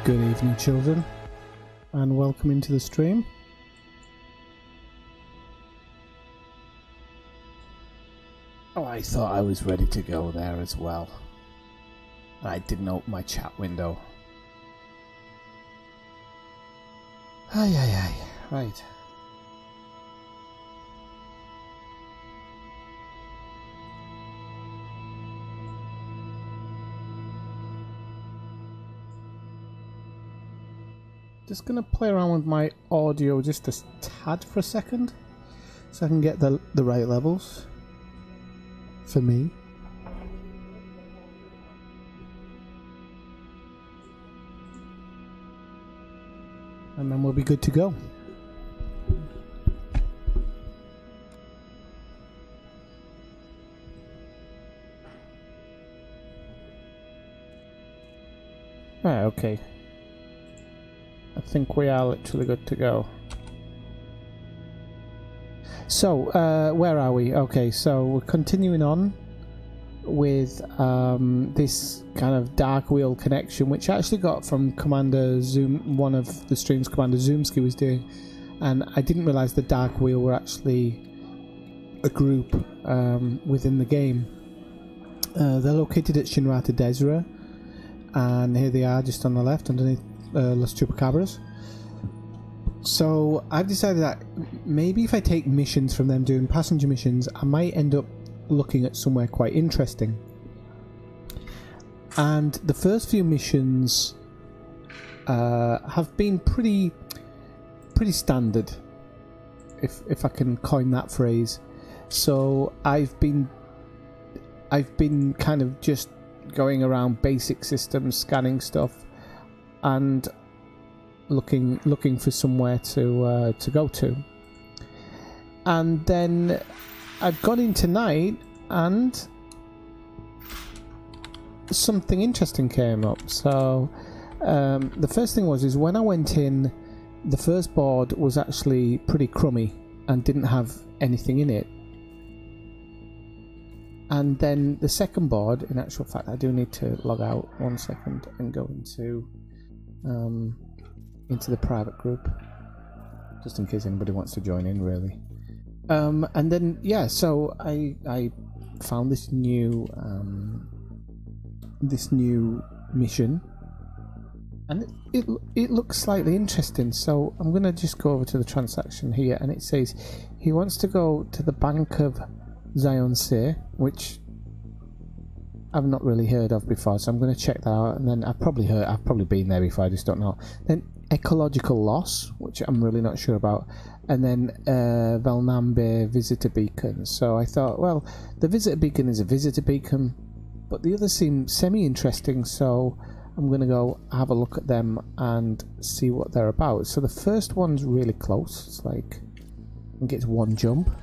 Good evening, children, and welcome into the stream. Oh, I thought I was ready to go there as well. I didn't open my chat window. Ay. Right. Just gonna play around with my audio just a tad for a second, so I can get the right levels for me. And then we'll be good to go. Right, okay. I think we are literally good to go. So, where are we? Okay, so we're continuing on with this kind of dark wheel connection, which I actually got from Commander Zoom, one of the streams Commander Zoomski was doing, and I didn't realise the dark wheel were actually a group within the game. They're located at Shinrata Desra, and here they are just on the left underneath Los Chupacabras. So I've decided that maybe if I take missions from them doing passenger missions, I might end up looking at somewhere quite interesting. And the first few missions have been pretty standard, if I can coin that phrase. So I've been kind of just going around basic systems, scanning stuff, and looking for somewhere to go to. And then I've gone in tonight and something interesting came up. So the first thing is when I went in, the first board was actually pretty crummy and didn't have anything in it. And then the second board, in actual fact, I do need to log out 1 second and go into the private group, just in case anybody wants to join in, really. And then yeah, so I found this new mission, and it looks slightly interesting. So I'm gonna just go over to the transaction here, and it says he wants to go to the Bank of Zionse, which I've not really heard of before, so I'm going to check that out. And then I've probably been there before, I just don't know. Then ecological loss, which I'm really not sure about, and then Valnambe visitor beacon. So I thought, well, the visitor beacon is a visitor beacon, but the others seem semi-interesting, so I'm going to go have a look at them and see what they're about. So the first one's really close. It's like, I think it's one jump,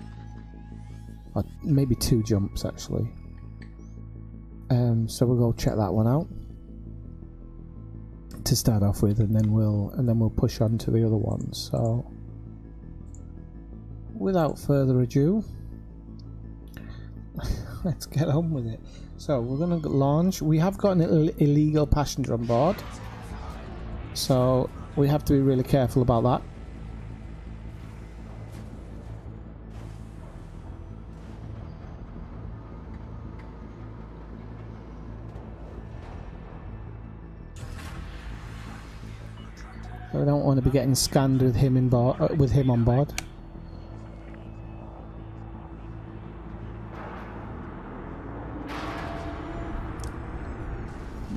or maybe two jumps actually. So we'll go check that one out to start off with, and then we'll push on to the other ones. So without further ado, let's get on with it. So we're going to launch. We have got an illegal passenger on board, so we have to be really careful about that. We don't want to be getting scanned with him on board.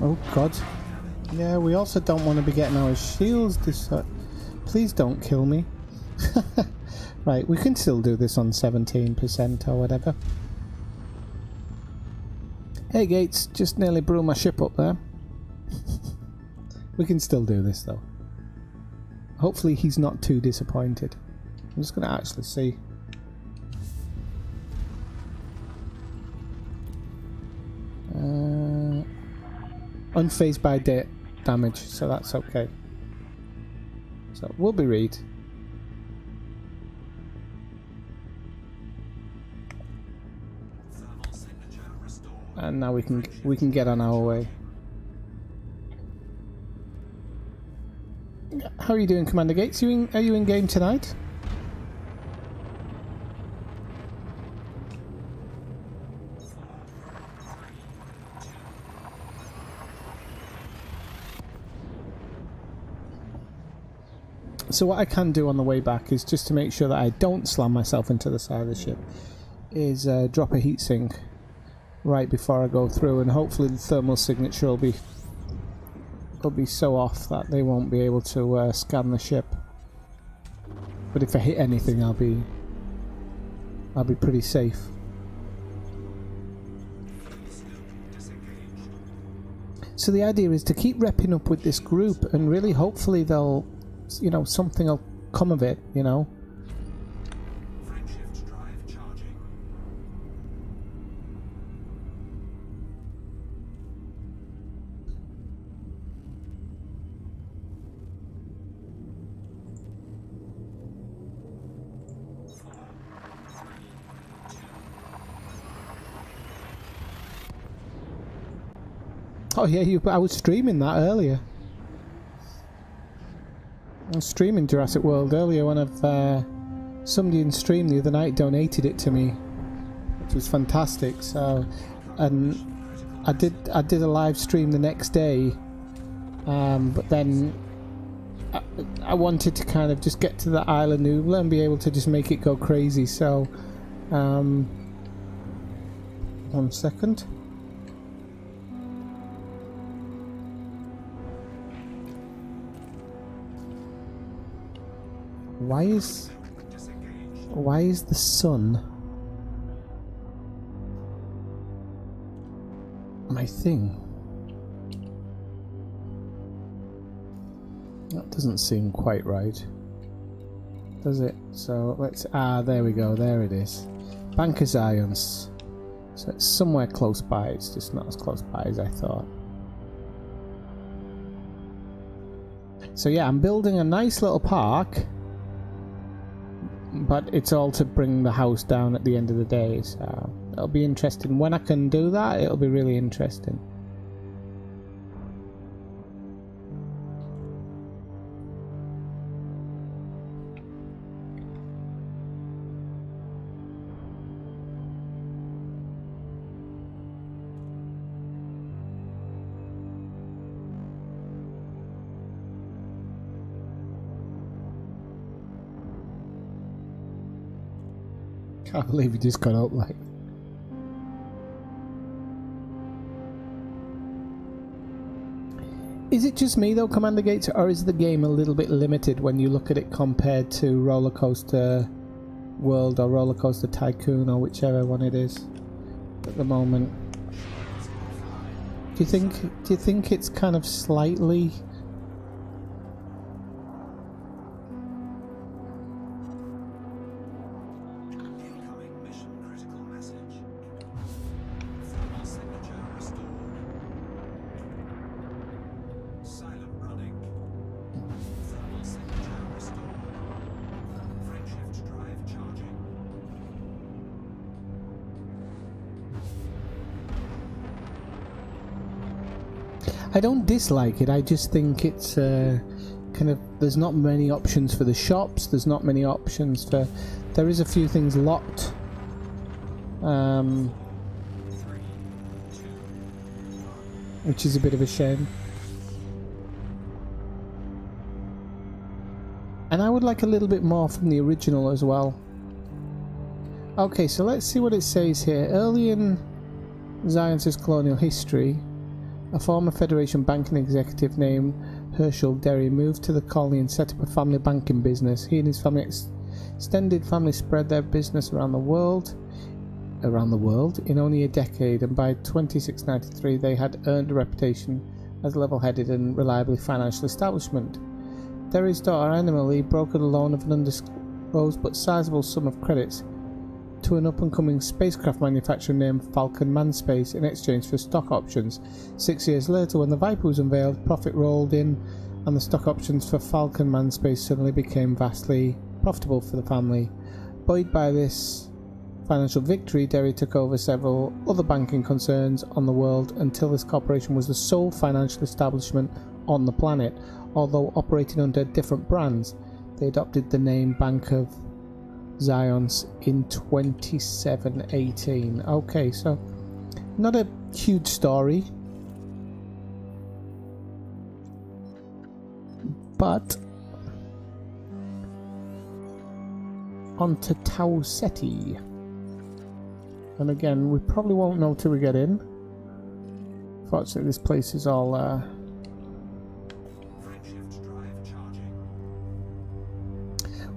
Oh God! Yeah, we also don't want to be getting our shields. Please don't kill me. Right, we can still do this on 17% or whatever. Hey Gates, just nearly blew my ship up there. We can still do this though. Hopefully he's not too disappointed. I'm just going to actually see. Unfazed by damage, so that's okay. So we'll be read. And now we can get on our way. How are you doing, Commander Gates? Are you in game tonight? So what I can do on the way back is, just to make sure that I don't slam myself into the side of the ship, is drop a heatsink right before I go through, and hopefully the thermal signature will be so off that they won't be able to scan the ship. But if I hit anything, I'll be pretty safe. So the idea is to keep repping up with this group, and really hopefully they'll, you know, something will come of it, you know. Oh yeah, I was streaming that earlier. I was streaming Jurassic World earlier. One of somebody in stream the other night donated it to me, which was fantastic. So, and I did a live stream the next day, but then I wanted to kind of just get to the Isle of Nubla and be able to just make it go crazy. So, 1 second. Why is the sun my thing? That doesn't seem quite right, does it? So let's, there we go, there it is. Banker's Irons. So it's somewhere close by, it's just not as close by as I thought. So yeah, I'm building a nice little park, but it's all to bring the house down at the end of the day, so it'll be interesting. When I can do that, it'll be really interesting. I can't believe he just got up like. Is it just me though, Commander Gates, or is the game a little bit limited when you look at it compared to Roller Coaster World or Roller Coaster Tycoon or whichever one it is at the moment? Do you think it's kind of slightly I don't dislike it, I just think it's kind of, there's not many options for the shops, there's not many options for, there is a few things locked. Which is a bit of a shame. And I would like a little bit more from the original as well. Okay, so let's see what it says here. Early in Zion's colonial history, a former Federation banking executive named Herschel Derry moved to the colony and set up a family banking business. He and his extended family spread their business around the world in only a decade, and by 2693 they had earned a reputation as a level-headed and reliable financial establishment. Derry's daughter Anna Marie brokered a loan of an undisclosed but sizable sum of credits to an up-and-coming spacecraft manufacturer named Falcon Manspace in exchange for stock options. 6 years later, when the Viper was unveiled, profit rolled in and the stock options for Falcon Manspace suddenly became vastly profitable for the family. Buoyed by this financial victory, Derry took over several other banking concerns on the world until this corporation was the sole financial establishment on the planet. Although operating under different brands, they adopted the name Bank of Zions in 2718. Okay, so not a huge story, but on to Tau Ceti. And again, we probably won't know till we get in. Fortunately, this place is all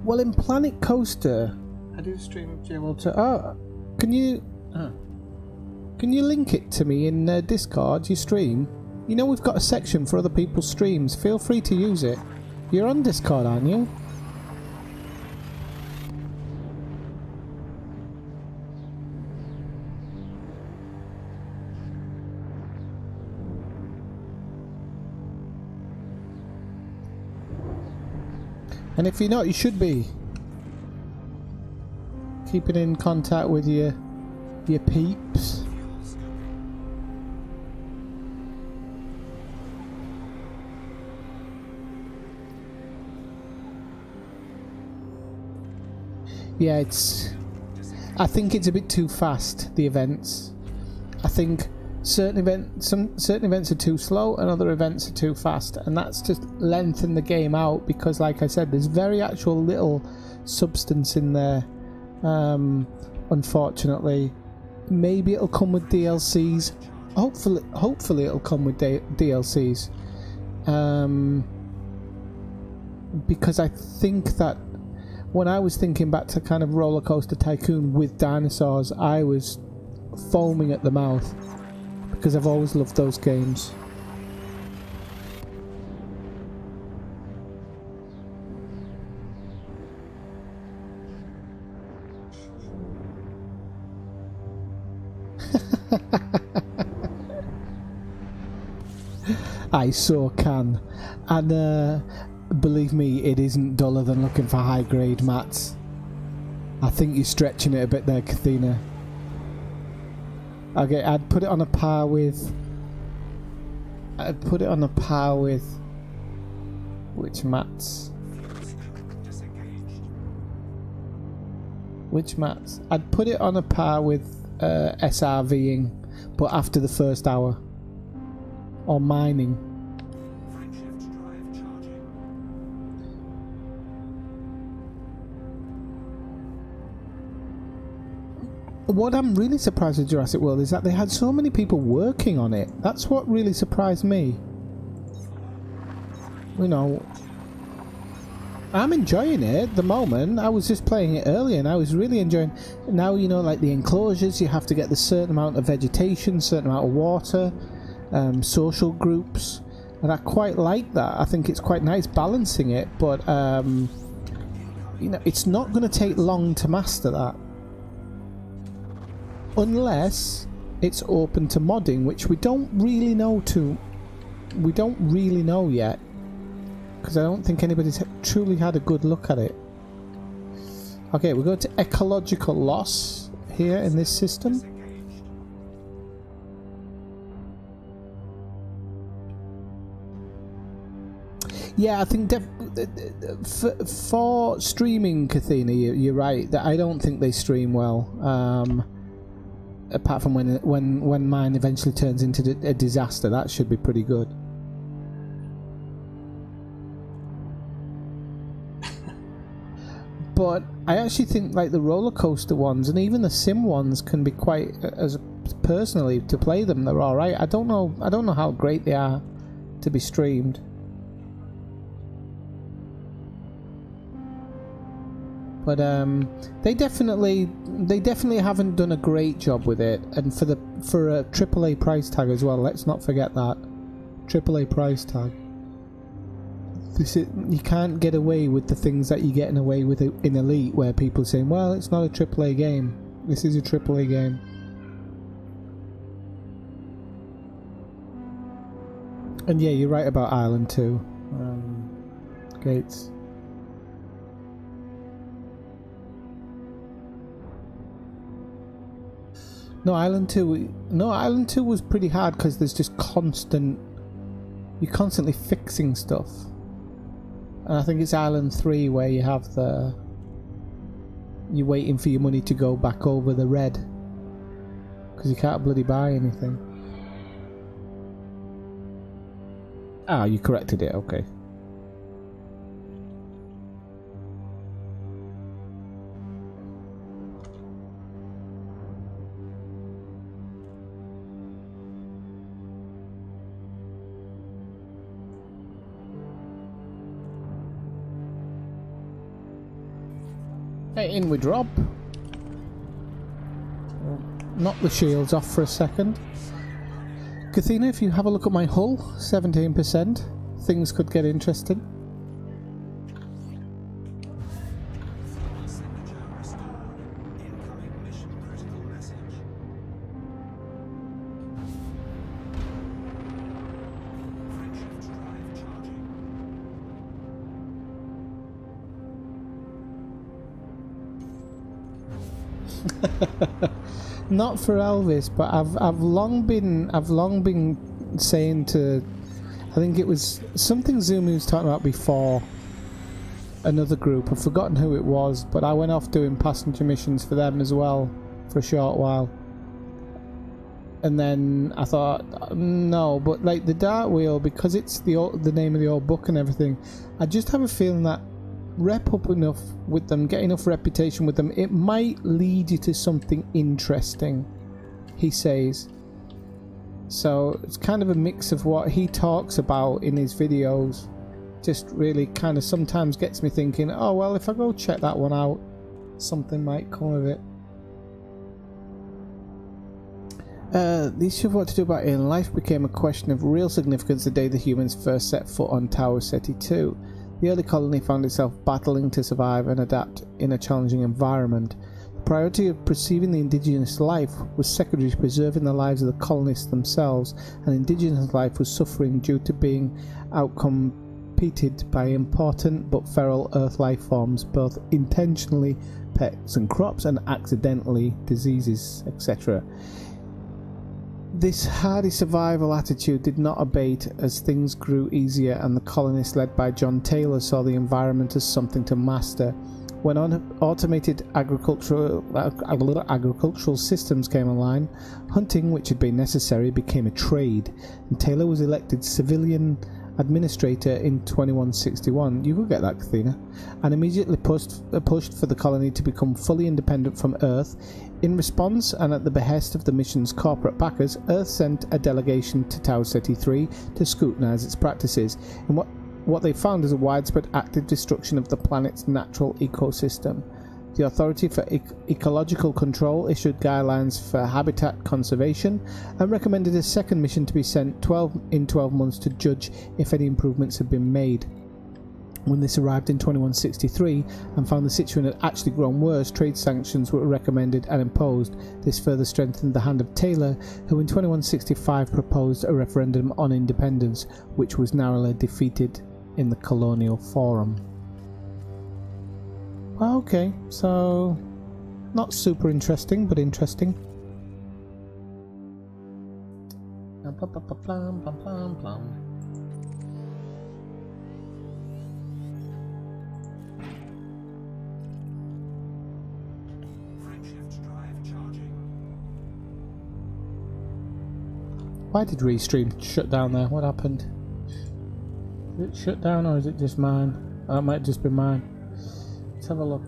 well, in Planet Coaster, I do stream JWorld. Oh, can you link it to me in Discord? Your stream. You know we've got a section for other people's streams. Feel free to use it. You're on Discord, aren't you? And if you're not, you should be. Keeping in contact with your peeps. Yeah, I think it's a bit too fast, the events. I think certain events are too slow and other events are too fast, and that's just lengthen the game out, because like I said, there's very actual little substance in there. Unfortunately, maybe it'll come with DLCs. Hopefully it'll come with DLCs, because I think that when I was thinking back to kind of Roller Coaster Tycoon with dinosaurs, I was foaming at the mouth, because I've always loved those games. I so can, and believe me, it isn't duller than looking for high grade mats. I think you're stretching it a bit there, Kathina. Okay, I'd put it on a par with... Which mats? Which mats? I'd put it on a par with SRVing, but after the first hour. Or mining. What I'm really surprised with Jurassic World is that they had so many people working on it. That's what really surprised me. You know, I'm enjoying it at the moment. I was just playing it earlier and I was really enjoying. Now, you know, like the enclosures, you have to get the certain amount of vegetation, certain amount of water, social groups, and I quite like that. I think it's quite nice balancing it, but you know, it's not going to take long to master that. Unless it's open to modding, which we don't really know yet, because I don't think anybody's truly had a good look at it. Okay, we go to ecological loss here in this system. Yeah, I think for streaming, Kathina, you're right that I don't think they stream well. Apart from when mine eventually turns into a disaster, that should be pretty good. But I actually think like the roller coaster ones and even the sim ones can be quite, as personally to play them, they're all right. I don't know how great they are to be streamed. But they definitely haven't done a great job with it, and for a AAA price tag as well. Let's not forget that AAA price tag. You can't get away with the things that you're getting away with in Elite, where people are saying, "Well, it's not a AAA game." This is a AAA game. And yeah, you're right about Island 2. Gates. No, Island 2. No, Island 2 was pretty hard because there's just constant. You're constantly fixing stuff. And I think it's Island 3 where you have the. You're waiting for your money to go back over the red. Because you can't bloody buy anything. Ah, you corrected it, okay. Hey, in we drop. Knock the shields off for a second. Kathina, if you have a look at my hull, 17%, things could get interesting. Not for Elvis, but I've long been saying to, I think it was something Zumi was talking about before, another group, I've forgotten who it was, but I went off doing passenger missions for them as well for a short while, and then I thought no, but like the Dart Wheel, because it's the name of the old book and everything, I just have a feeling that rep up enough with them, get enough reputation with them, it might lead you to something interesting, he says. So it's kind of a mix of what he talks about in his videos, just really kind of sometimes gets me thinking, oh well, if I go check that one out, something might come of it. The issue of what to do about alien life became a question of real significance the day the humans first set foot on Tower Ceti 2. The early colony found itself battling to survive and adapt in a challenging environment. The priority of preserving the indigenous life was secondary to preserving the lives of the colonists themselves, and indigenous life was suffering due to being outcompeted by important but feral Earth life forms, both intentionally pests and crops and accidentally diseases, etc. This hardy survival attitude did not abate as things grew easier, and the colonists led by John Taylor saw the environment as something to master. When automated agricultural systems came online, hunting, which had been necessary, became a trade, and Taylor was elected civilian administrator in 2161. You could get that, Kathina, and immediately pushed for the colony to become fully independent from Earth. In response, and at the behest of the mission's corporate backers, Earth sent a delegation to Tau Ceti 3 to scrutinize its practices, and what they found is a widespread active destruction of the planet's natural ecosystem. The Authority for Ecological Control issued guidelines for habitat conservation and recommended a second mission to be sent 12 months to judge if any improvements had been made. When this arrived in 2163 and found the situation had actually grown worse, trade sanctions were recommended and imposed. This further strengthened the hand of Taylor, who in 2165 proposed a referendum on independence, which was narrowly defeated in the Colonial Forum. Well, okay, so not super interesting, but interesting. Why did Restream shut down there? What happened? Is it shut down or is it just mine? Oh, it might just be mine. Let's have a look.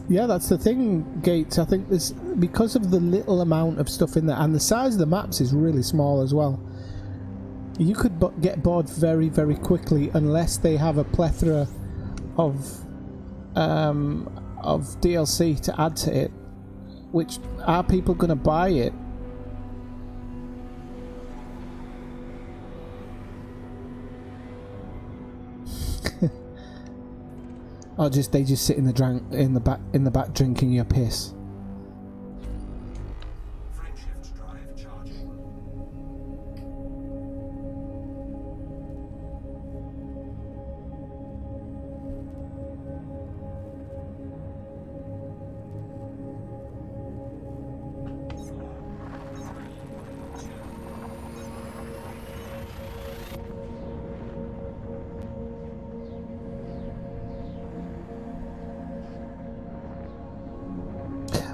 Yeah, that's the thing, Gates. I think this, because of the little amount of stuff in there, and the size of the maps is really small as well. You could get bored very, very quickly unless they have a plethora of DLC to add to it. Which, are people going to buy it? Or they just sit in the back drinking your piss. Frameshift drive charging.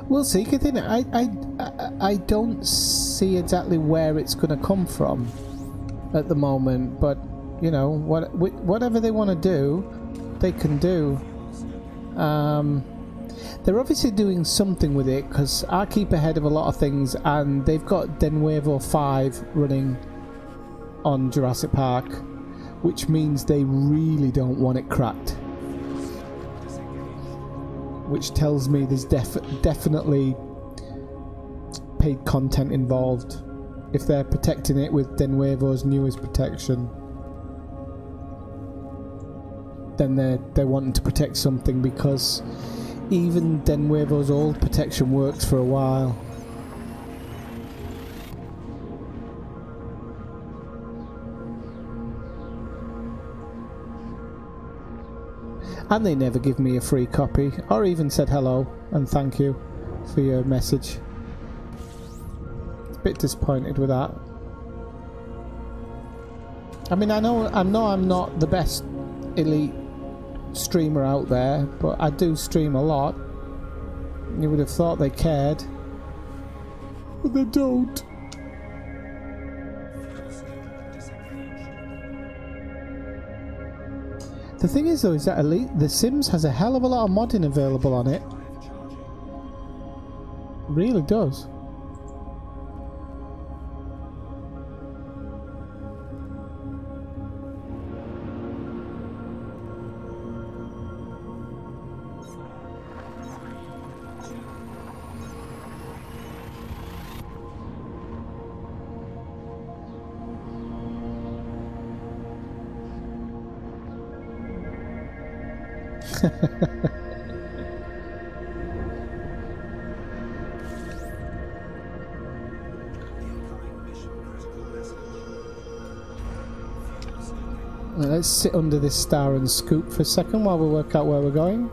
We'll see. I don't see exactly where it's going to come from at the moment, but you know, whatever they want to do, they can do. They're obviously doing something with it, because I keep ahead of a lot of things, and they've got De Nuevo 5 running on Jurassic Park, which means they really don't want it cracked. Which tells me there's definitely paid content involved if they're protecting it with De Nuevo's newest protection. Then they're wanting to protect something, because even De Nuevo's old protection worked for a while. And they never give me a free copy, or even said hello and thank you for your message. A bit disappointed with that. I mean, I know I'm not the best elite streamer out there, but I do stream a lot. You would have thought they cared, but they don't. The thing is though, is that The Sims has a hell of a lot of modding available on it. It really does. Let's sit under this star and scoop for a second while we work out where we're going.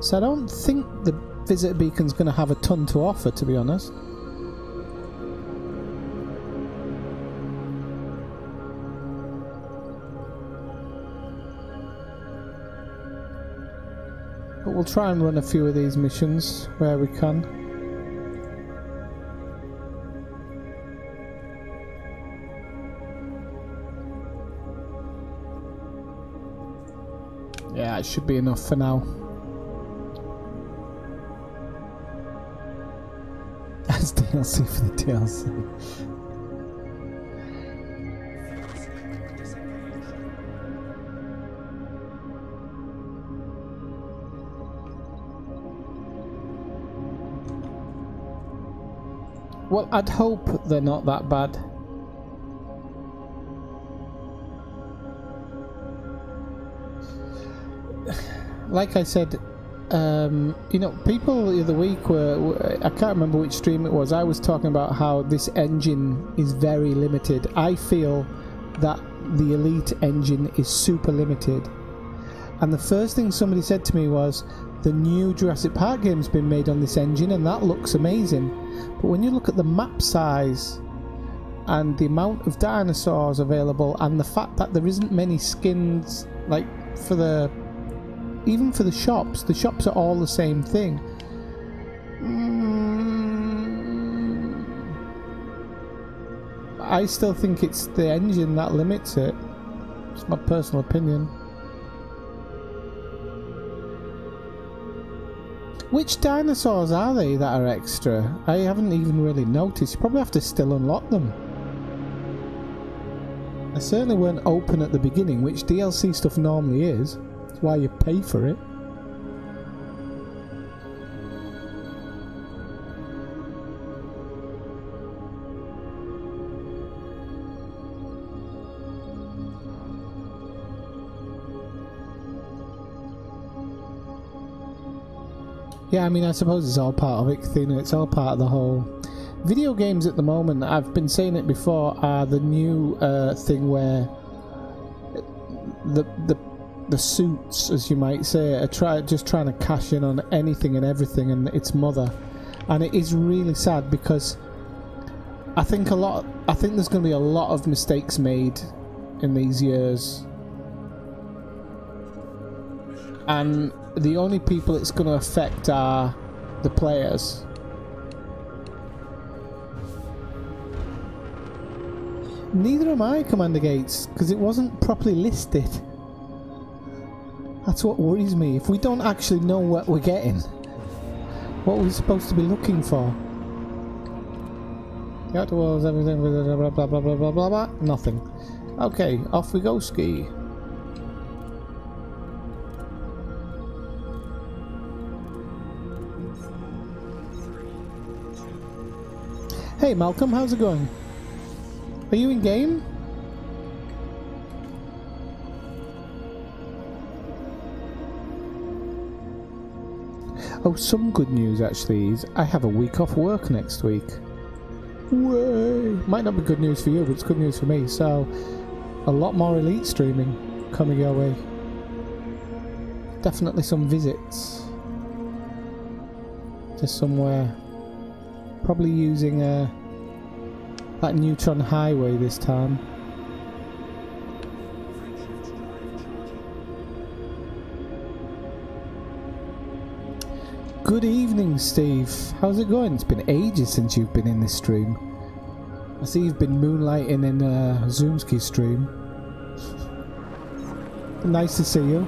So I don't think the visitor beacon's going to have a ton to offer, to be honest. But we'll try and run a few of these missions where we can. Yeah, it should be enough for now. That's DLC for the DLC. Well, I'd hope they're not that bad. Like I said, you know, people the other week were, I can't remember which stream it was, I was talking about how this engine is very limited. I feel that the Elite engine is super limited. And the first thing somebody said to me was, the new Jurassic Park game's been made on this engine and that looks amazing. But when you look at the map size and the amount of dinosaurs available and the fact that there isn't many skins, like for the, even for the shops are all the same thing. I still think it's the engine that limits it. It's my personal opinion. Which dinosaurs are they that are extra? I haven't even really noticed. You probably have to still unlock them. They certainly weren't open at the beginning, which DLC stuff normally is. That's why you pay for it. Yeah, I mean, I suppose it's all part of it, Kathina. It's all part of the whole... Video games at the moment, I've been saying it before, are the new thing where the suits, as you might say, are just trying to cash in on anything and everything and its mother. And it is really sad because I think there's going to be a lot of mistakes made in these years. And the only people it's going to affect are the players. Neither am I, Commander Gates, because it wasn't properly listed. That's what worries me. If we don't actually know what we're getting, what we're supposed to be looking for. The outer walls, everything, blah blah blah blah blah blah blah blah. Nothing. Okay, off we go, ski. Hey Malcolm, how's it going? Are you in game? Oh, some good news actually is I have a week off work next week. Way! Might not be good news for you, but it's good news for me. So, a lot more Elite streaming coming your way. Definitely some visits to somewhere. Probably using that Neutron Highway this time. Good evening, Steve. How's it going? It's been ages since you've been in this stream. I see you've been moonlighting in Zoomski's stream. Nice to see you.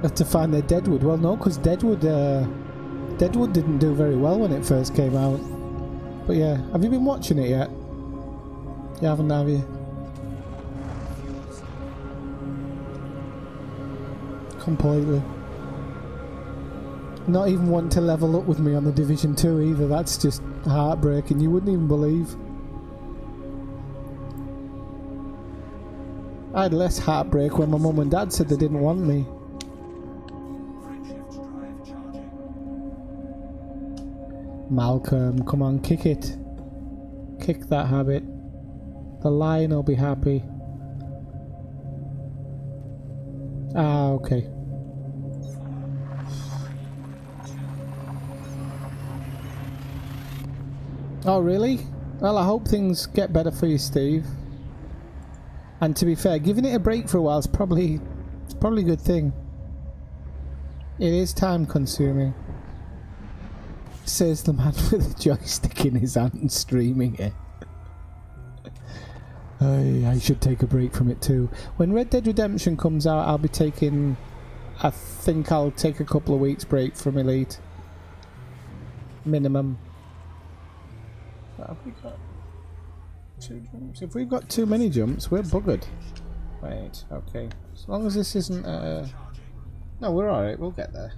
Have to find their Deadwood. Well, no, because Deadwood didn't do very well when it first came out. But yeah, have you been watching it yet? You haven't, have you? Completely. Not even wanting to level up with me on the Division 2 either. That's just heartbreaking. You wouldn't even believe. I had less heartbreak when my mum and dad said they didn't want me. Malcolm, come on, kick it. Kick that habit. The lion will be happy. Ah, okay. Oh, really? Well, I hope things get better for you, Steve. And to be fair, giving it a break for a while is probably a good thing. It is time consuming. Says the man with a joystick in his hand streaming it. I should take a break from it too. When Red Dead Redemption comes out, I'll be taking... I think I'll take a couple of weeks break from Elite. Minimum. Have we got 2 jumps? If we've got too many jumps, we're buggered. Wait, okay. As long as this isn't... No, we're alright, we'll get there.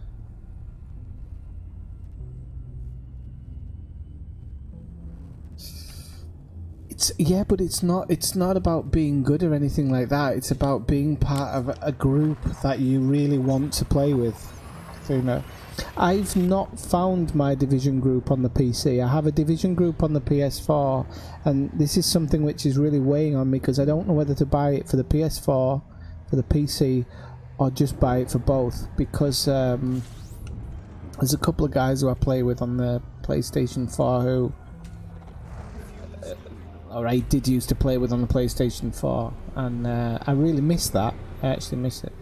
Yeah, but it's not about being good or anything like that. It's about being part of a group that you really want to play with. So, you know, I've not found my Division group on the PC. I have a Division group on the PS4, and this is something which is really weighing on me because I don't know whether to buy it for the PS4, for the PC, or just buy it for both. Because there's a couple of guys who I play with on the PlayStation 4 who... or I did used to play with on the PlayStation 4, and I really miss that. I actually miss it.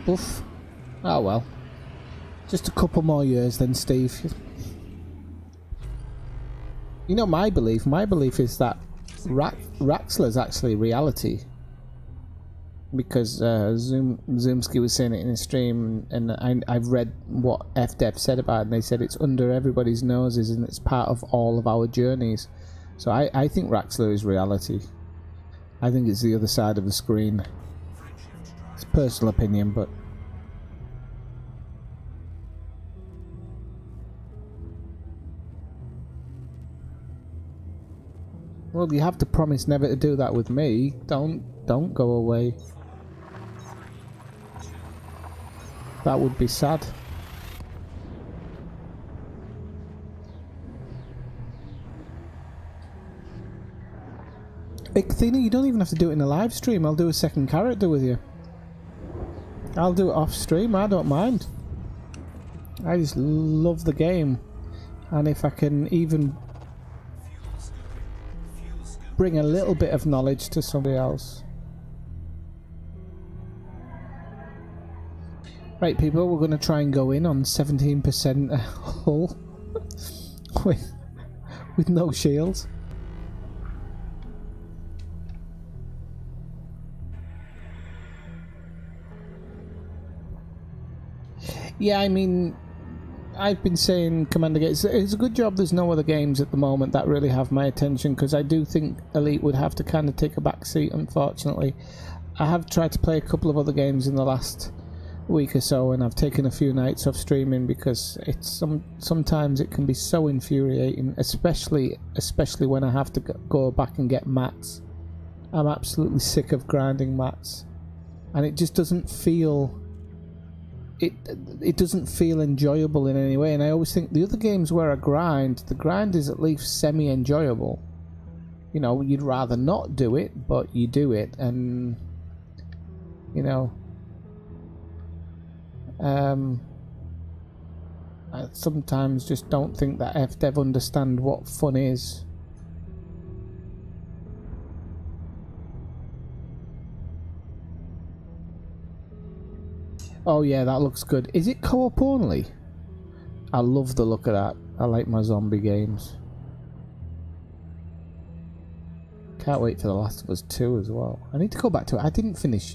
Oof. Oh well. Just a couple more years then, Steve. You know my belief? My belief is that Raxler's actually reality. Because Zoomski was saying it in a stream, and I've read what FDev said about it, and they said it's under everybody's noses and it's part of all of our journeys. So I think Raxler is reality. I think it's the other side of the screen. It's a personal opinion, but... Well, you have to promise never to do that with me. Don't go away. That would be sad. Athena, you don't even have to do it in a live stream. I'll do a second character with you. I'll do it off stream. I don't mind. I just love the game. And if I can even bring a little bit of knowledge to somebody else. Right, people, we're going to try and go in on 17% hull with no shields. Yeah, I mean, I've been saying Commander Gates, it's a good job there's no other games at the moment that really have my attention, because I do think Elite would have to kind of take a back seat, unfortunately. I have tried to play a couple of other games in the last week or so, and I've taken a few nights off streaming because it's sometimes it can be so infuriating, especially when I have to go back and get mats. I'm absolutely sick of grinding mats, and it just doesn't feel... It doesn't feel enjoyable in any way, and I always think the other games where I grind, the grind is at least semi-enjoyable. You know, you'd rather not do it, but you do it, and you know, I sometimes just don't think that FDev understand what fun is. Oh yeah, that looks good. Is it co-op only? I love the look of that. I like my zombie games. Can't wait for The Last of Us 2 as well. I need to go back to it. I didn't finish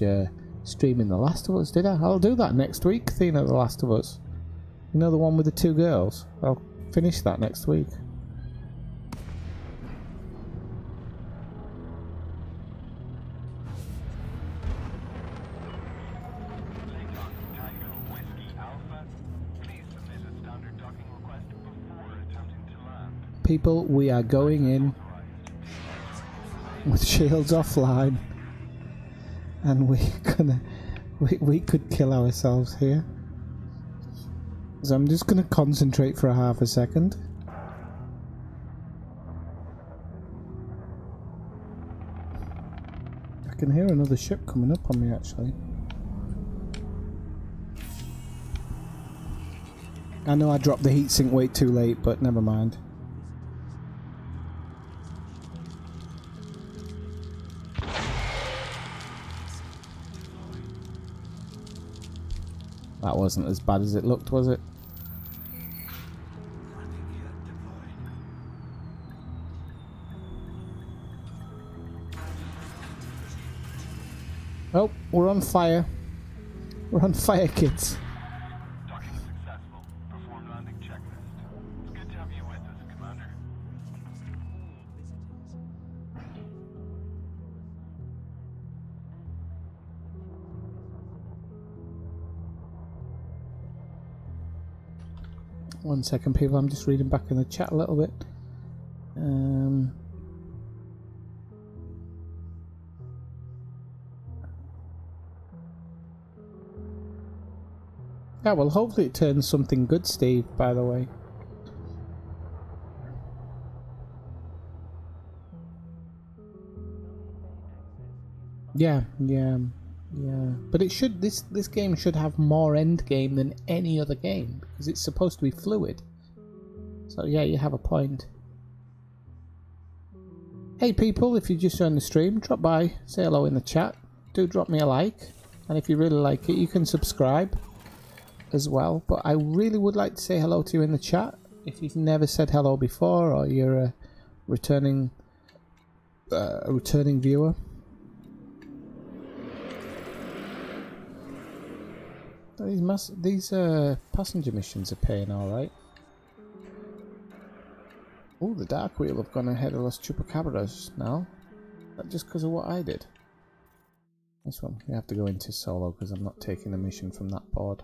streaming The Last of Us, did I? I'll do that next week, Athena, The Last of Us. You know, the one with the 2 girls? I'll finish that next week. People, we are going in with shields offline, and we could kill ourselves here. So I'm just gonna concentrate for a half a second. I can hear another ship coming up on me actually. I know I dropped the heatsink way too late, but never mind. That wasn't as bad as it looked, was it? Oh, we're on fire. We're on fire, kids. Docking successful. Perform landing checklist. It's good to have you with us, Commander. One second, people. I'm just reading back in the chat a little bit. Yeah, well, hopefully it turns something good, Steve, by the way. Yeah. But it should, this game should have more end game than any other game, because it's supposed to be fluid. So yeah, you have a point. Hey people, if you just joined the stream, drop by, say hello in the chat. Do drop me a like, and if you really like it, you can subscribe as well. But I really would like to say hello to you in the chat. If you've never said hello before, or you're a returning viewer. These passenger missions are paying alright. Oh, the Dark Wheel have gone ahead of Los Chupacabras now. That just because of what I did. This one, we have to go into solo because I'm not taking a mission from that board.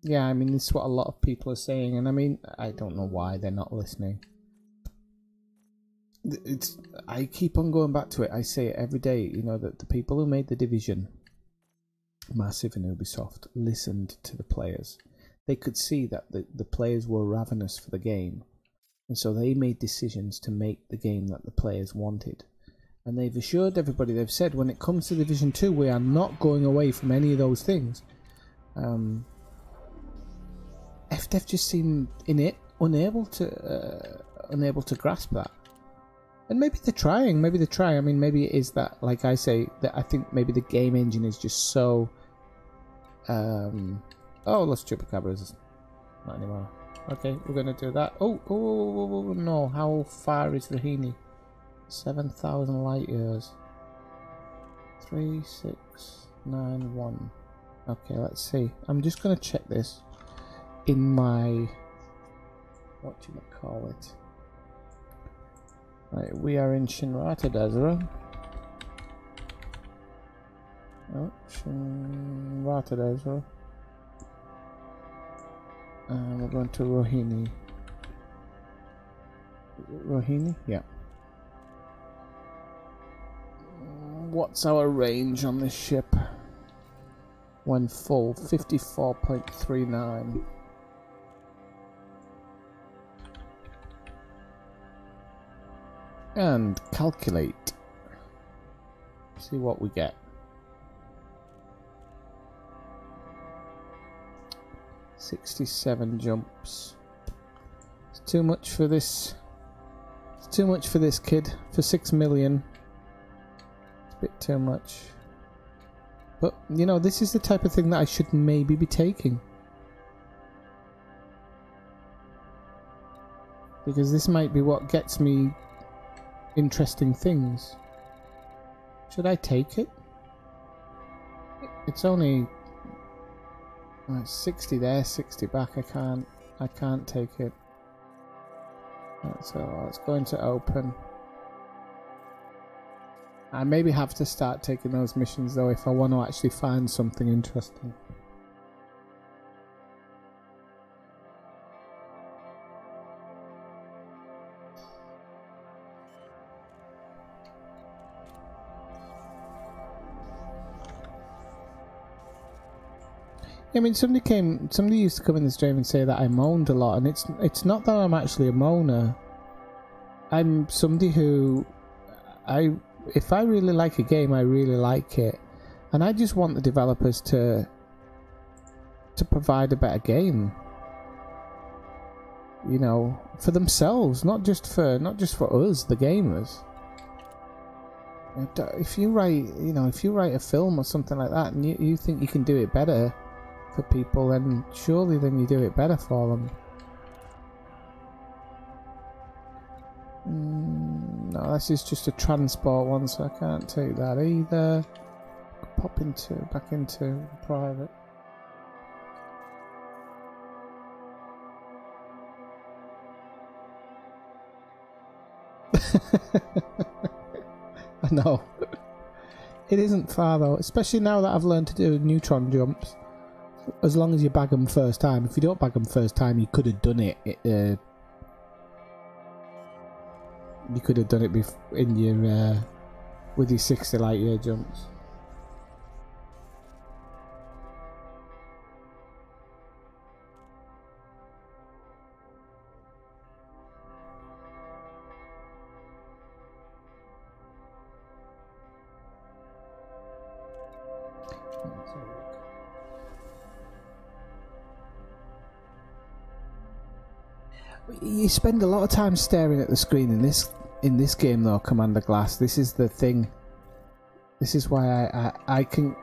Yeah, I mean, this is what a lot of people are saying, and I mean, I don't know why they're not listening. I keep on going back to it. I say it every day, you know, that the people who made The Division, Massive and Ubisoft, listened to the players. They could see that the players were ravenous for the game, and so they made decisions to make the game that the players wanted. And they've assured everybody, they've said, when it comes to Division 2, we are not going away from any of those things. FDev just seem unable to grasp that. And maybe they're trying, I mean, maybe it is that, like I say, that I think maybe the game engine is just so... oh, Los Chupacabras. Not anymore. Okay, we're going to do that. Oh, no, how far is Rahini? 7,000 light years. 3691. Okay, let's see. I'm just going to check this in my... whatchamacallit. Right, we are in Shinrata Desert. Oh, Shinrata Desert. And we're going to Rohini. Rohini? Yeah. What's our range on this ship? When full, 54.39. And calculate. See what we get. 67 jumps. It's too much for this. It's too much for this kid. For 6 million. It's a bit too much. But, you know, this is the type of thing that I should maybe be taking. Because this might be what gets me interesting things. Should I take it? It's only 60 there, 60 back. I can't take it. So let's go into open. I maybe have to start taking those missions though if I want to actually find something interesting. I mean, somebody used to come in the stream and say that I moaned a lot, and it's not that I'm actually a moaner. I'm somebody who, if I really like a game, I really like it, and I just want the developers to provide a better game. You know, for themselves, not just for us, the gamers. If you write a film or something like that, and you think you can do it better for people, then surely you do it better for them. No, this is just a transport one, so I can't take that either. Pop back into private. I know. It isn't far though, especially now that I've learned to do neutron jumps. As long as you bag them first time. If you don't bag them first time, you could have done it. You could have done it in your with your 60 light year jumps. You spend a lot of time staring at the screen in this game though, Commander Glass. This is the thing. This is why I can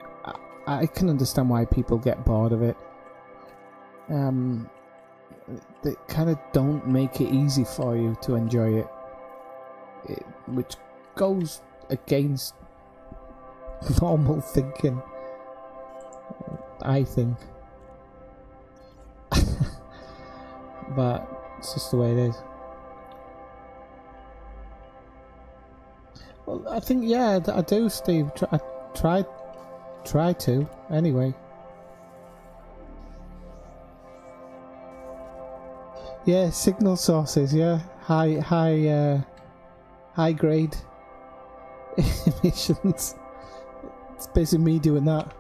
understand why people get bored of it. They kind of don't make it easy for you to enjoy it, which goes against normal thinking, I think. But it's just the way it is. Well, I think, yeah, I do, Steve. I try to, anyway. Yeah, signal sources, yeah. High grade emissions. It's basically me doing that.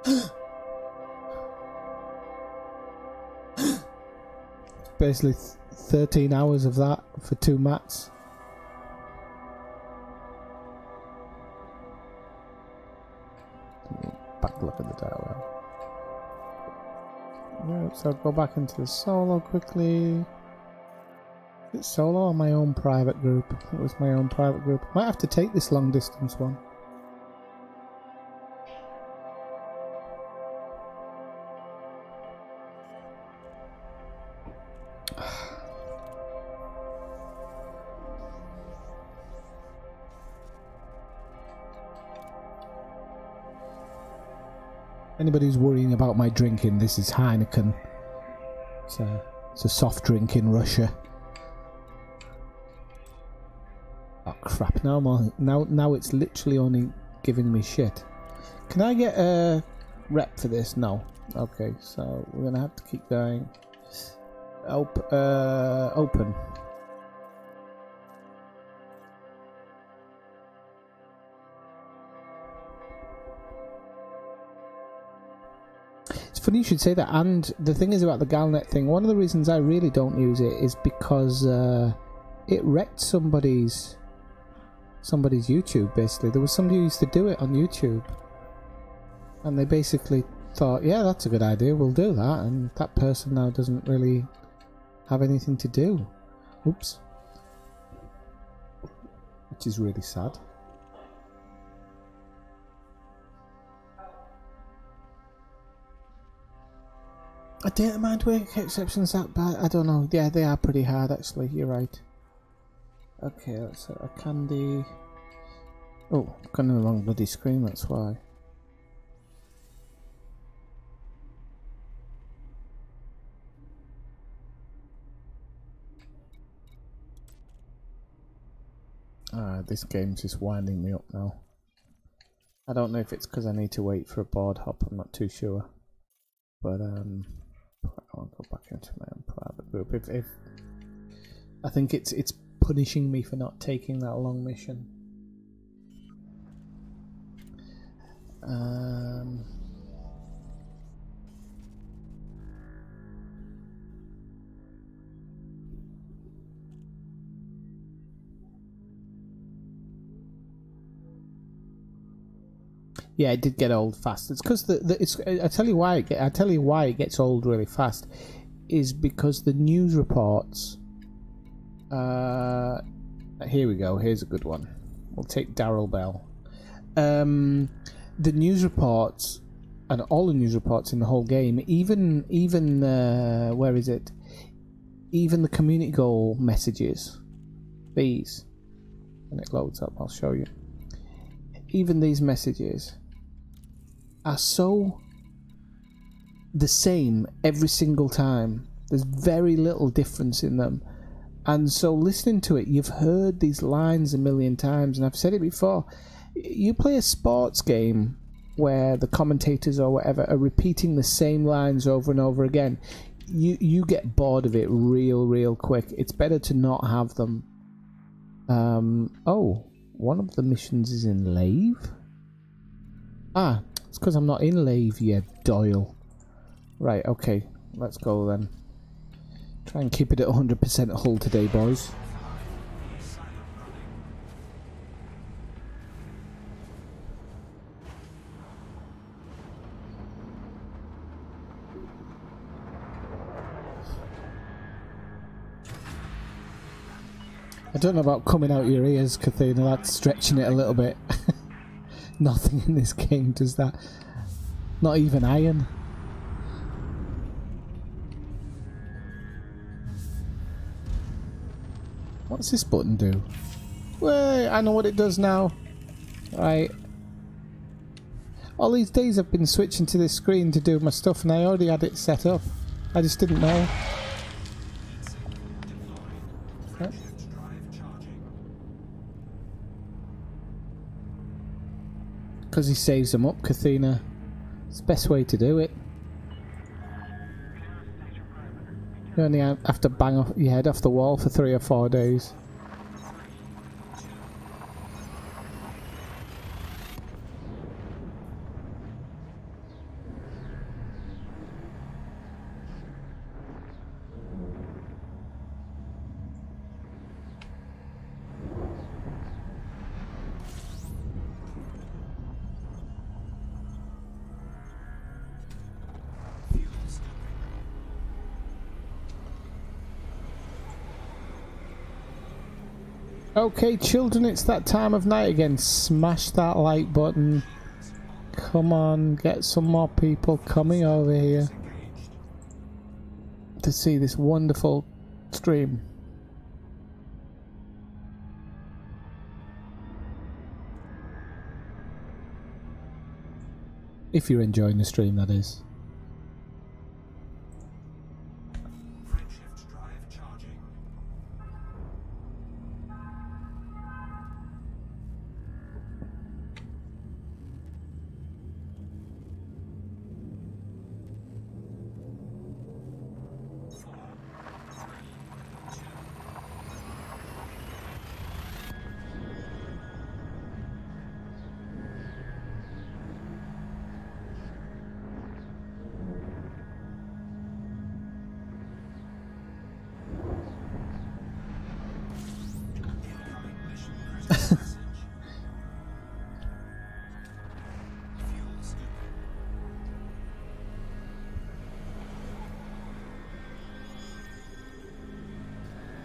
It's basically 13 hours of that for 2 mats. Back look at the dial. Right, so I'll go back into the solo quickly. Is it solo or my own private group? It was my own private group. Might have to take this long distance one. Anybody who's worrying about my drinking, this is Heineken. It's a soft drink in Russia. Oh crap! Now it's literally only giving me shit. Can I get a rep for this? No. Okay, so we're gonna have to keep going. Open. Funny you should say that, and the thing is about the Galnet thing, one of the reasons I really don't use it is because it wrecked somebody's YouTube, basically. There was somebody who used to do it on YouTube, and they basically thought, yeah, that's a good idea, we'll do that, and that person now doesn't really have anything to do. Oops. Which is really sad. A data mined work exceptions that bad? I don't know. Yeah, they are pretty hard actually. You're right. Okay, let's a candy. Oh, I've gone in the wrong bloody screen. That's why. This game's just winding me up now. I don't know if it's because I need to wait for a board hop. I'm not too sure. But I'll go back into my own private group. If I think it's punishing me for not taking that long mission. Yeah, it did get old fast. It's because I tell you why it gets old really fast, is because the news reports. Here we go. Here's a good one. We'll take Daryl Bell. The news reports and all the news reports in the whole game, even where is it? Even the community goal messages. These, when it loads up, I'll show you. Even these messages are so the same every single time. There's very little difference in them, and so listening to it, you've heard these lines a million times, and I've said it before. You play a sports game where the commentators or whatever are repeating the same lines over and over again, you get bored of it real quick. It's better to not have them. Oh, one of the missions is in Lave? Ah, it's because I'm not in Lave yet, Doyle. Right, okay, let's go then. Try and keep it at 100% hull today, boys. I don't know about coming out your ears, Kathina, that's stretching it a little bit. Nothing in this game does that. Not even iron. What's this button do? Wait, I know what it does now. Right. All these days I've been switching to this screen to do my stuff, and I already had it set up. I just didn't know. Because he saves them up, Kathina. It's the best way to do it. You only have to bang off your head off the wall for 3 or 4 days. Okay, children, it's that time of night again. Smash that like button. Come on, get some more people coming over here to see this wonderful stream. If you're enjoying the stream, that is.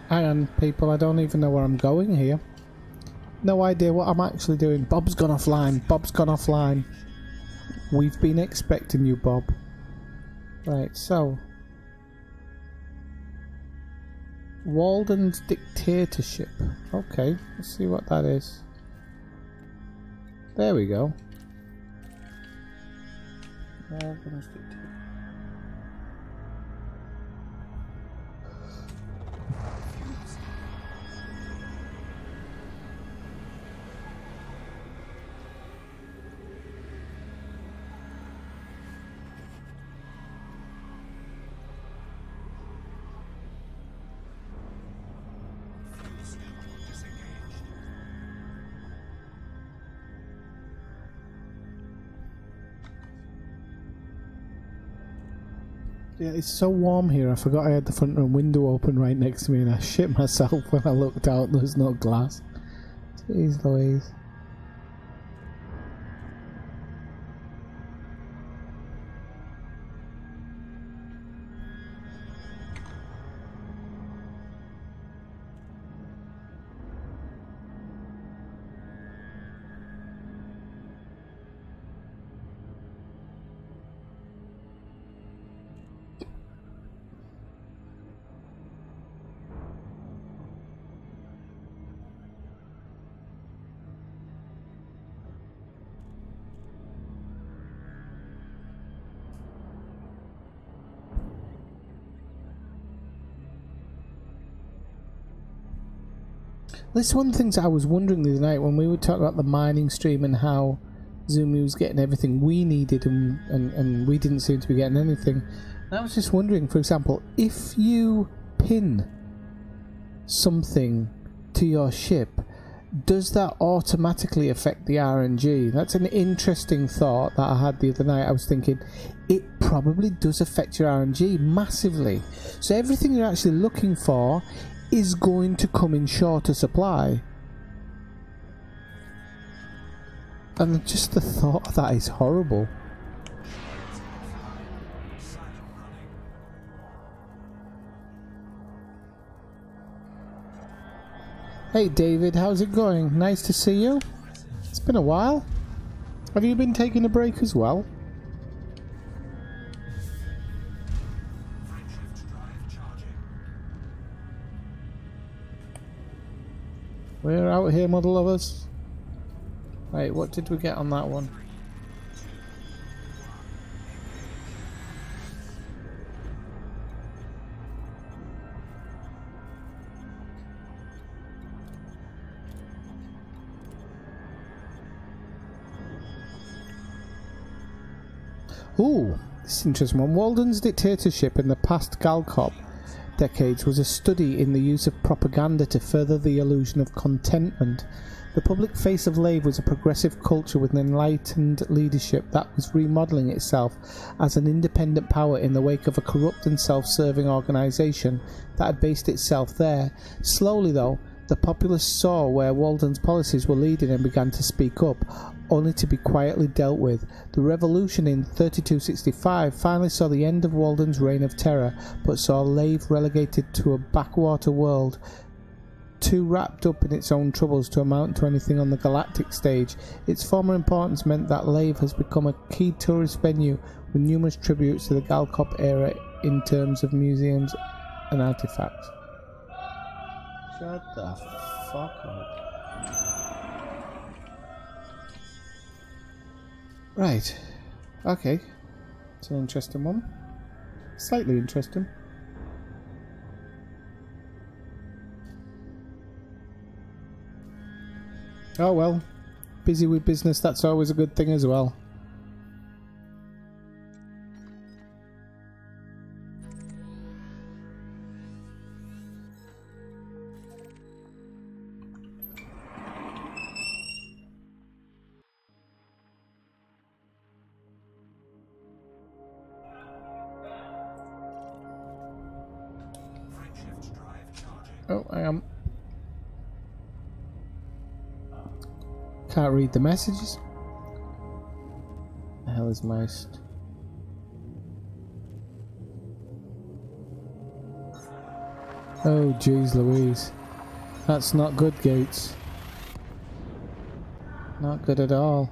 Hang on, people, I don't even know where I'm going here. No idea what I'm actually doing. Bob's gone offline. Bob's gone offline. We've been expecting you, Bob. Right, so. Walden's dictatorship. Okay, let's see what that is. There we go. Walden's dictatorship. Yeah, it's so warm here. I forgot I had the front room window open right next to me and I shit myself when I looked out. There's no glass. Jeez Louise. This is one of the things I was wondering the other night when we were talking about the mining stream and how Zumi was getting everything we needed and we didn't seem to be getting anything. And I was just wondering, for example, if you pin something to your ship, does that automatically affect the RNG? That's an interesting thought that I had the other night. I was thinking, it probably does affect your RNG massively. So everything you're actually looking for is going to come in shorter supply. And just the thought of that is horrible. Hey David, how's it going? Nice to see you. It's been a while. Have you been taking a break as well? We're out here, model lovers. Wait, what did we get on that one? Ooh, this is an interesting one. Walden's dictatorship in the past Galcop decades was a study in the use of propaganda to further the illusion of contentment. The public face of Labour was a progressive culture with an enlightened leadership that was remodelling itself as an independent power in the wake of a corrupt and self-serving organisation that had based itself there. Slowly, though, the populace saw where Walden's policies were leading and began to speak up, only to be quietly dealt with. The revolution in 3265 finally saw the end of Walden's reign of terror, but saw Lave relegated to a backwater world, too wrapped up in its own troubles to amount to anything on the galactic stage. Its former importance meant that Lave has become a key tourist venue with numerous tributes to the Galcop era in terms of museums and artifacts. Shut the fuck up. Right. Okay. It's an interesting one. Slightly interesting. Oh well, busy with business, that's always a good thing as well. Oh, I am. Can't read the messages. The hell is my Oh jeez Louise. That's not good, Gates. Not good at all.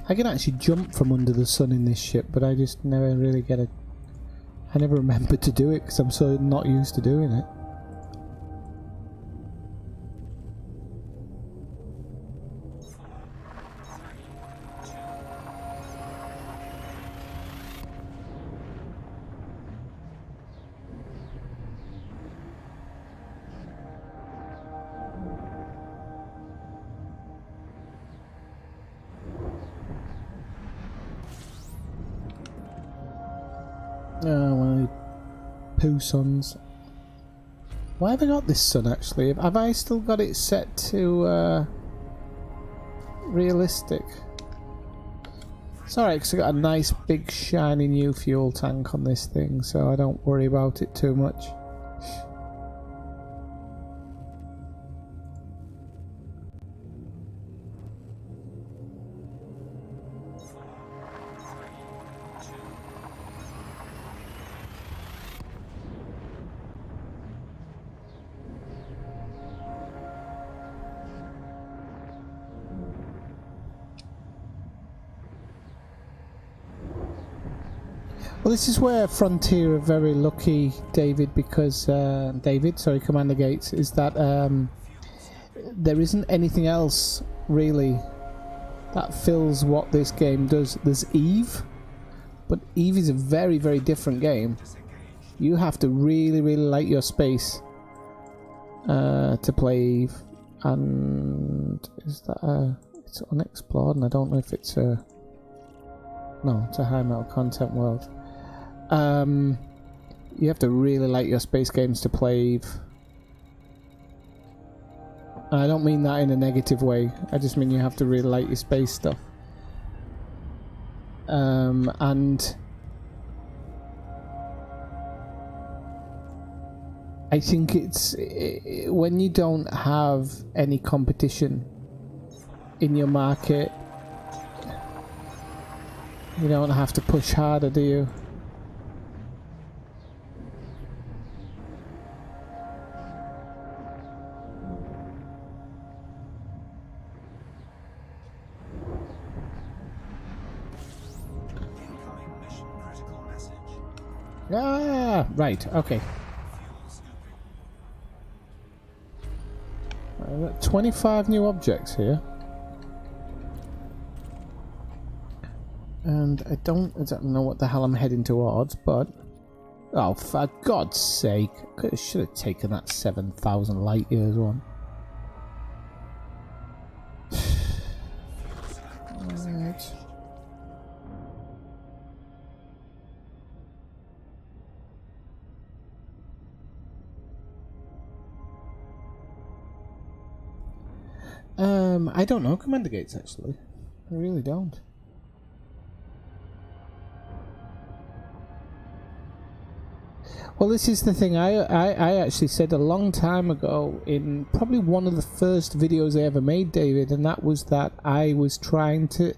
I can actually jump from under the sun in this ship, but I just never really get I never remembered to do it because I'm so not used to doing it. Oh, well, poo suns. Why have I got this sun actually? Have I still got it set to realistic? It's alright because I got a nice big shiny new fuel tank on this thing, so I don't worry about it too much. Well, this is where Frontier are very lucky, David, because Commander Gates, is that there isn't anything else really that fills what this game does. There's Eve, but Eve is a very, very different game. You have to really, really like your space to play Eve, and is that it's unexplored, and I don't know if it's a no, it's a high metal content world. You have to really like your space games to play Eve. I don't mean that in a negative way. I just mean you have to really like your space stuff. And I think when you don't have any competition in your market, you don't have to push harder, do you? Ah, right, okay. 25 new objects here. And I don't exactly know what the hell I'm heading towards, but... Oh, for God's sake. I should have taken that 7,000 light years one. Right. I don't know Commander Gates, actually. I really don't. Well, this is the thing. I actually said a long time ago in probably one of the first videos I ever made, David, and that was that I was trying to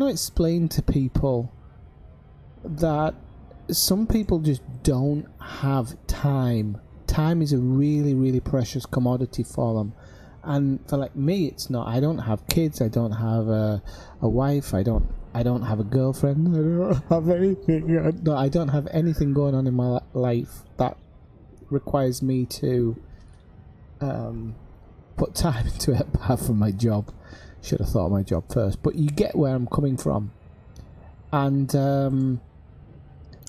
explain to people that some people just don't have time. Time is a really, really precious commodity for them. And for like me, it's not. I don't have kids. I don't have a wife. I don't have a girlfriend. I don't have anything. No, I don't have anything going on in my life that requires me to put time into it apart from my job. Should have thought of my job first. But you get where I'm coming from. And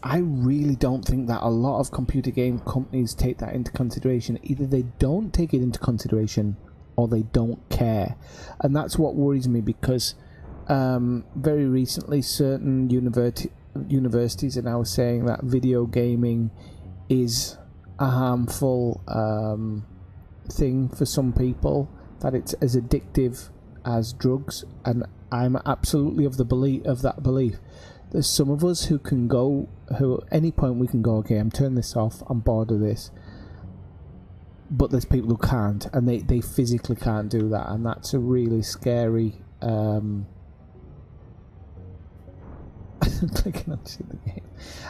I really don't think that a lot of computer game companies take that into consideration. Either they don't take it into consideration or they don't care. And that's what worries me, because very recently certain universities are now saying that video gaming is a harmful thing for some people, that it's as addictive as drugs. And I'm absolutely of that belief. There's some of us who can go, who at any point we can go, okay, I'm turning this off, I'm bored of this. But there's people who can't, and they physically can't do that, and that's a really scary clicking on the game.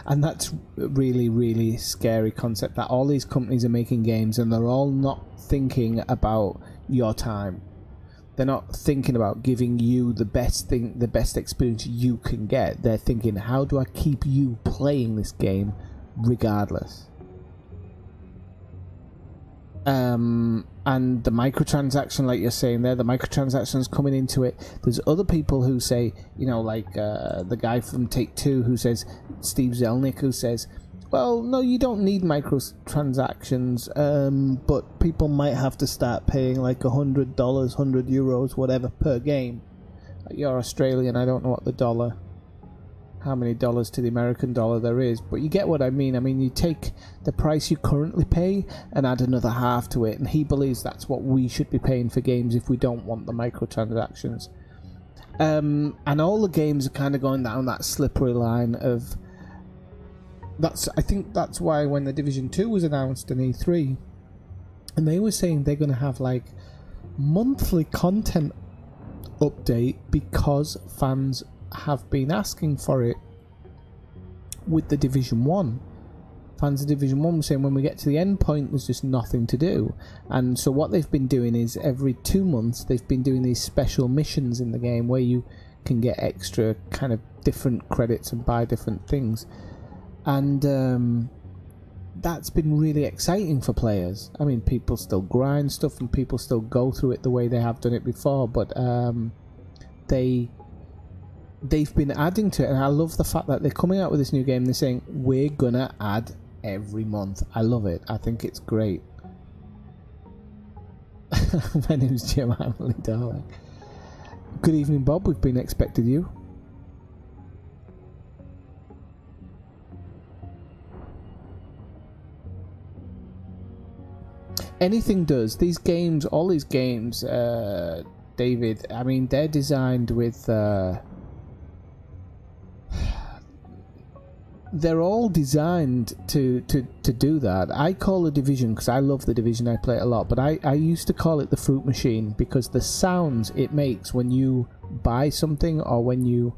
And that's really, really scary concept, that all these companies are making games and they're all not thinking about your time. They're not thinking about giving you the best thing, the best experience you can get. They're thinking, how do I keep you playing this game regardless? And the microtransaction, like you're saying there, the microtransactions coming into it. There's other people who say, you know, like the guy from Take-Two who says, Steve Zelnick, who says, well, no, you don't need microtransactions, but people might have to start paying like $100, €100, whatever, per game. You're Australian, I don't know what the dollar, how many dollars to the American dollar there is, but you get what I mean. I mean, you take the price you currently pay and add another half to it, and he believes that's what we should be paying for games if we don't want the microtransactions. And all the games are kind of going down that slippery line of... I think that's why when the Division 2 was announced in E3, and they were saying they're going to have like monthly content update because fans have been asking for it with the Division 1. Fans of Division 1 were saying when we get to the end point there's just nothing to do. And so what they've been doing is every 2 months they've been doing these special missions in the game where you can get extra kind of different credits and buy different things. And that's been really exciting for players. I mean, people still grind stuff and people still go through it the way they have done it before, but they've been adding to it, and I love the fact that they're coming out with this new game. They're saying we're gonna add every month. I love it. I think it's great. My name's Jim Hamley, darling. Good evening, Bob. We've been expecting you. Anything does. These games, all these games, David, I mean, they're designed with... they're all designed to do that. I call the Division, because I love the Division, I play it a lot, but I used to call it the fruit machine, because the sounds it makes when you buy something, or when you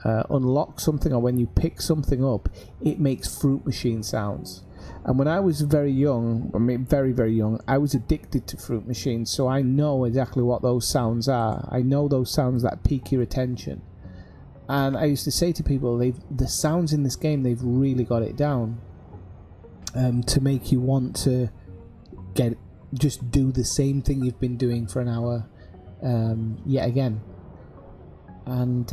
unlock something, or when you pick something up, it makes fruit machine sounds. And when I was very young, I mean very, very young, I was addicted to fruit machines, so I know exactly what those sounds are. I know those sounds that pique your attention. And I used to say to people, the sounds in this game, they've really got it down, to make you want to just do the same thing you've been doing for an hour, yet again. And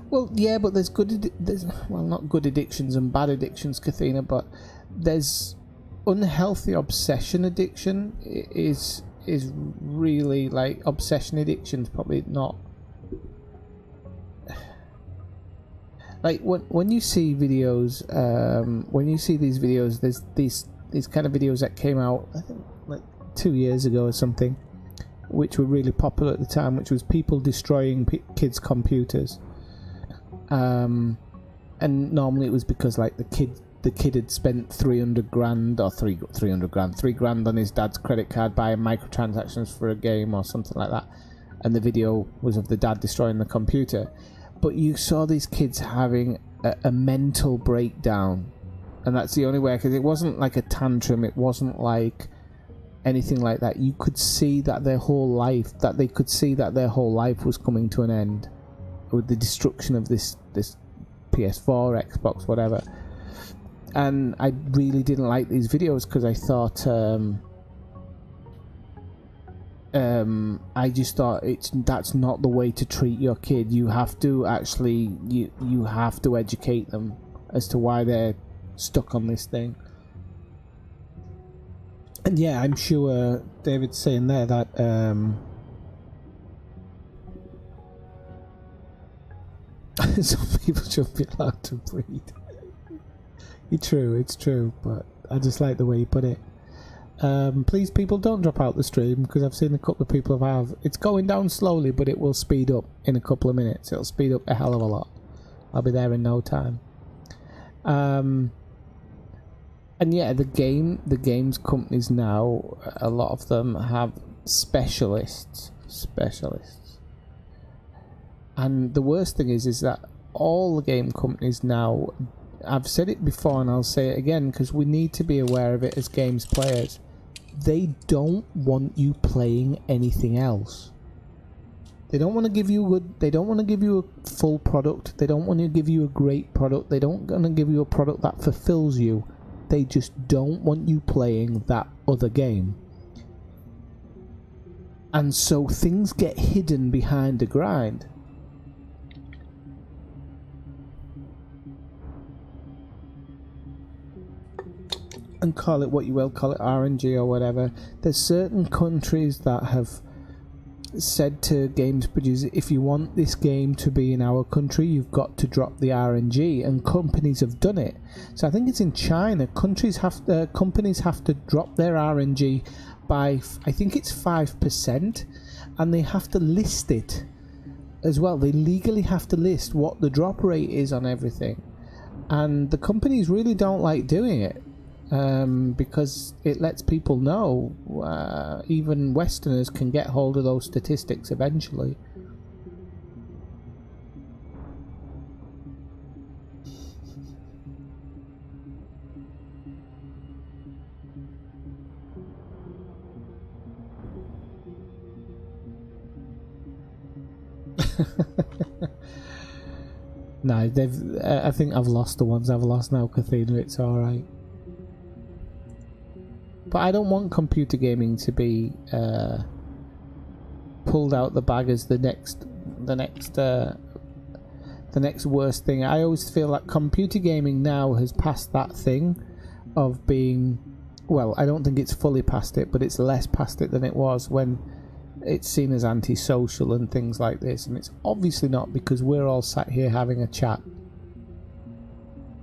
well, yeah, but there's not good addictions and bad addictions, Kathina, but there's unhealthy obsession addiction is really, like, obsession addiction's probably not, like, when you see videos, when you see these videos, there's these kind of videos that came out, I think, like 2 years ago or something, which were really popular at the time, which was people destroying kids' computers. And normally it was because, like, the kid had spent 300 grand or 300 grand, 3 grand on his dad's credit card buying microtransactions for a game or something like that, and the video was of the dad destroying the computer. But you saw these kids having a mental breakdown, and that's the only way, because it wasn't like a tantrum, it wasn't like anything like that. You could see that they could see that their whole life was coming to an end with the destruction of this PS4, Xbox, whatever. And I really didn't like these videos because I thought, I just thought that's not the way to treat your kid. You have to actually, you have to educate them as to why they're stuck on this thing. And yeah, I'm sure David's saying there that some people shouldn't be allowed to breed. It's true, but I just like the way you put it. Please, people, don't drop out the stream, because I've seen a couple of people have. It's going down slowly, but it will speed up in a couple of minutes. It'll speed up a hell of a lot. I'll be there in no time. And yeah, the games companies now, a lot of them have specialists. And the worst thing is that all the game companies now, I've said it before and I'll say it again because we need to be aware of it as games players, they don't want you playing anything else. They don't want to give you a full product. They don't want to give you a great product. They don't want to give you a product that fulfills you. They just don't want you playing that other game. And so things get hidden behind the grind. And call it what you will, call it RNG or whatever. There's certain countries that have said to games producers, if you want this game to be in our country, you've got to drop the RNG, and companies have done it. So I think it's in China, companies have to drop their RNG by, I think it's 5%, and they have to list it as well. They legally have to list what the drop rate is on everything, and the companies really don't like doing it. Because it lets people know, even Westerners can get hold of those statistics eventually. No, I think I've lost the ones I've lost now, Kathina. It's alright. But I don't want computer gaming to be pulled out the bag as the next worst thing. I always feel like computer gaming now has passed that thing of being, well, I don't think it's fully past it, but it's less past it than it was when it's seen as antisocial and things like this. And it's obviously not, because we're all sat here having a chat.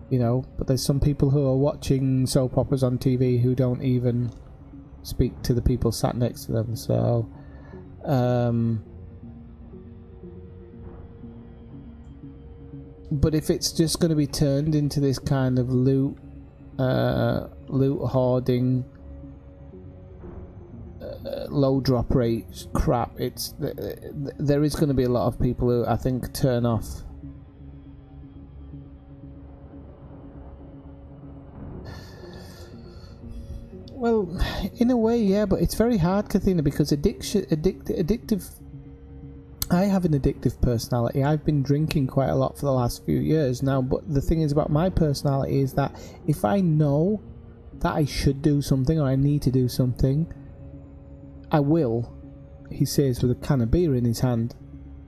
You know, but there's some people who are watching soap operas on TV who don't even speak to the people sat next to them. So, but if it's just going to be turned into this kind of loot hoarding, low drop rate crap, there is going to be a lot of people who I think turn off. Well, in a way, yeah, but it's very hard, Kathina, because addictive. I have an addictive personality. I've been drinking quite a lot for the last few years now, but the thing is about my personality is that if I know that I should do something or I need to do something, I will. He says with a can of beer in his hand,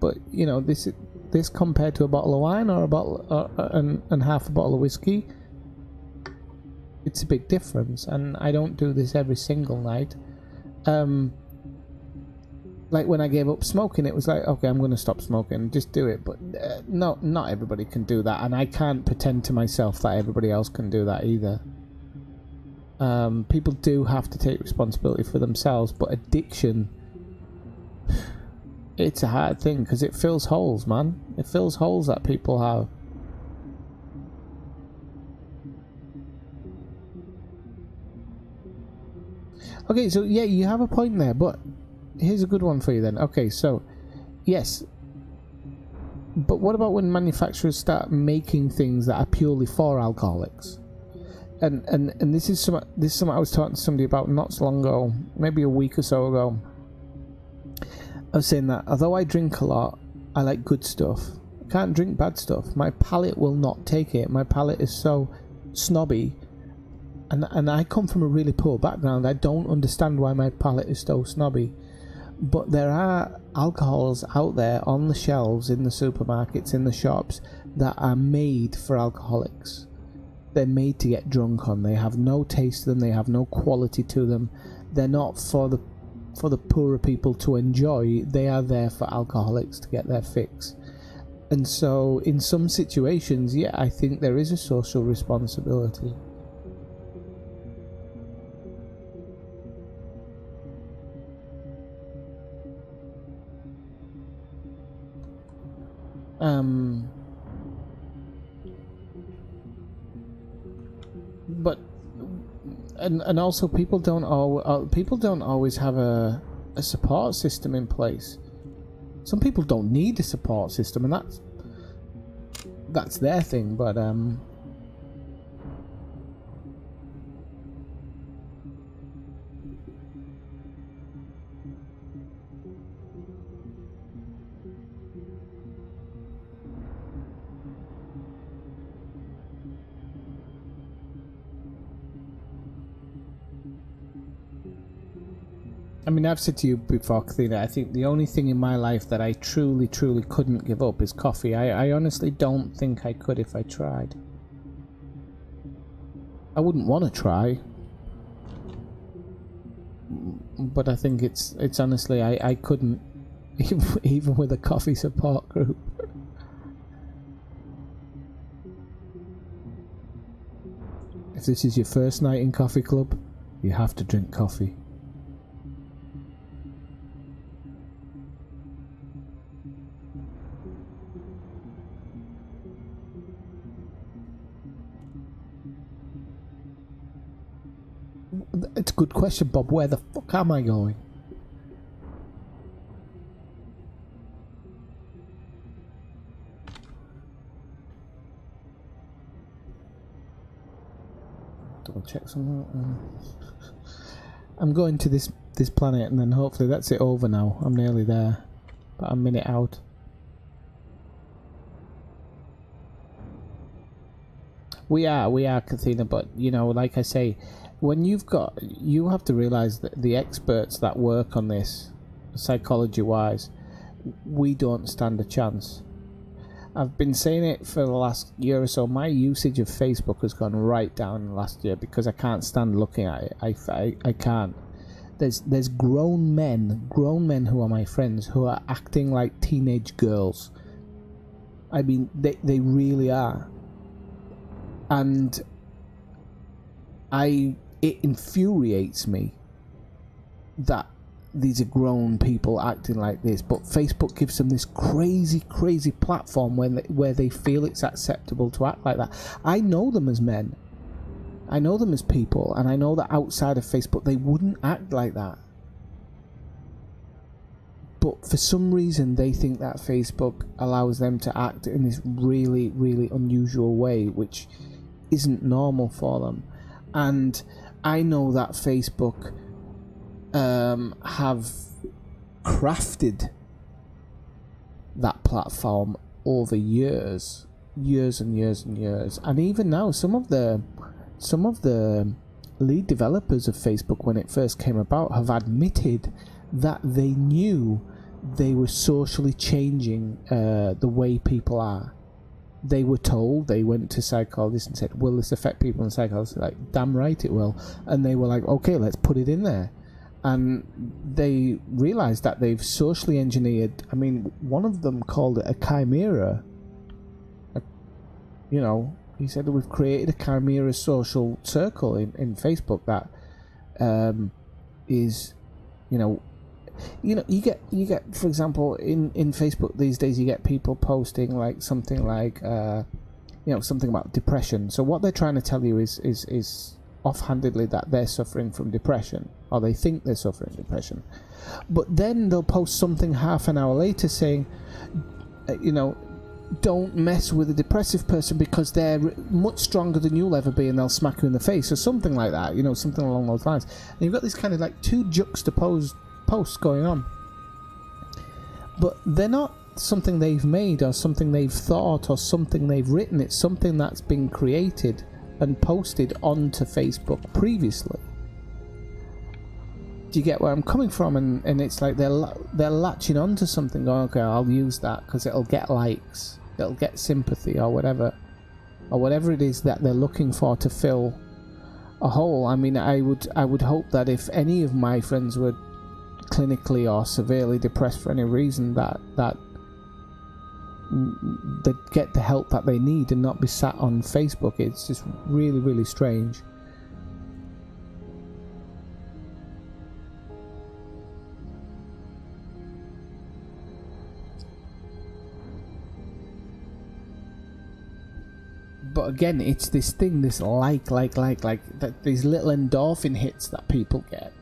but you know, this compared to a bottle of wine or a bottle and half a bottle of whiskey, it's a big difference. And I don't do this every single night. Like when I gave up smoking, it was like, okay, I'm going to stop smoking, just do it. But no, not everybody can do that, and I can't pretend to myself that everybody else can do that either. People do have to take responsibility for themselves, but addiction, it's a hard thing because it fills holes, man. It fills holes that people have. Okay, so yeah, you have a point there, but here's a good one for you then. Okay, so yes, but what about when manufacturers start making things that are purely for alcoholics? And this is something I was talking to somebody about not so long ago, maybe a week or so ago. I was saying that although I drink a lot, I like good stuff. I can't drink bad stuff. My palate will not take it. My palate is so snobby. And I come from a really poor background. I don't understand why my palate is so snobby. But there are alcohols out there on the shelves, in the supermarkets, in the shops, that are made for alcoholics. They're made to get drunk on. They have no taste to them. They have no quality to them. They're not for the poorer people to enjoy. They are there for alcoholics to get their fix. And so in some situations, yeah, I think there is a social responsibility. But and also people don't always have a support system in place. Some people don't need a support system, and that's their thing. But I mean, I've said to you before, Kathina, I think the only thing in my life that I truly couldn't give up is coffee. I honestly don't think I could if I tried. I wouldn't want to try. But I think it's honestly, I couldn't, even with a coffee support group. If this is your first night in coffee club, you have to drink coffee. It's a good question, Bob. Where the fuck am I going? Double check something. I'm going to this planet, and then hopefully that's it over now. I'm nearly there, about a minute out. We are, Kathina, but you know, like I say, when you have to realize that the experts that work on this, psychology-wise, we don't stand a chance. I've been saying it for the last year or so. My usage of Facebook has gone right down in the last year because I can't stand looking at it. I can't. There's grown men who are my friends who are acting like teenage girls. I mean, they really are. And it infuriates me that these are grown people acting like this, but Facebook gives them this crazy platform where they feel it's acceptable to act like that. I know them as men, I know them as people, and I know that outside of Facebook they wouldn't act like that. But for some reason they think that Facebook allows them to act in this really unusual way, which isn't normal for them. And I know that Facebook have crafted that platform over years and years and years, and even now some of the lead developers of Facebook, when it first came about, have admitted that they knew they were socially changing the way people are. They were told, they went to psychologists and said, will this affect people? And psychologists were like, damn right it will. And they were like, okay, let's put it in there. And they realized that they've socially engineered, I mean, one of them called it a chimera. You know, he said that we've created a chimera social circle in Facebook that is, you know, you get for example in Facebook these days, you get people posting like something like something about depression. So what they're trying to tell you is offhandedly that they're suffering from depression, or they think they're suffering depression, but then they'll post something half an hour later saying, don't mess with a depressive person because they're much stronger than you'll ever be, and they'll smack you in the face, or something like that, something along those lines. And you've got this kind of like two juxtaposed posts going on, but they're not something they've made or something they've thought or something they've written. It's something that's been created and posted onto Facebook previously. Do you get where I'm coming from? And it's like they're latching onto something, going, okay, I'll use that because it'll get likes, it'll get sympathy, or whatever it is that they're looking for to fill a hole. I mean, I would hope that if any of my friends were clinically or severely depressed for any reason, that they'd get the help that they need and not be sat on Facebook. It's just really, really strange. But again, it's this thing, this like that, these little endorphin hits that people get.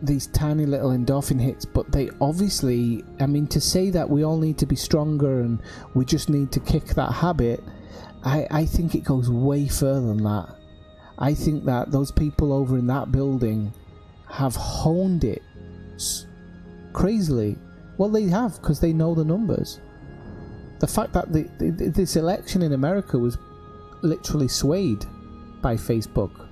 These tiny little endorphin hits, but they obviously, I mean, to say that we all need to be stronger and we just need to kick that habit, I think it goes way further than that. I think that those people over in that building have honed it crazily. Well, they have, because they know the numbers. The fact that this election in America was literally swayed by Facebook.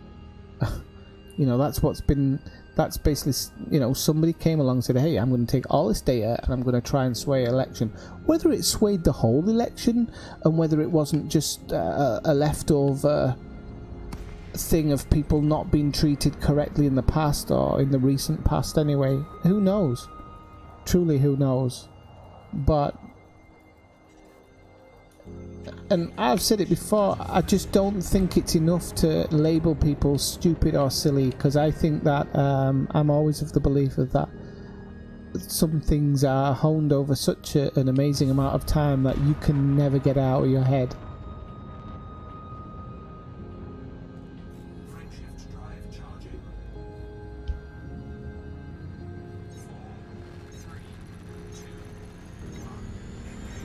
That's basically, somebody came along and said, hey, I'm going to take all this data and I'm going to try and sway election. Whether it swayed the whole election, and whether it wasn't just a leftover thing of people not being treated correctly in the past, or in the recent past anyway, who knows? Truly, who knows? But, and I've said it before, I just don't think it's enough to label people stupid or silly, because I think that I'm always of the belief of that some things are honed over such an amazing amount of time that you can never get out of your head.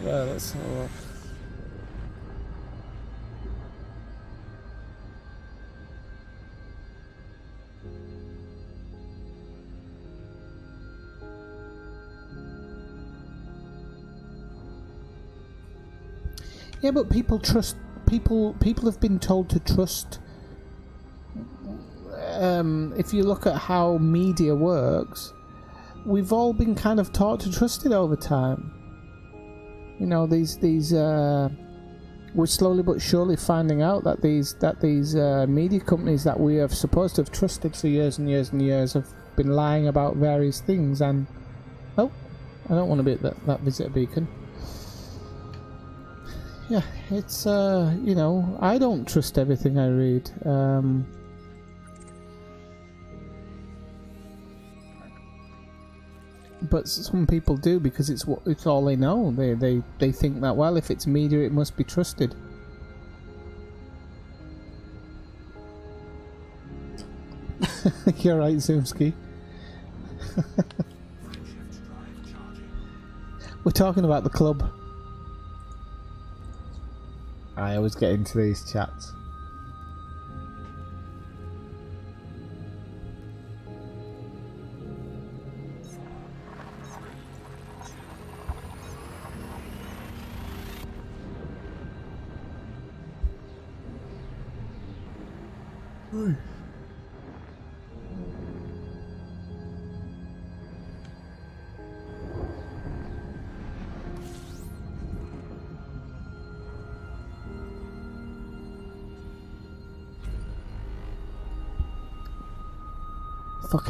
Well, let's have a look. Yeah, but people trust people. People have been told to trust. If you look at how media works, we've all been kind of taught to trust it over time. We're slowly but surely finding out that these media companies that we are supposed to have trusted for years and years and years have been lying about various things. And I don't want to be at that visitor beacon. Yeah, it's I don't trust everything I read. But some people do, because it's all they know. They think that, well, if it's media, it must be trusted. You're right, Zoomski. We're talking about the club. I always get into these chats. Fucking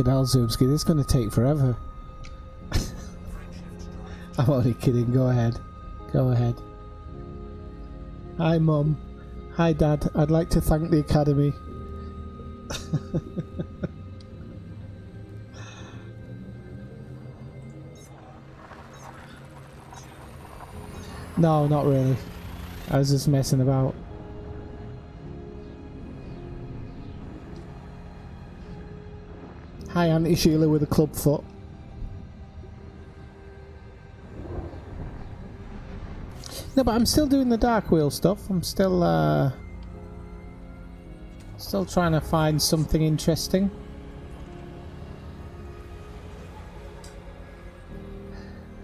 hell, Zoomski, this is going to take forever. I'm only kidding, go ahead. Go ahead. Hi, Mum. Hi, Dad. I'd like to thank the Academy. No, not really. I was just messing about. Hi, Auntie Sheila with a club foot. No, but I'm still doing the Dark Wheel stuff. I'm still still trying to find something interesting.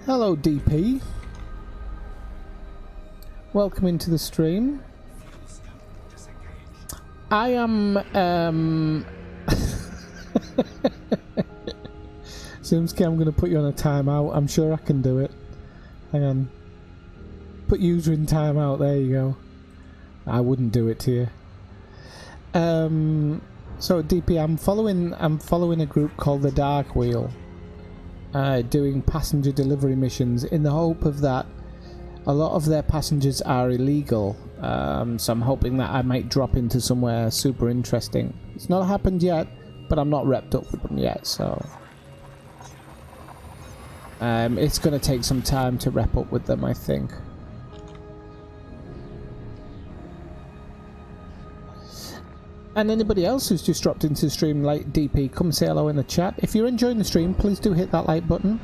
Hello, DP. Welcome into the stream. I am Zoomski, I'm going to put you on a timeout. I'm sure I can do it. Hang on. Put user in timeout. There you go. I wouldn't do it to you. So DP, I'm following a group called the Dark Wheel, doing passenger delivery missions in the hope of that. A lot of their passengers are illegal, so I'm hoping that I might drop into somewhere super interesting. It's not happened yet, but I'm not repped up with them yet, so it's going to take some time to rep up with them, I think. And anybody else who's just dropped into the stream like DP, come say hello in the chat. If you're enjoying the stream, please do hit that like button.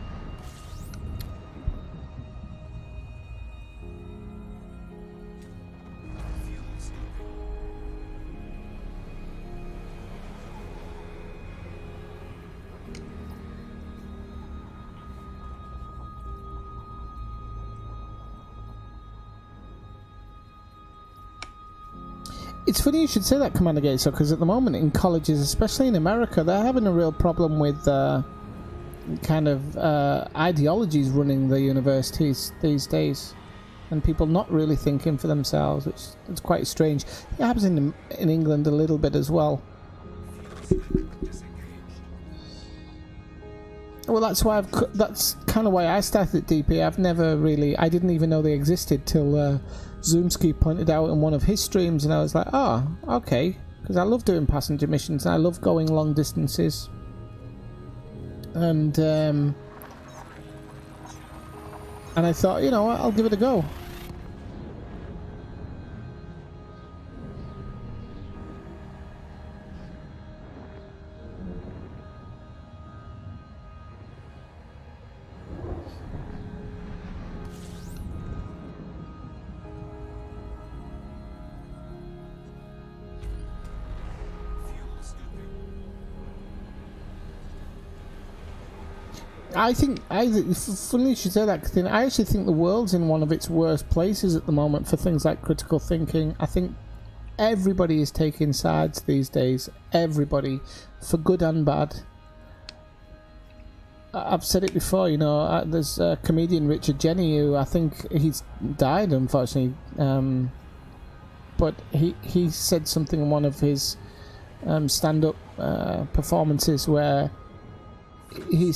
It's funny you should say that, Commander Gator, because at the moment in colleges, especially in America, they're having a real problem with kind of ideologies running the universities these days, and people not really thinking for themselves, which is quite strange. It happens in England a little bit as well. Well, that's kind of why I started at DP. I didn't even know they existed till Zoomski pointed out in one of his streams, and I was like, oh, okay, because I love doing passenger missions and I love going long distances, and I thought, you know what, I'll give it a go. Funny you should say that, Kathleen. I actually think the world's in one of its worst places at the moment for things like critical thinking. I think everybody is taking sides these days. Everybody, for good and bad. I've said it before, you know, there's a comedian, Richard Jenny, who I think he's died, unfortunately. But he said something in one of his stand-up performances where he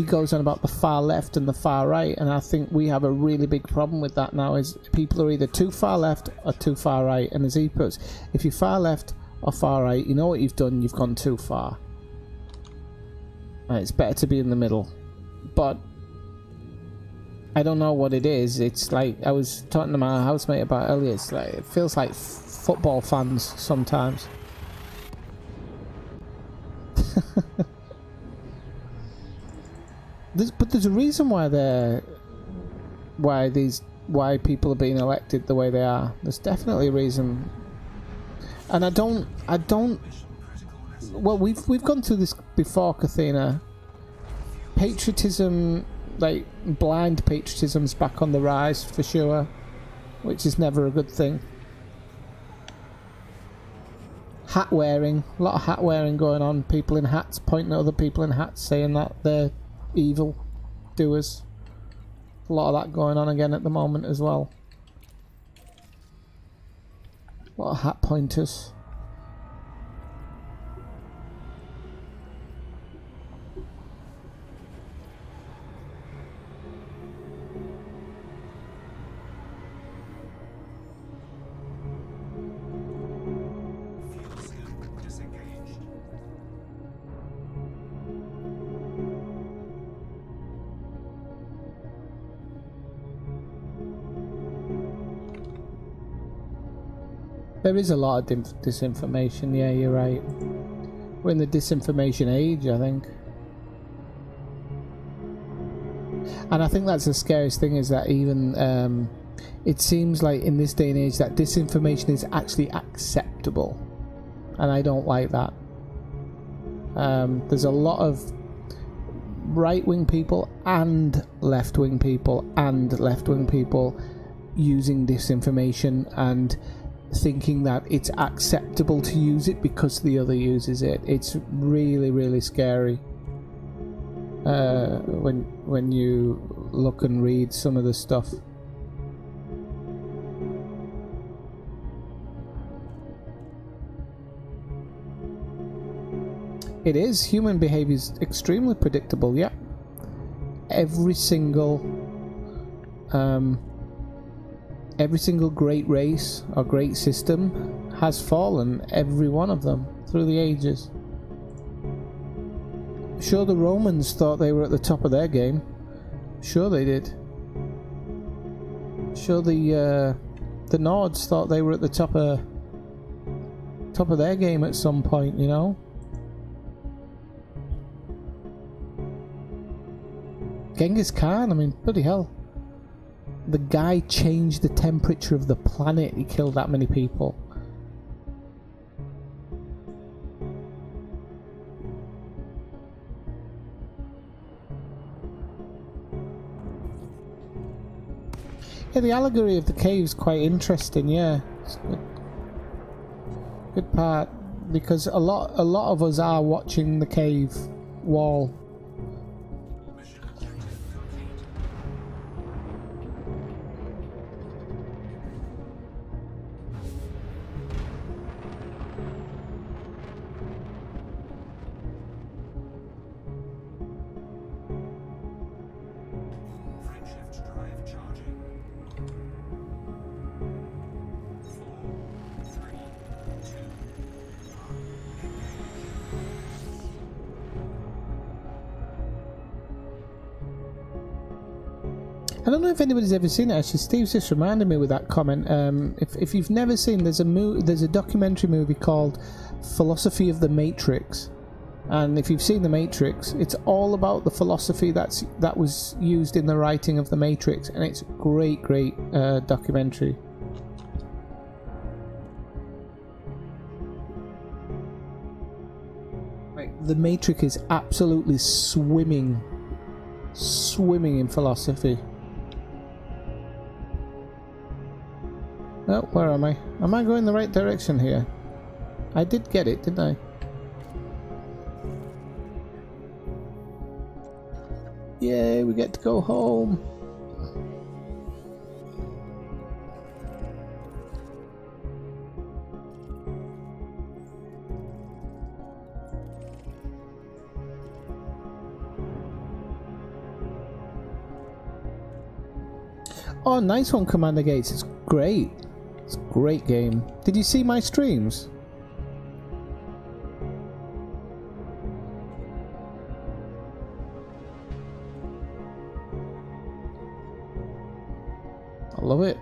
goes on about the far left and the far right, and I think we have a really big problem with that now. Is people are either too far left or too far right, and as he puts, if you're far left or far right, you know what you've done, you've gone too far. And it's better to be in the middle. But I don't know what it is. It's like I was talking to my housemate about earlier. It's like it feels like football fans sometimes. But there's a reason why people are being elected the way they are. There's definitely a reason, and I don't. Well, we've gone through this before, Kathina. Patriotism, like blind patriotism's back on the rise for sure, which is never a good thing. hat wearing, a lot of hat wearing going on. People in hats pointing at other people in hats, saying that they're evil doers. A lot of that going on again at the moment as well. A lot of hat pointers. There is a lot of disinformation, yeah, you're right. We're in the disinformation age, I think. And I think that's the scariest thing, is that even it seems like in this day and age that disinformation is actually acceptable. And I don't like that. There's a lot of right-wing people and left-wing people using disinformation and thinking that it's acceptable to use it because the other uses it. It's really, really scary when you look and read some of the stuff. It is. Human behavior is extremely predictable, yeah. Every single great race or great system has fallen, every one of them, through the ages. Sure, the Romans thought they were at the top of their game. Sure they did. Sure, the Nords thought they were at the top of their game at some point, you know? Genghis Khan, I mean, bloody hell. The guy changed the temperature of the planet. He killed that many people. Yeah, the allegory of the cave's quite interesting, yeah. It's good part, because a lot of us are watching the cave wall. I don't know if anybody's ever seen it. Actually, Steve's just reminded me with that comment. If you've never seen, there's a documentary movie called Philosophy of the Matrix, and if you've seen the Matrix, it's all about the philosophy that was used in the writing of the Matrix, and it's a great documentary. Like, the Matrix is absolutely swimming in philosophy. Oh, where am I? Am I going the right direction here? I did get it, didn't I? Yay, we get to go home. Oh, nice one, Commander Gates. It's great. It's a great game. Did you see my streams? I love it.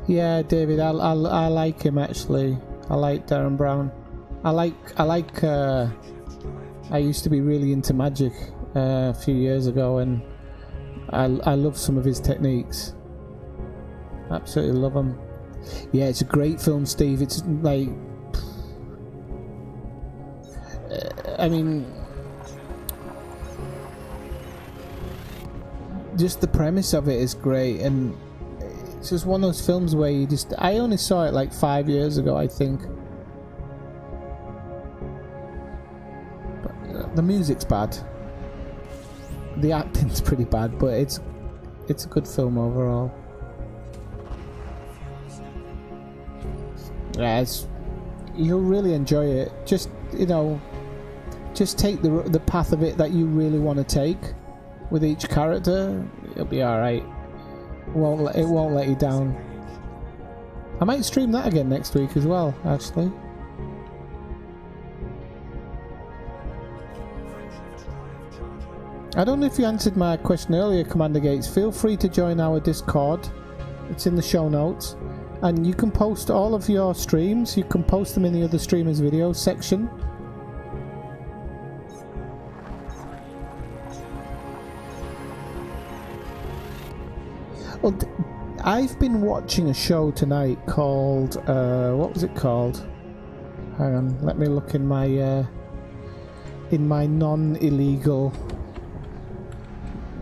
Yeah, David, I like him actually. I like Darren Brown. I used to be really into Magic a few years ago, and I love some of his techniques. Absolutely love them. Yeah, it's a great film, Steve. It's like I mean, just the premise of it is great, and it's just one of those films where you just... I only saw it like 5 years ago, I think. But the music's bad. The acting's pretty bad, but it's a good film overall. Yeah, you'll really enjoy it. Just, you know, just take the path of it that you really want to take with each character. It'll be alright. It won't let you down. I might stream that again next week as well, actually. I don't know if you answered my question earlier, Commander Gates. Feel free to join our Discord. It's in the show notes. And you can post all of your streams. You can post them in the other streamers' videos section. Well, I've been watching a show tonight called... what was it called? Hang on, let me look in my non-illegal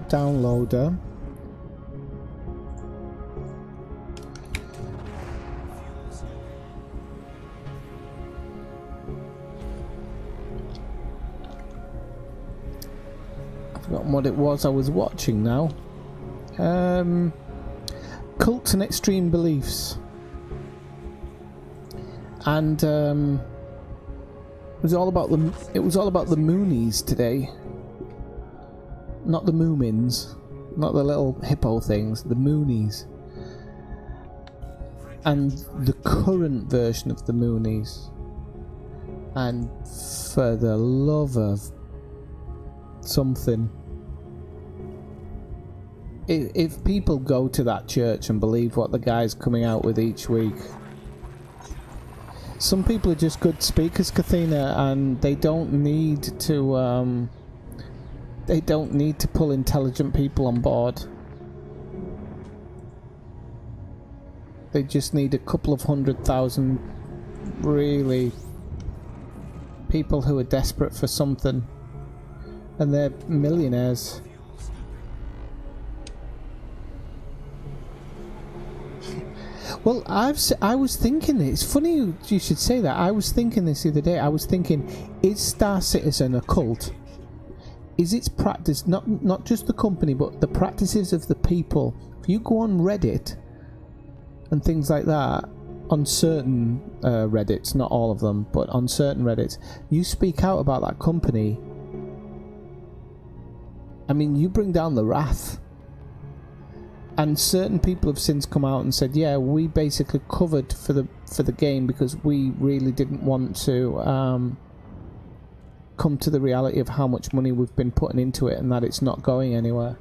downloader. I've forgotten what it was I was watching now. Cults and Extreme Beliefs, and it was all about the Moonies today. Not the Moomins, not the little hippo things, the Moonies. And the current version of the Moonies. And for the love of something, if people go to that church and believe what the guy's coming out with each week, some people are just good speakers, Kathina, and they don't need to pull intelligent people on board. They just need a couple of 100,000 really people who are desperate for something, and they're millionaires. Well, I was thinking, it's funny you should say that. I was thinking this the other day. I was thinking, is Star Citizen a cult? Is its practice, not just the company, but the practices of the people? If you go on Reddit and things like that, on certain Reddits, not all of them, but on certain Reddits, you speak out about that company, I mean, you bring down the wrath. And certain people have since come out and said, yeah, we basically covered for the game because we really didn't want to come to the reality of how much money we've been putting into it and that it's not going anywhere.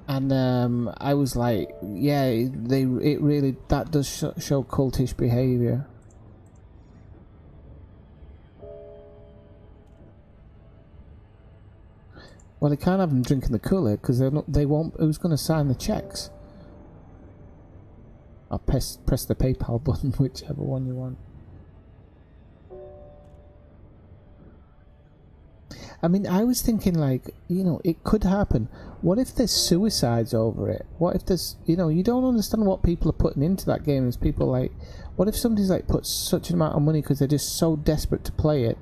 And I was like, yeah, it really, that does show cultish behaviour. Well, they can't have them drinking the Kool-Aid because they won't. Who's going to sign the checks? I'll press the PayPal button, whichever one you want. I mean, I was thinking, like, you know, it could happen. What if there's suicides over it? What if there's, you know, you don't understand what people are putting into that game. There's people like, what if somebody's like put such an amount of money because they're just so desperate to play it?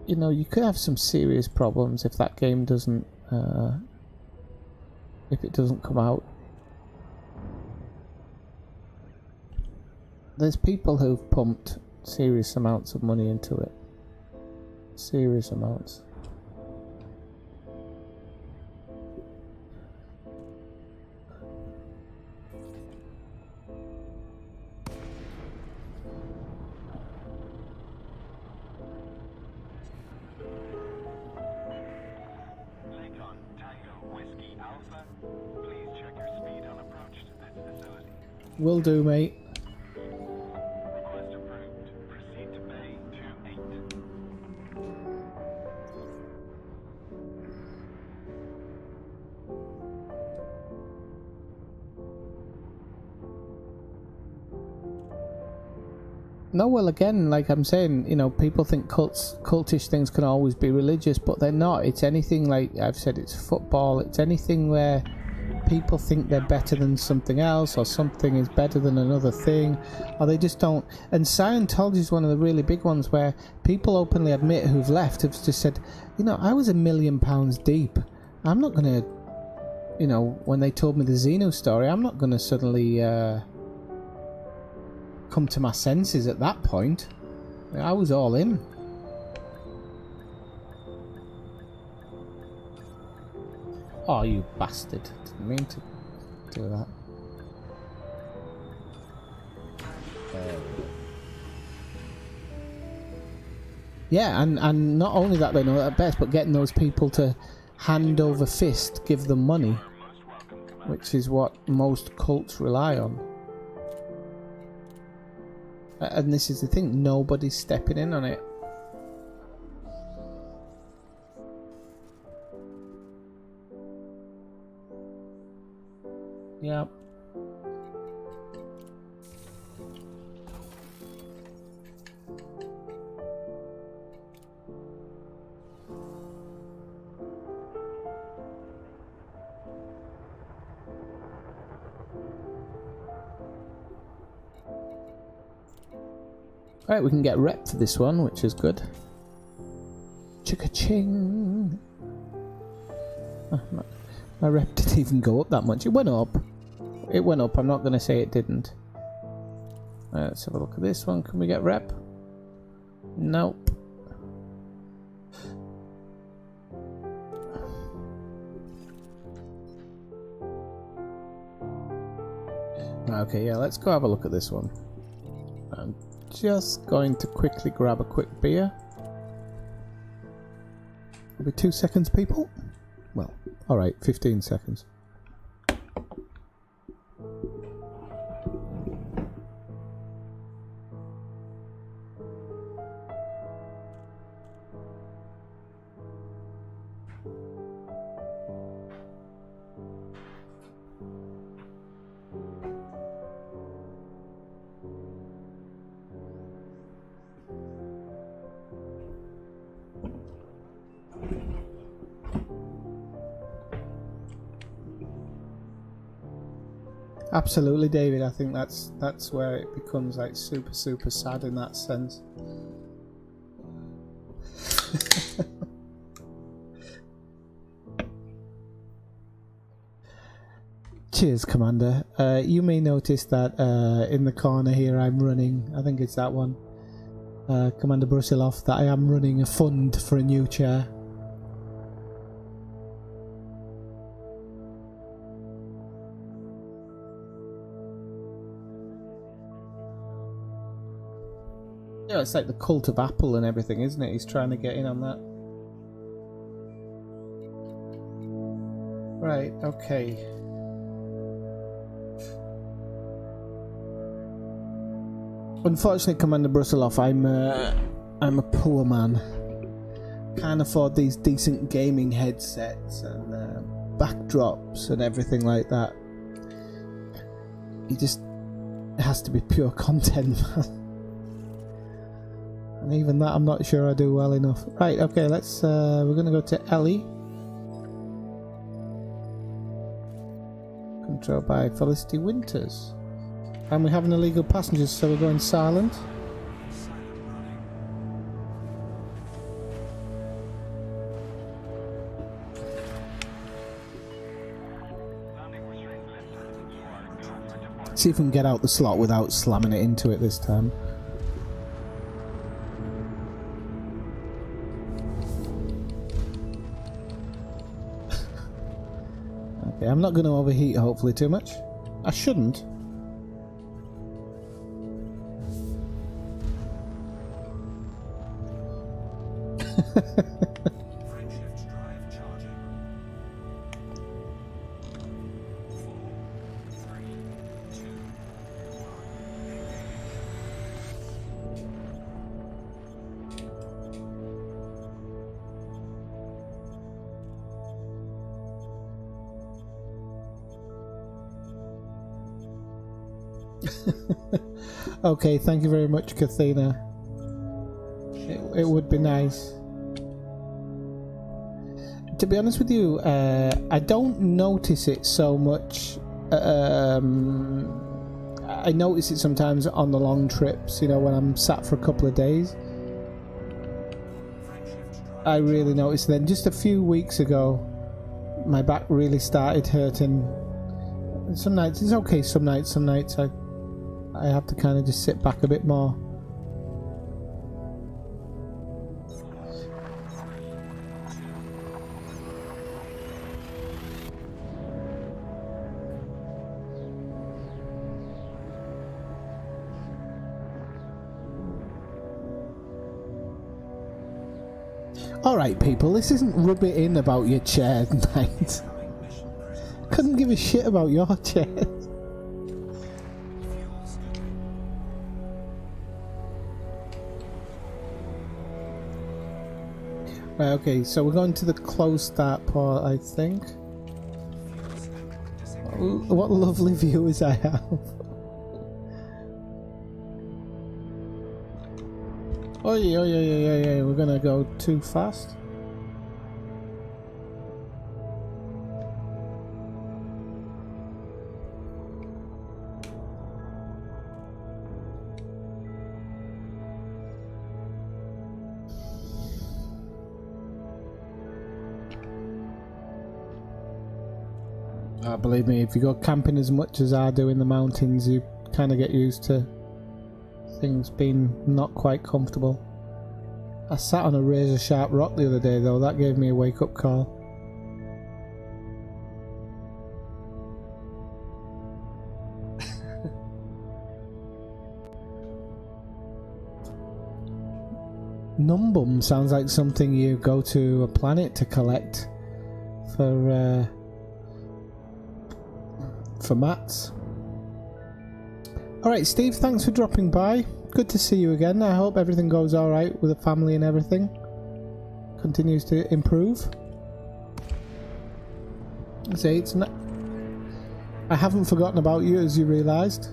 You know, you could have some serious problems if that game doesn't, if it doesn't come out. There's people who've pumped serious amounts of money into it. Serious amounts. Will do, mate. Request approved. Proceed to Bay 28. No, well, again, like I'm saying, you know, people think cultish things can always be religious, but they're not. It's anything, like I've said, it's football. It's anything where people think they're better than something else, or something is better than another thing, or they just don't. And Scientology is one of the really big ones where people openly admit who've left have just said, you know, I was £1 million deep. I'm not going to, you know, when they told me the Xeno story, I'm not going to suddenly come to my senses at that point. I was all in. Oh, you bastard. Didn't mean to do that. Yeah, and not only that they know that best, but getting those people to hand over fist give them money, which is what most cults rely on. And this is the thing, nobody's stepping in on it. Yeah. Alright, we can get rep for this one, which is good. Chicka-ching! Oh, my rep didn't even go up that much. It went up. It went up, I'm not going to say it didn't. Let's have a look at this one. Can we get rep? Nope. Okay, yeah, let's go have a look at this one. I'm just going to quickly grab a quick beer. It'll be 2 seconds, people. Well, alright, 15 seconds. Absolutely, David. I think that's where it becomes like super sad in that sense. Cheers, Commander. You may notice that in the corner here I'm running, I think it's that one, Commander Brusilov, that I am running a fund for a new chair. Yeah, it's like the cult of Apple and everything, isn't it? He's trying to get in on that. Right, okay. Unfortunately, Commander Brusilov, I'm a poor man. Can't afford these decent gaming headsets and backdrops and everything like that. It has to be pure content, man. And even that, I'm not sure I do well enough. Right, okay, let's, we're gonna go to Ellie. Controlled by Felicity Winters. And we have an illegal passenger, so we're going silent. See if we can get out the slot without slamming it into it this time. Okay, I'm not going to overheat hopefully too much. I shouldn't. Okay, thank you very much, Kathina. It would be nice. To be honest with you, I don't notice it so much. I notice it sometimes on the long trips, you know, when I'm sat for a couple of days. I really noticed then. Just a few weeks ago, my back really started hurting. And some nights it's okay, some nights I have to kind of just sit back a bit more. Alright people, this isn't rub it in about your chair night. Couldn't give a shit about your chair. Right, okay, so we're going to the close start port, I think. What lovely viewers I have. Oh yeah, we're gonna go too fast. Believe me, if you go camping as much as I do in the mountains, you kind of get used to things being not quite comfortable. I sat on a razor sharp rock the other day though, that gave me a wake up call. Numbum sounds like something you go to a planet to collect for mats. Alright Steve, thanks for dropping by. Good to see you again. I hope everything goes alright with the family and everything. Continues to improve. See, it's not... I haven't forgotten about you, as you realised.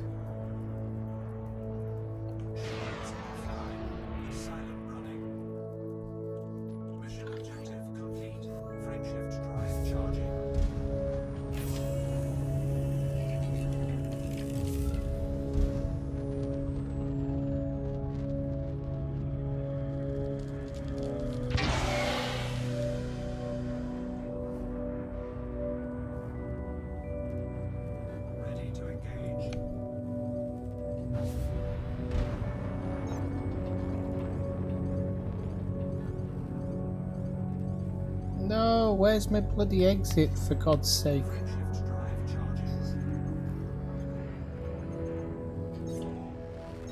No, where's my bloody exit, for God's sake?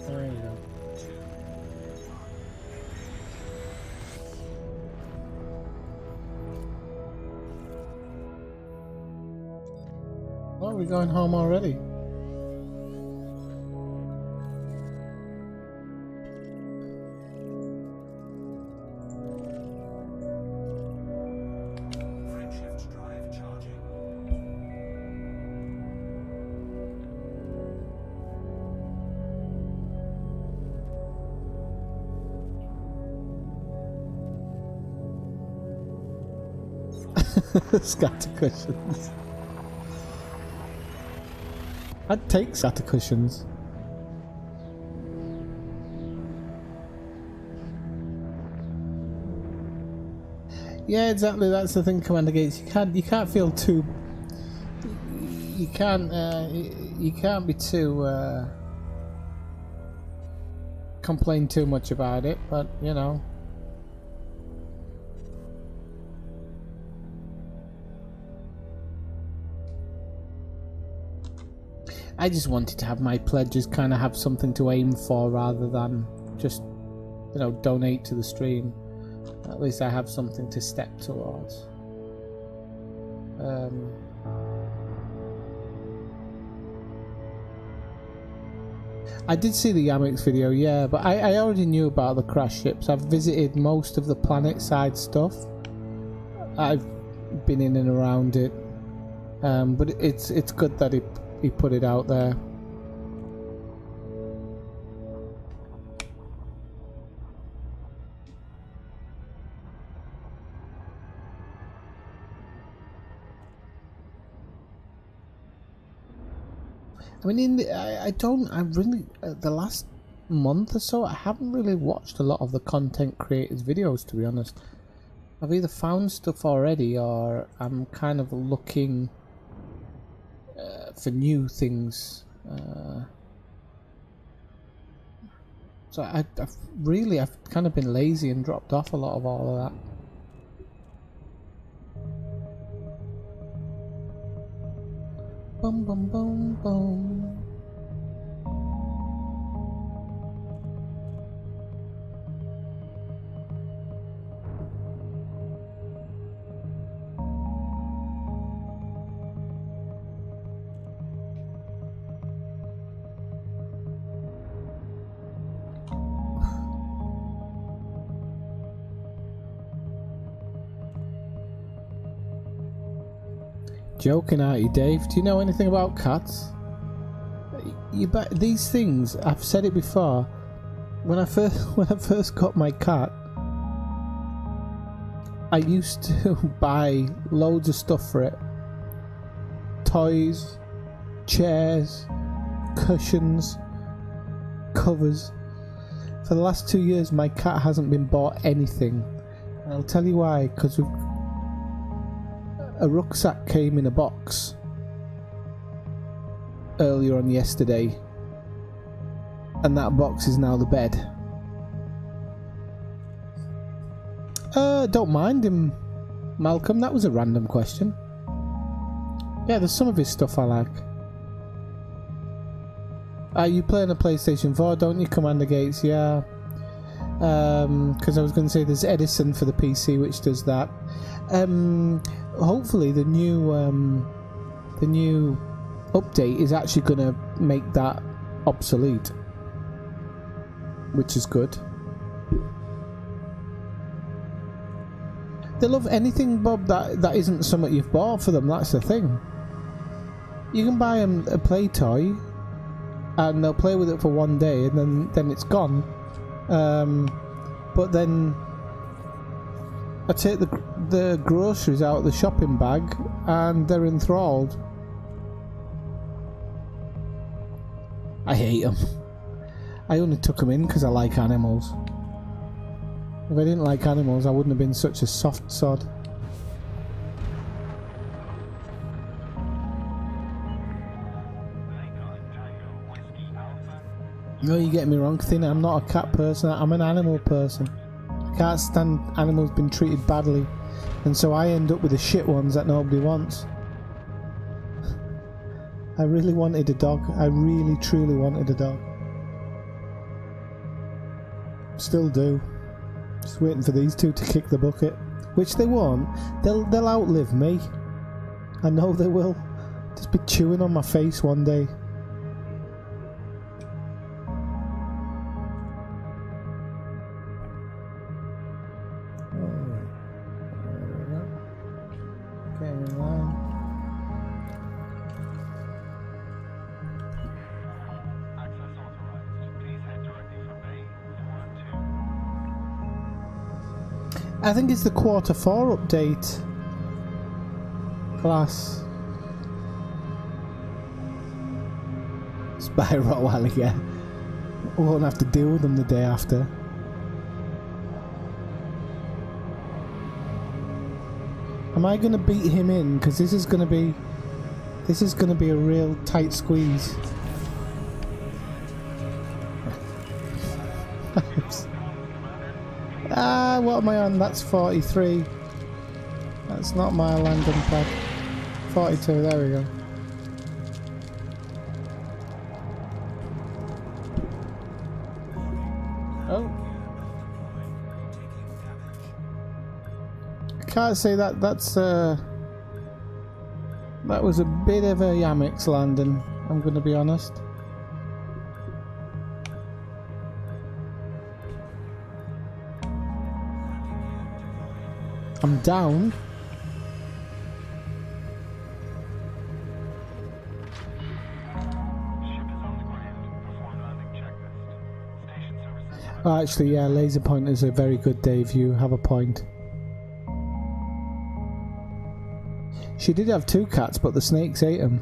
There you go. Oh, we're going home already. Scatter cushions. I'd take scatter cushions. Yeah, exactly. That's the thing, Commander Gates. You can't feel too. You can't be too complain too much about it. But you know. I just wanted to have my pledges kind of have something to aim for rather than just, you know, donate to the stream. At least I have something to step towards. I did see the Yamix video, yeah, but I already knew about the crash ships. I've visited most of the planet side stuff. I've been in and around it, but it's good that he put it out there. I mean, I really, the last month or so, I haven't really watched a lot of the content creators' videos, to be honest. I've either found stuff already, or I'm kind of looking for new things. So I've kind of been lazy and dropped off a lot of all of that. Boom, boom, boom, boom. Joking, aren't you, Dave? Do you know anything about cats? You bet these things. I've said it before. When I first got my cat, I used to buy loads of stuff for it: toys, chairs, cushions, covers. For the last 2 years, my cat hasn't been bought anything. And I'll tell you why. Because a rucksack came in a box earlier on yesterday, and that box is now the bed. Don't mind him, Malcolm. That was a random question. Yeah, there's some of his stuff I like. You play on a PlayStation 4, don't you, Commander Gates? Yeah. Because I was going to say there's Edison for the PC, which does that. Hopefully the new update is actually going to make that obsolete, which is good. They love anything, Bob, that isn't something you've bought for them. That's the thing. You can buy them a play toy and they'll play with it for one day and then it's gone. But then I take the groceries out of the shopping bag and they're enthralled. I hate them. I only took them in because I like animals. If I didn't like animals, I wouldn't have been such a soft sod. No, you get me wrong, Thin. I'm not a cat person. I'm an animal person. I can't stand animals being treated badly, and so I end up with the shit ones that nobody wants. I really wanted a dog. I really, truly wanted a dog. Still do. Just waiting for these two to kick the bucket, which they won't. They'll outlive me. I know they will. Just be chewing on my face one day. I think it's the Q4 update. Class. Spy Rottweiler, yeah. We won't have to deal with them the day after. Am I going to beat him in? Because this is going to be a real tight squeeze. What am I on? That's 43. That's not my landing pad. 42, there we go. Oh. I can't say that was a bit of a Yamix landing, I'm going to be honest. I'm down. Oh, actually, yeah, laser pointers are very good, Dave. You have a point. She did have 2 cats, but the snakes ate them.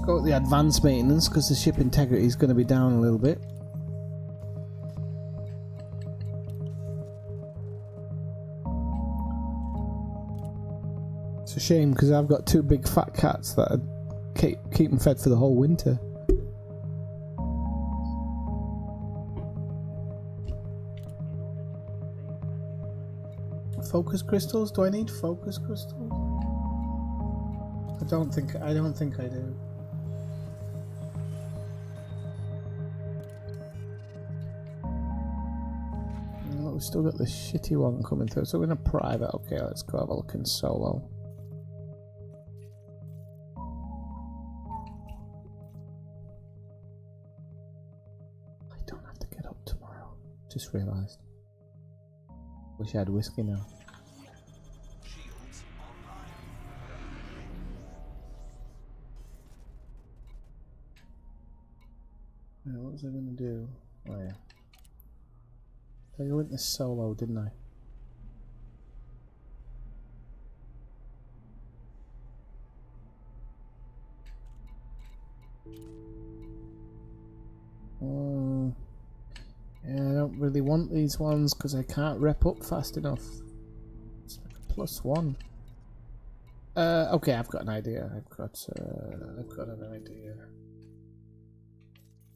go with the advanced maintenance because the ship integrity is going to be down a little bit. It's a shame because I've got two big fat cats that I keep them fed for the whole winter. Focus crystals? Do I need focus crystals? I don't think I do. Well, we've still got this shitty one coming through, so we're in a private. Okay, let's go have a look in solo. I don't have to get up tomorrow. Just realised. Wish I had whiskey now. Yeah, what was I going to do? Oh yeah. I went this solo, didn't I? Yeah, I don't really want these ones because I can't rep up fast enough. It's like a +1. Okay, I've got an idea. I've got an idea.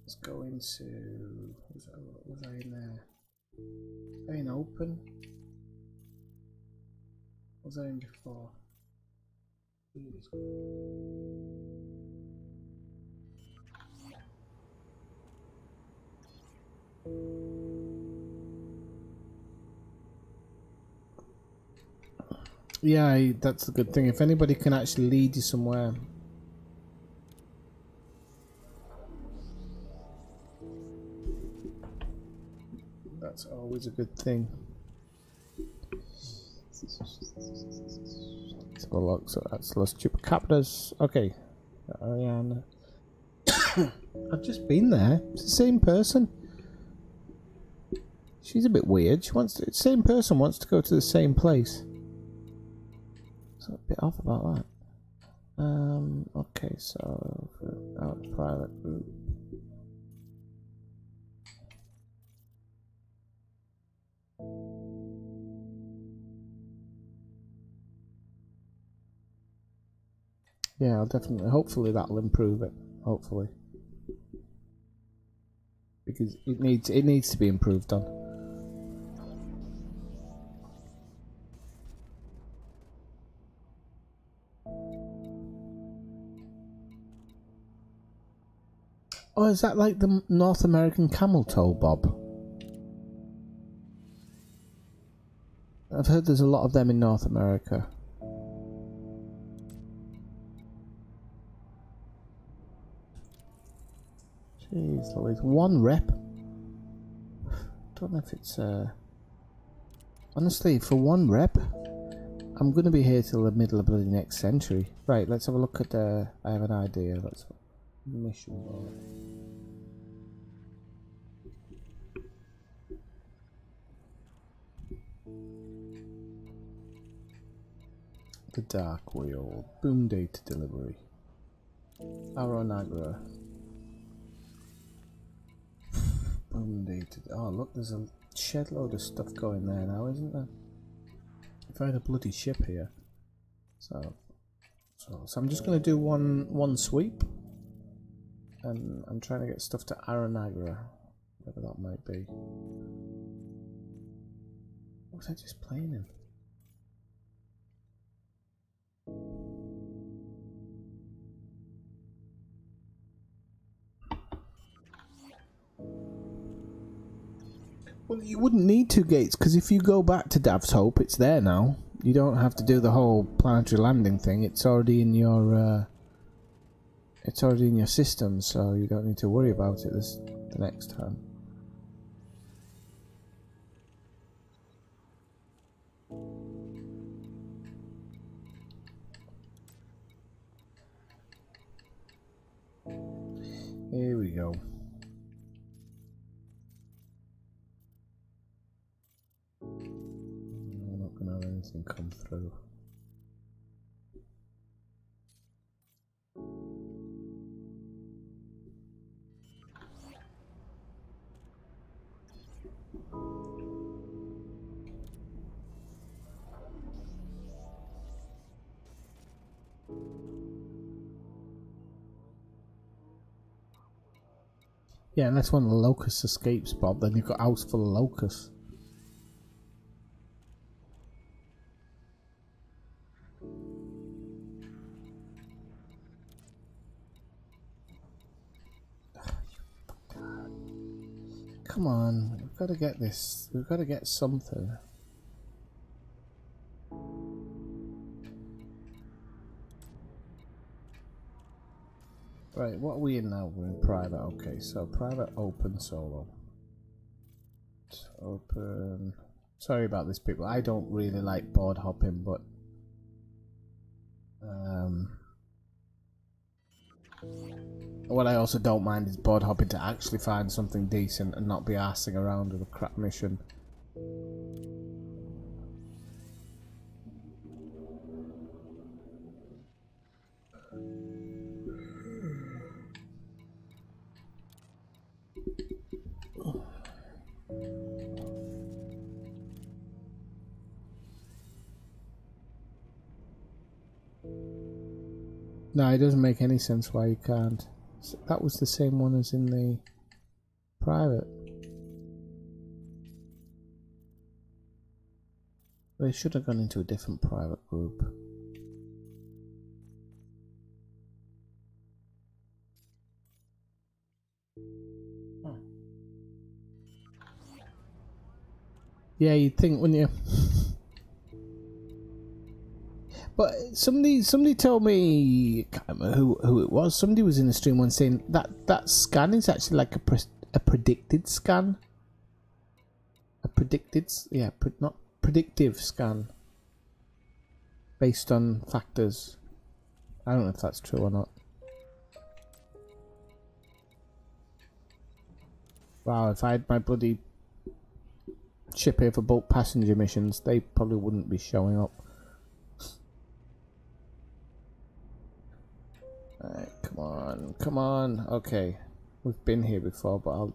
Let's go into. Was I in there? Was I in open? What was I in before? Yeah, that's the good thing. If anybody can actually lead you somewhere. That's always a good thing. Let's have a look. So that's Los Chupacabras. Okay. Ariana. I've just been there. It's the same person. She's a bit weird. She wants to. Same person wants to go to the same place. So a bit off about that. Okay, so out private group. Yeah, I'll definitely. Hopefully that'll improve it. Hopefully, because it needs to be improved on. Oh, is that like the North American camel toe bob? I've heard there's a lot of them in North America. Jeez Louise, 1 rep? Don't know if it's honestly, for 1 rep, I'm gonna be here till the middle of the next century. Right, let's have a look at I have an idea. Let's mission board. The Dark Wheel. Boom data delivery. Aronagra. Boom data. Oh look, there's a shed load of stuff going there now, isn't there? If I had a bloody ship here. So I'm just gonna do one sweep. And I'm trying to get stuff to Aronagra. Whatever that might be. What was I just playing in? Well, you wouldn't need 2 gates because if you go back to Dav's Hope, it's there now. You don't have to do the whole planetary landing thing. It's already in your system, so you don't need to worry about it the next time. Here we go. I'm not gonna have anything come through. Yeah, unless one of the locusts escapes, Bob, then you've got a house full of locusts. Come on, we've got to get this. We've got to get something. Right, what are we in now? We're in private. Okay, so private, open, solo. Open. Sorry about this, people. I don't really like board hopping, but what I also don't mind is board hopping to actually find something decent and not be arsing around with a crap mission. No, it doesn't make any sense why you can't. So that was the same one as in the private. They should have gone into a different private group. Huh. Yeah, you'd think, wouldn't you? But somebody told me, I can't remember who it was. Somebody was in the stream once saying that scan is actually like a predicted scan. A predicted, yeah, not predictive scan. Based on factors. I don't know if that's true or not. Wow, if I had my bloody ship here for bulk passenger missions, they probably wouldn't be showing up. Alright, come on, come on. Okay, we've been here before, but I'll...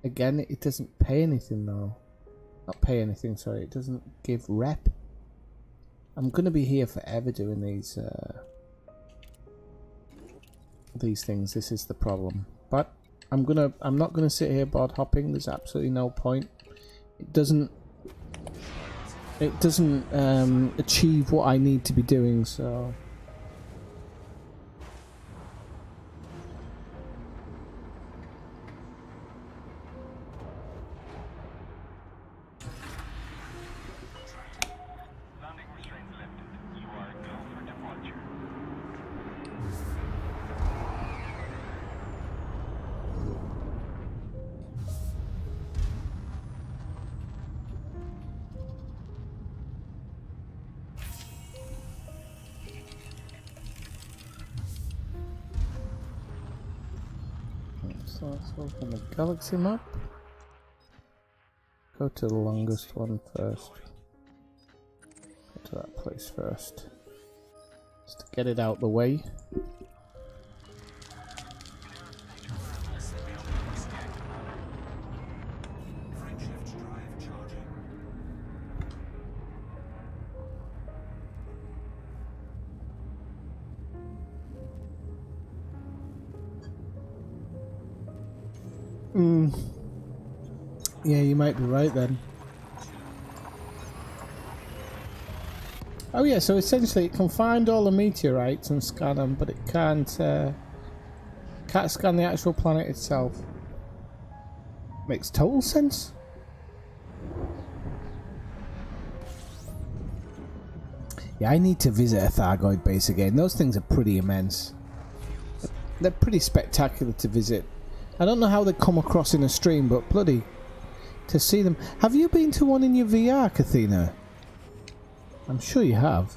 Again, it doesn't pay anything though. Not pay anything, sorry, it doesn't give rep. I'm gonna be here forever doing these things. This is the problem. But I'm not gonna sit here board hopping. There's absolutely no point. It doesn't achieve what I need to be doing, so... So let's open the galaxy map. Go to the longest one first. Go to that place first. Just to get it out the way. Yeah, you might be right then. Oh yeah, so essentially it can find all the meteorites and scan them, but it can't scan the actual planet itself. Makes total sense. Yeah, I need to visit a Thargoid base again. Those things are pretty immense. They're pretty spectacular to visit. I don't know how they come across in a stream, but bloody... to see them. Have you been to one in your VR, Kathina? I'm sure you have.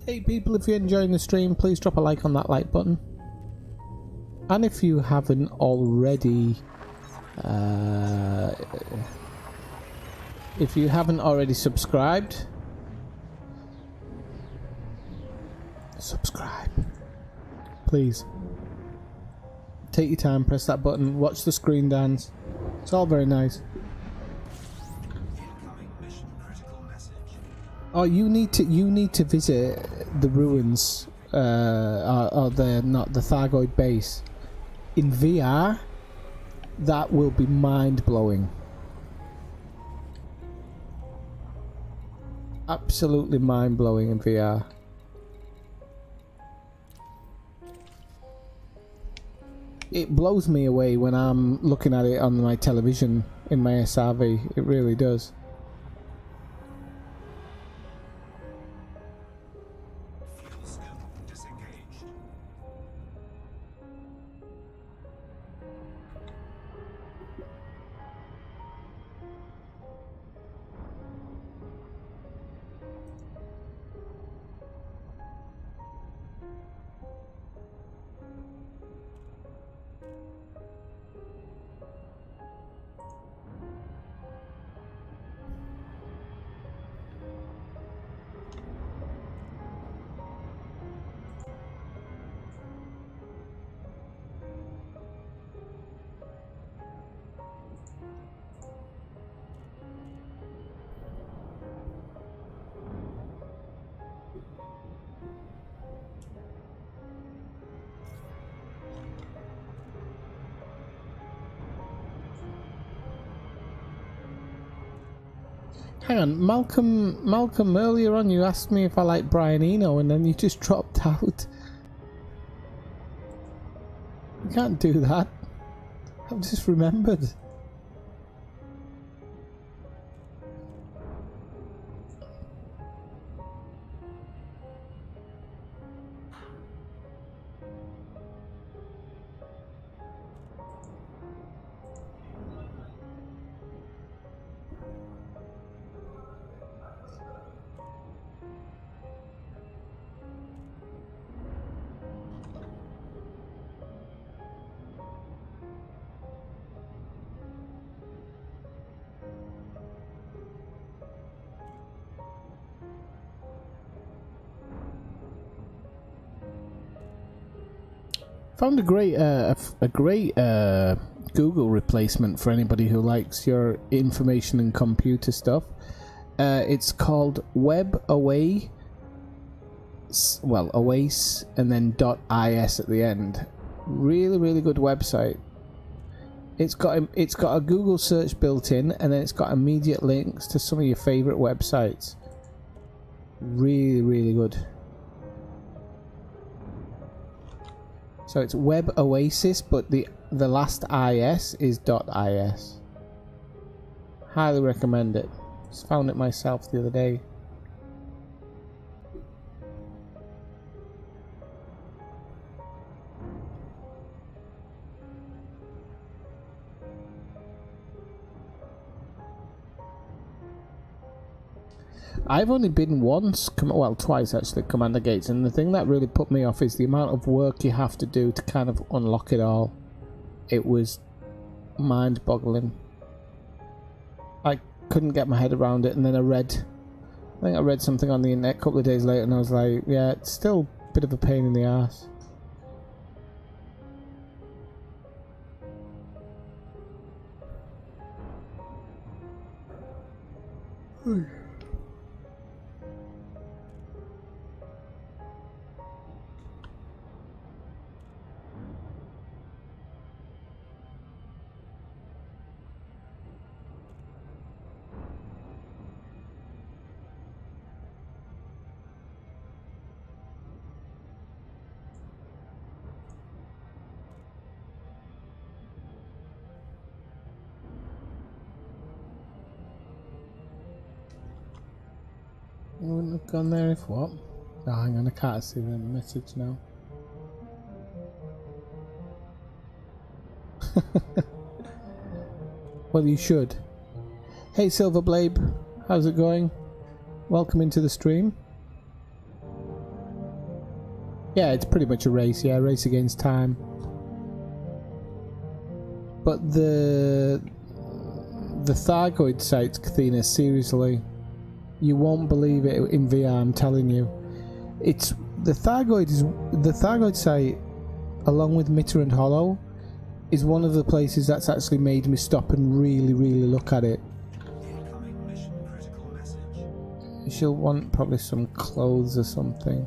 Hey people, if you're enjoying the stream, please drop a like on that like button. And if you haven't already... if you haven't already subscribed... subscribe. Please. Take your time, press that button, watch the screen dance. It's all very nice. Oh, you need to visit the ruins, or the not the Thargoid base in VR. That will be mind blowing. Absolutely mind blowing in VR. It blows me away when I'm looking at it on my television in my SRV. It really does. Hang on, Malcolm, earlier on you asked me if I like Brian Eno and then you just dropped out. You can't do that. I've just remembered. Found a great Google replacement for anybody who likes your information and computer stuff. It's called WebAway, well, Oasis, and then .is at the end. Really good website. It's got a Google search built in, and then it's got immediate links to some of your favorite websites. Really good. So it's Web Oasis, but the last is .is. Highly recommend it. Just found it myself the other day. I've only been once, well twice actually, Commander Gates, and the thing that really put me off is the amount of work you have to do to kind of unlock it all. It was mind-boggling. I couldn't get my head around it, and then I think I read something on the internet a couple of days later and I was like, yeah, it's still a bit of a pain in the arse. I wouldn't have gone there if what? Oh, hang on, I can't see the message now. Well, you should. Hey Silverblade, how's it going? Welcome into the stream. Yeah, it's pretty much a race, yeah, race against time. But the Thargoid sites, Kathina, seriously, you won't believe it in VR, I'm telling you. It's the Thargoid site, along with Mitter and Hollow, is one of the places that's actually made me stop and really look at it. She'll want probably some clothes or something.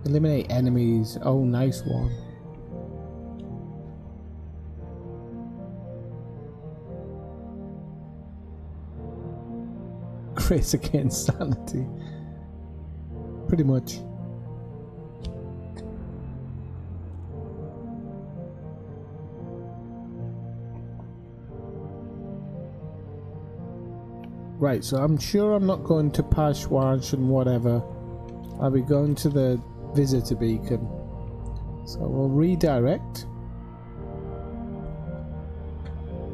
Eliminate enemies. Oh, nice one. Grace against sanity. Pretty much. Right, so I'm sure I'm not going to Pashwanch and whatever. I'll be going to the visitor beacon. So we'll redirect.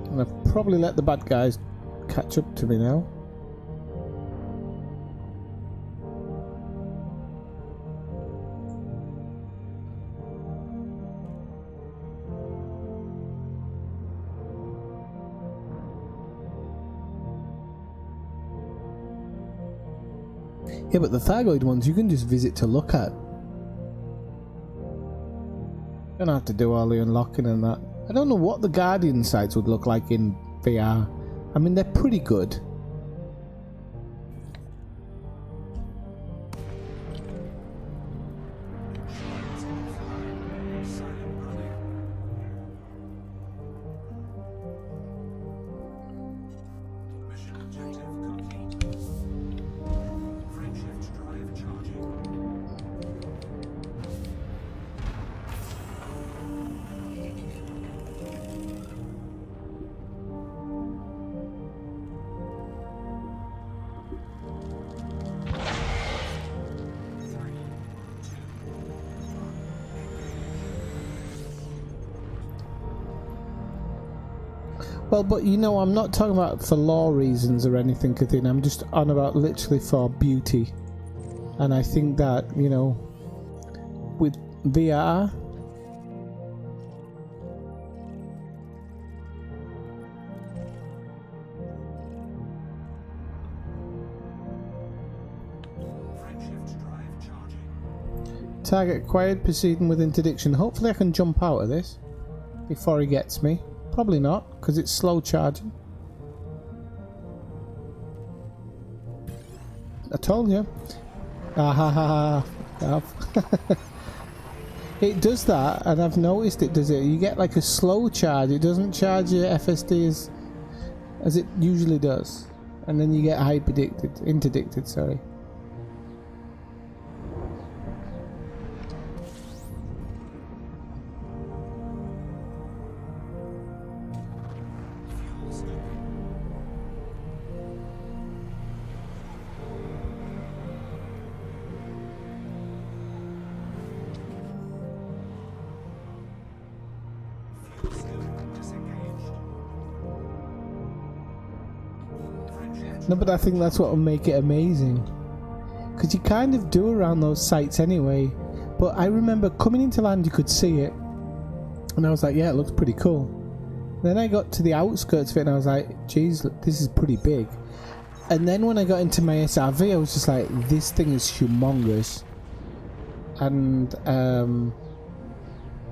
And I've probably let the bad guys catch up to me now. Yeah, but the Thargoid ones you can just visit to look at. You don't have to do all the unlocking and that. I don't know what the Guardian sites would look like in VR. I mean, they're pretty good. Well, but you know, I'm not talking about for law reasons or anything, Kathleen. I'm just on about literally for beauty. And I think that, you know, with VR, target acquired, proceeding with interdiction. Hopefully I can jump out of this before he gets me. Probably not, because it's slow charging. I told you. Ah ha ha ha. It does that, and I've noticed it does it. You get like a slow charge. It doesn't charge your FSD as it usually does. And then you get interdicted, sorry. No, but I think that's what will make it amazing. Because you kind of do around those sites anyway. But I remember coming into land, you could see it. And I was like, yeah, it looks pretty cool. Then I got to the outskirts of it and I was like, geez, this is pretty big. And then when I got into my SRV, I was just like, this thing is humongous. And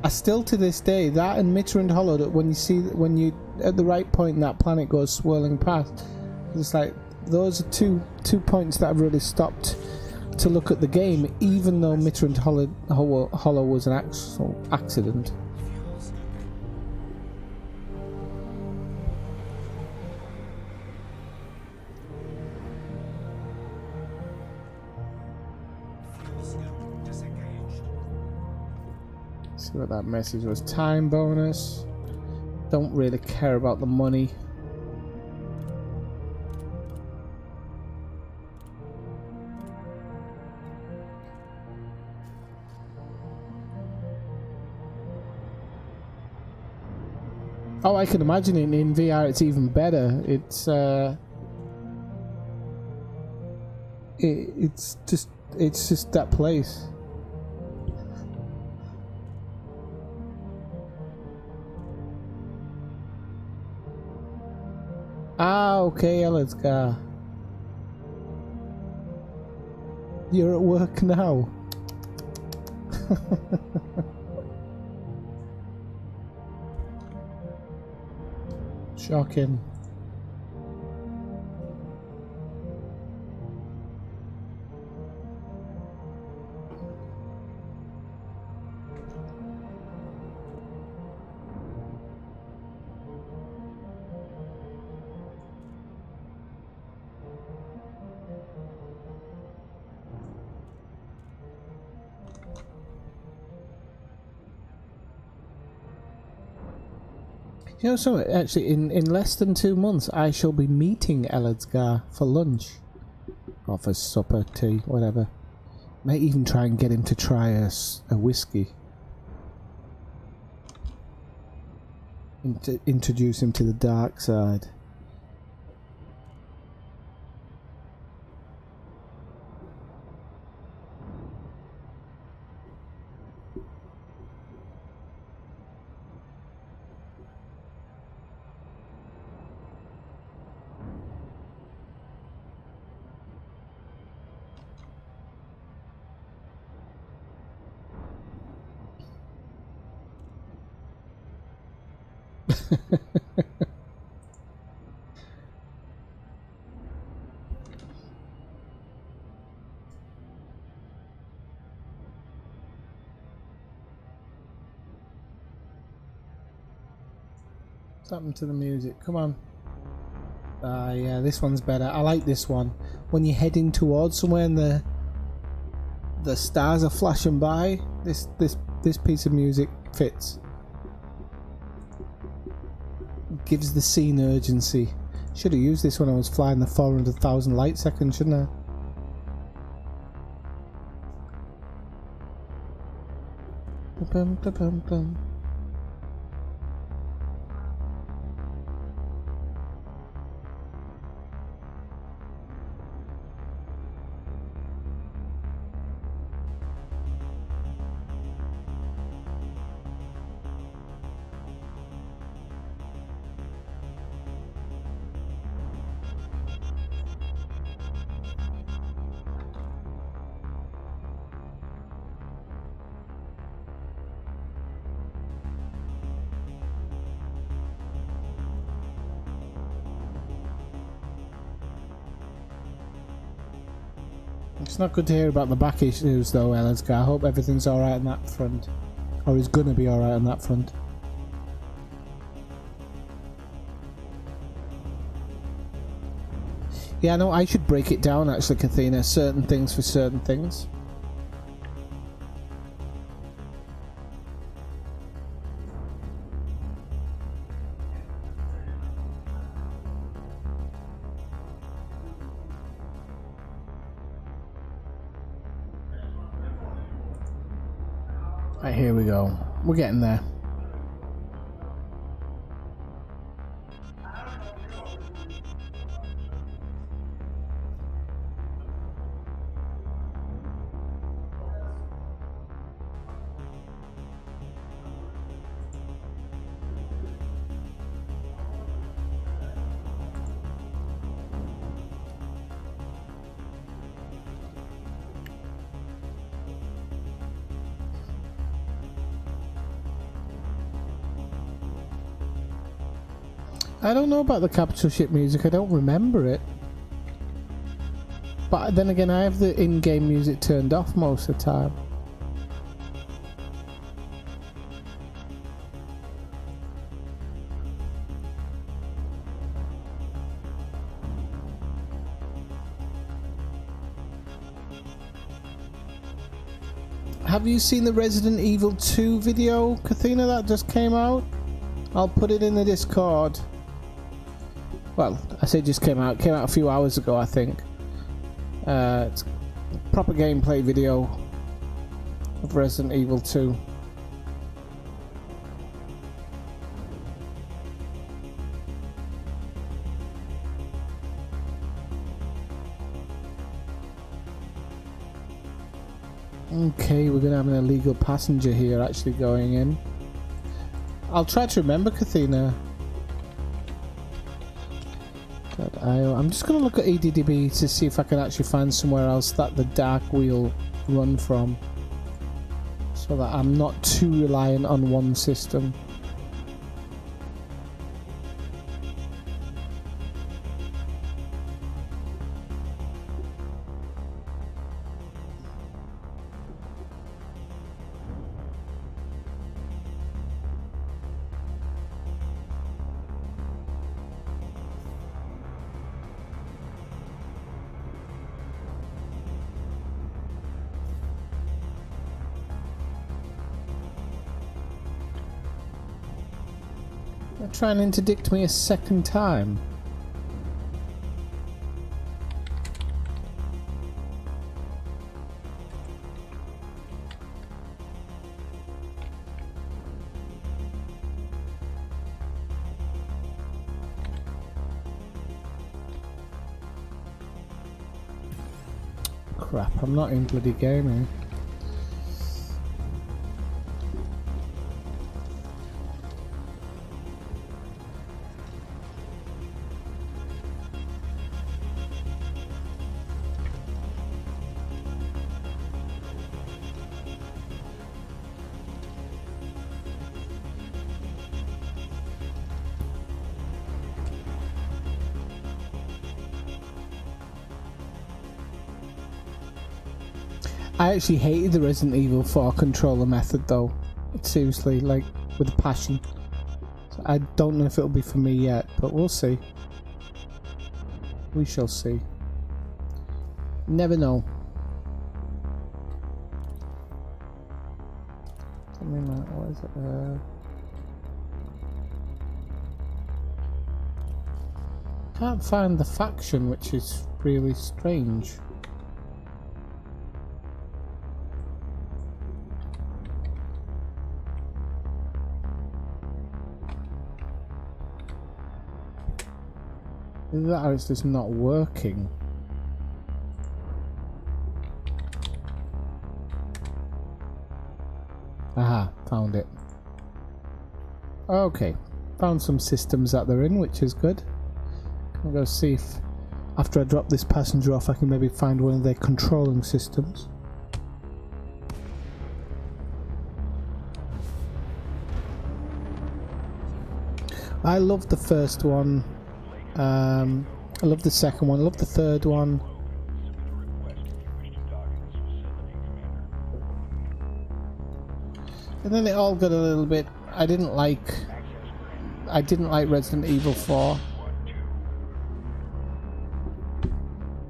I still to this day, that and Mitterrand Hollow, that when you at the right point that planet goes swirling past, it's like those are two points that I've really stopped to look at the game, even though Mitterrand Hollow was an actual accident. See what that message was. Time bonus. Don't really care about the money. Oh, I can imagine it in VR. It's even better. It's just that place. Ah, okay, let's go. You're at work now. Shocking. You know something? Actually, in less than 2 months, I shall be meeting Elledsgar for lunch. Or for supper, tea, whatever. Might even try and get him to try a whiskey. Introduce him to the dark side. What's happened to the music? Come on. Yeah, this one's better. I like this one. When you're heading towards somewhere and the stars are flashing by, this piece of music fits. Gives the scene urgency. Should have used this when I was flying the 400,000 light seconds, shouldn't I? Bum, bum, bum, bum. It's not good to hear about the back issues though, Elledsgar. I hope everything's alright on that front. Or is gonna be alright on that front. Yeah, no, I should break it down actually, Kathina. Certain things for certain things. Right, here we go. We're getting there. I don't know about the capital ship music, I don't remember it. But then again, I have the in-game music turned off most of the time. Have you seen the Resident Evil 2 video, Kathina, that just came out? I'll put it in the Discord. Well, I say just came out. It came out a few hours ago, I think. It's a proper gameplay video of Resident Evil 2. Okay, we're gonna have an illegal passenger here actually going in. I'll try to remember, Kathina. I'm just going to look at EDDB to see if I can actually find somewhere else that the dark wheel run from, so that I'm not too reliant on one system. They're trying to interdict me a second time. Crap, I'm not in bloody gaming. I actually hated the Resident Evil 4 controller method though. Seriously, like, with a passion. So I don't know if it'll be for me yet, but we'll see. We shall see. Never know. Tell me, Matt, what is it? Can't find the faction, which is really strange. Is that how it's just not working? Aha, found it. Okay, found some systems that they're in, which is good. I'll go see if, after I drop this passenger off, I can maybe find one of their controlling systems. I love the first one. I love the second one. I love the third one. And then it all got a little bit. I didn't like Resident Evil 4.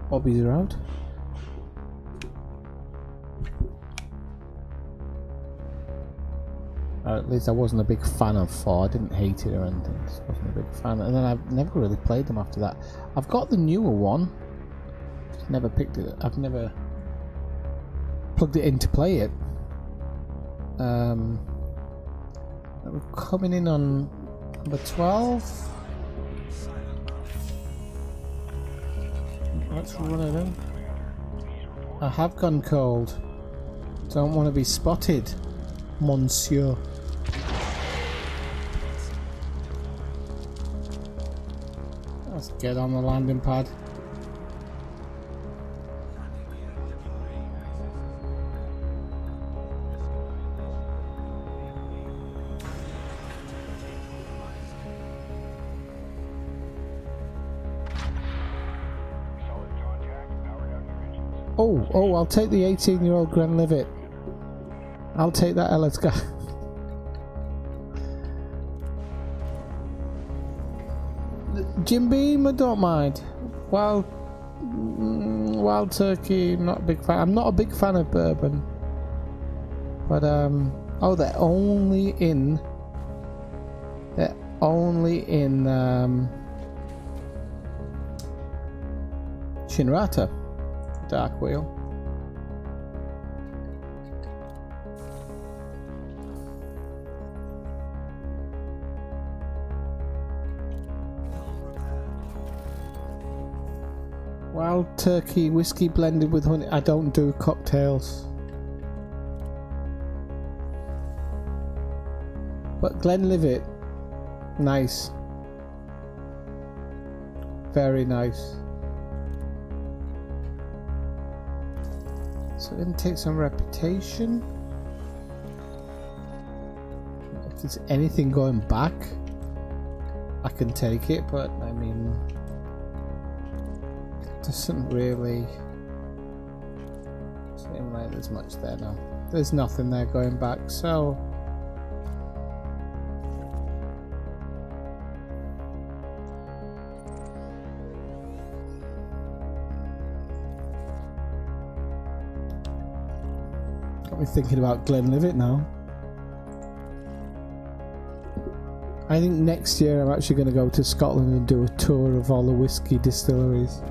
Bobby's around. Or at least I wasn't a big fan of 4. I didn't hate it or anything. Just wasn't a big fan. And then I've never really played them after that. I've got the newer one. Just never picked it. I've never plugged it in to play it. We're coming in on number 12. Let's run it in. I have gone cold. Don't want to be spotted, monsieur. Let's get on the landing pad. Oh, I'll take the 18-year-old Glenlivet. I'll take that Ellis guy. Jim Beam, I don't mind. Wild turkey, not a big fan. I'm not a big fan of bourbon. But oh, they're only in Shinrata. Dark Wheel. Wild turkey whiskey blended with honey. I don't do cocktails. But Glenlivet, nice. Very nice. So it takes some reputation. If there's anything going back, I can take it, but I mean, it doesn't really seem like there's much there now. There's nothing there going back, so got me thinking about Glenlivet now. I think next year I'm actually going to go to Scotland and do a tour of all the whiskey distilleries.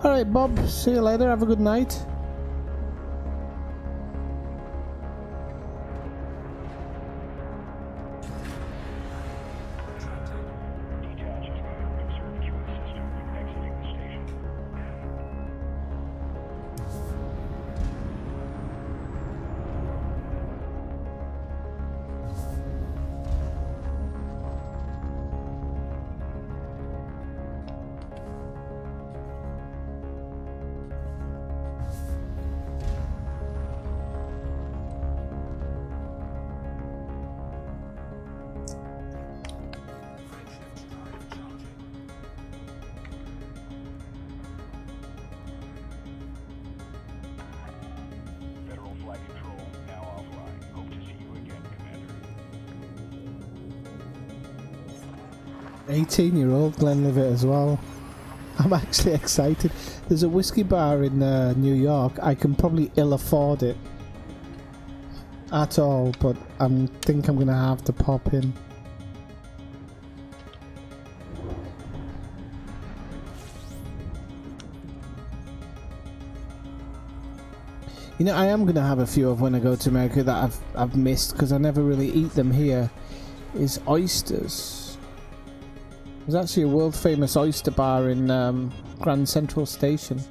Alright Bob, see you later, have a good night. Federal flight control now offline. Hope to see you again, Commander. 18-year-old Glenlivet as well. I'm actually excited. There's a whiskey bar in New York. I can probably ill afford it at all, but I think I'm gonna have to pop in. You know, I am gonna have a few of when I go to America that I've missed because I never really eat them here. Is oysters. There's actually a world famous oyster bar in Grand Central Station.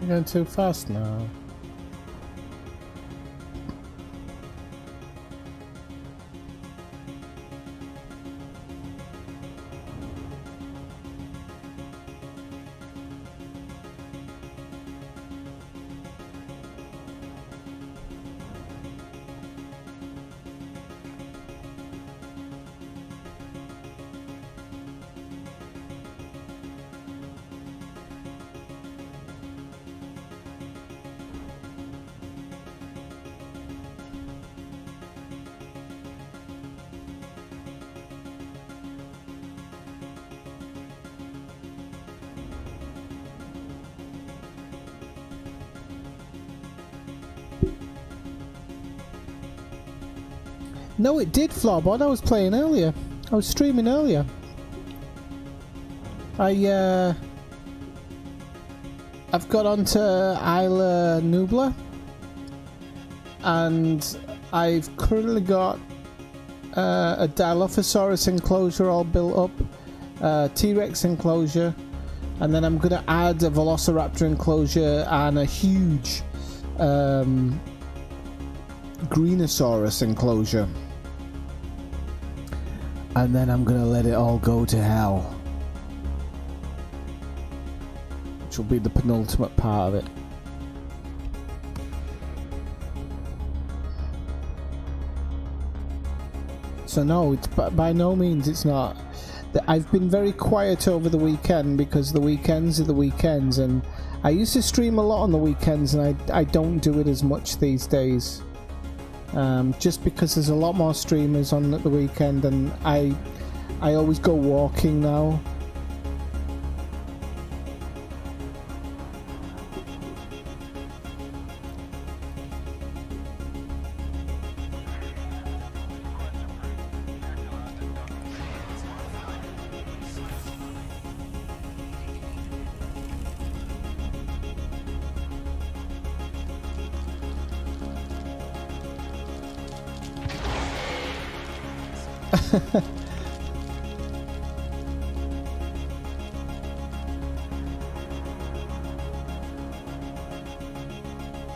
You're going too fast now. No, it did, Flarbot. I was playing earlier. I was streaming earlier. I've got onto Isla Nubla, and I've currently got a Dilophosaurus enclosure all built up, T-Rex enclosure, and then I'm going to add a Velociraptor enclosure and a huge Greenosaurus enclosure. And then I'm going to let it all go to hell. Which will be the penultimate part of it. So no, it's by no means it's not. I've been very quiet over the weekend because the weekends are the weekends, and I used to stream a lot on the weekends, and I don't do it as much these days. Just because there's a lot more streamers on at the weekend, and I always go walking now.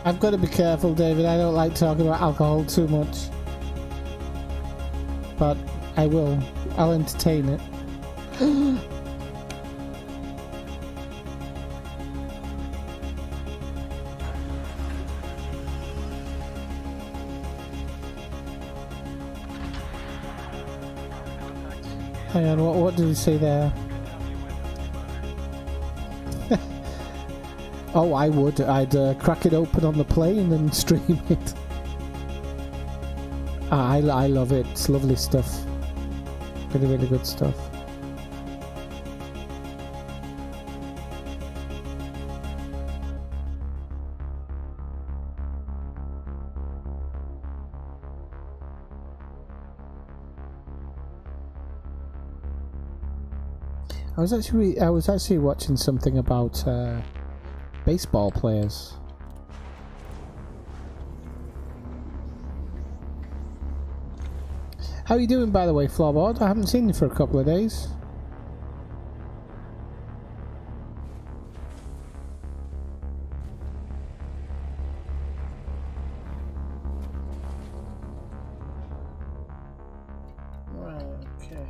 I've got to be careful, David. I don't like talking about alcohol too much. But I will. I'll entertain it. Hang on, what did he say there? Oh, I would. I'd crack it open on the plane and stream it. I love it. It's lovely stuff. Really, really good stuff. I was actually watching something about baseball players. How are you doing, by the way, Floorboard? I haven't seen you for a couple of days. Okay.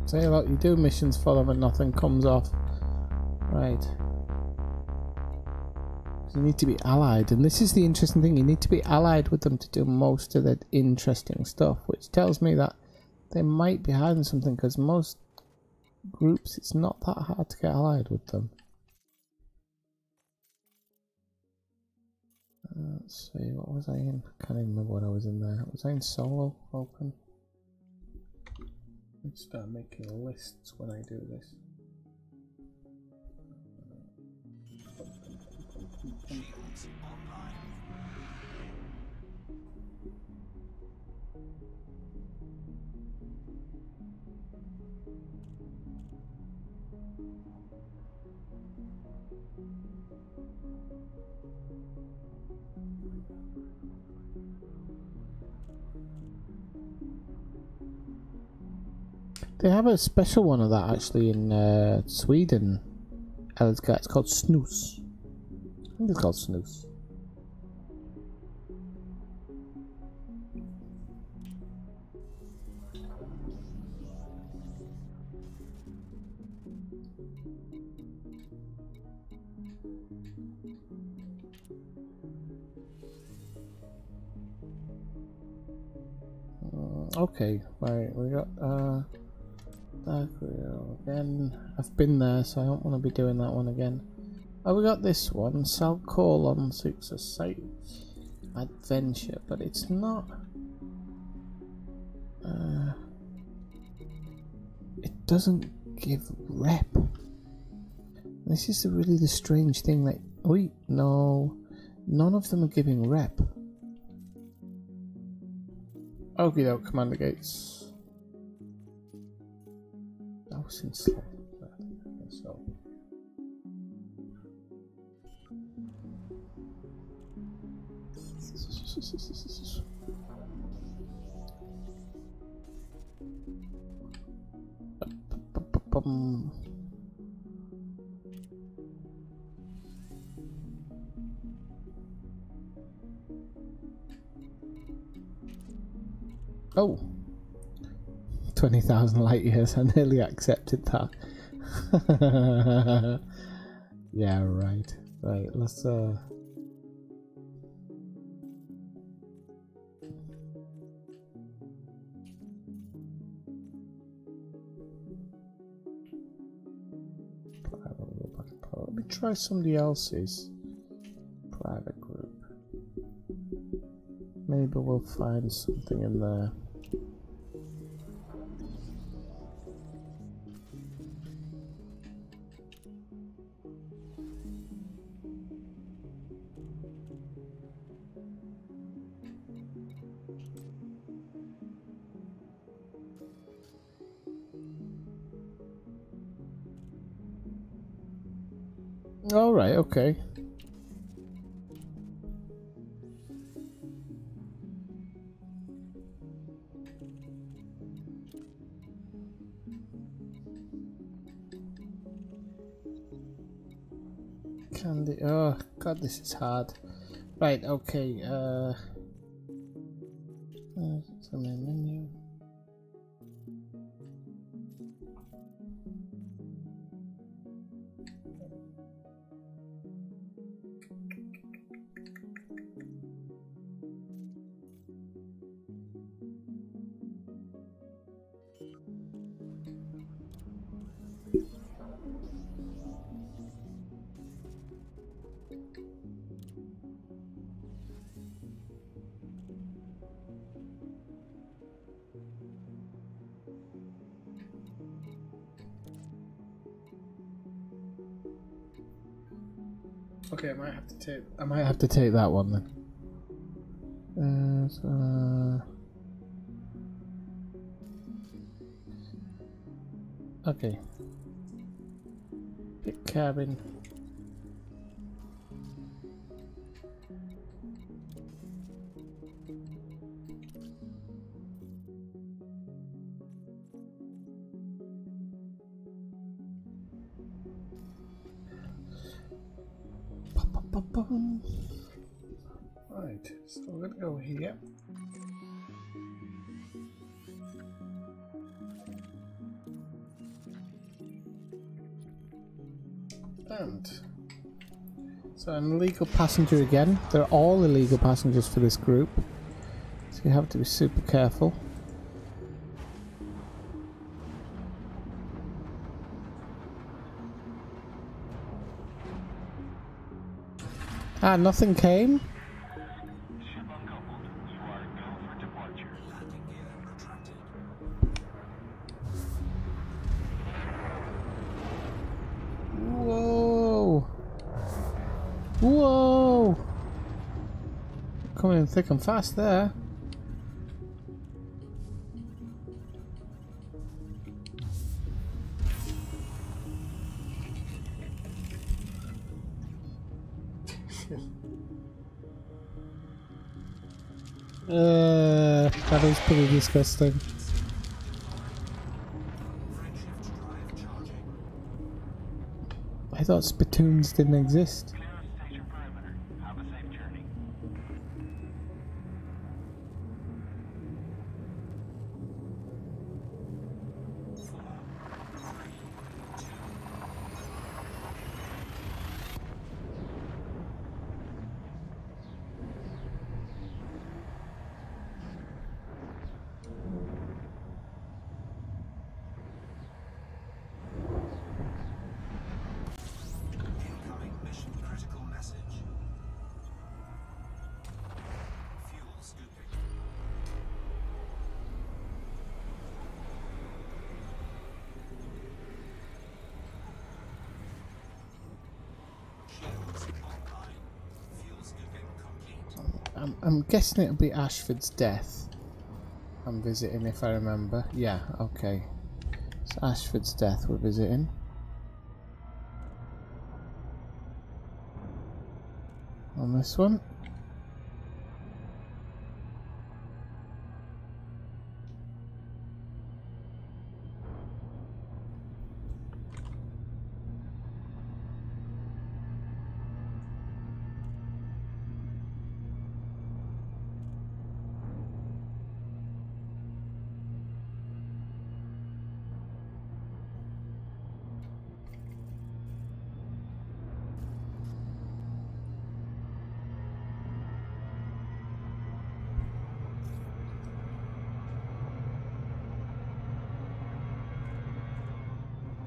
Say a lot, you do missions for them and nothing comes off. Right. You need to be allied, and this is the interesting thing, you need to be allied with them to do most of the interesting stuff, which tells me that they might be hiding something, because most groups, it's not that hard to get allied with them. Let's see, what was I in? I can't even remember what I was in there. Was I in solo open? Let's start making lists when I do this. They have a special one of that actually in Sweden. It's called Snus. I think it's called Snus. Okay, right, we got Dark Wheel again. I've been there, so I don't want to be doing that one again. Oh, we got this one, Sal Colon 6 a site adventure, but it's not. It doesn't give rep. This is really the strange thing that. Wait, no, none of them are giving rep. Okie doke, Commander Gates. That was in slow. So. Oh, 20,000 light years. I nearly accepted that. Yeah, right. Right, let's let me try somebody else's private group. Maybe we'll find something in there. All right, okay. Candy. Oh god, this is hard. Right, okay. It's on the menu. Okay, I might have to take that one then. Okay. Pick cabin. Right, so we're gonna go here. And so an illegal passenger again. They're all illegal passengers for this group, so you have to be super careful. Ah, nothing came? Ship uncoupled. You are go for departure. Landing gear retracted. Whoa! Whoa! Coming in thick and fast there. That is pretty disgusting. I thought spittoons didn't exist. Clear of station perimeter. Have a safe journey. Incoming mission critical message. Fuel scooping. Shields online. Fuel scooping complete. I'm guessing it'll be Ashford's death. I'm visiting, if I remember. Yeah, okay. So Ashford's death we're visiting. On this one.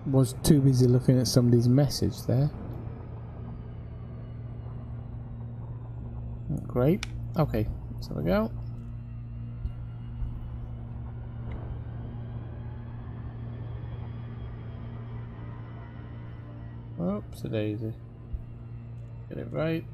Was too busy looking at somebody's message there. Great. Okay, so we go. Oops, a daisy. Get it right.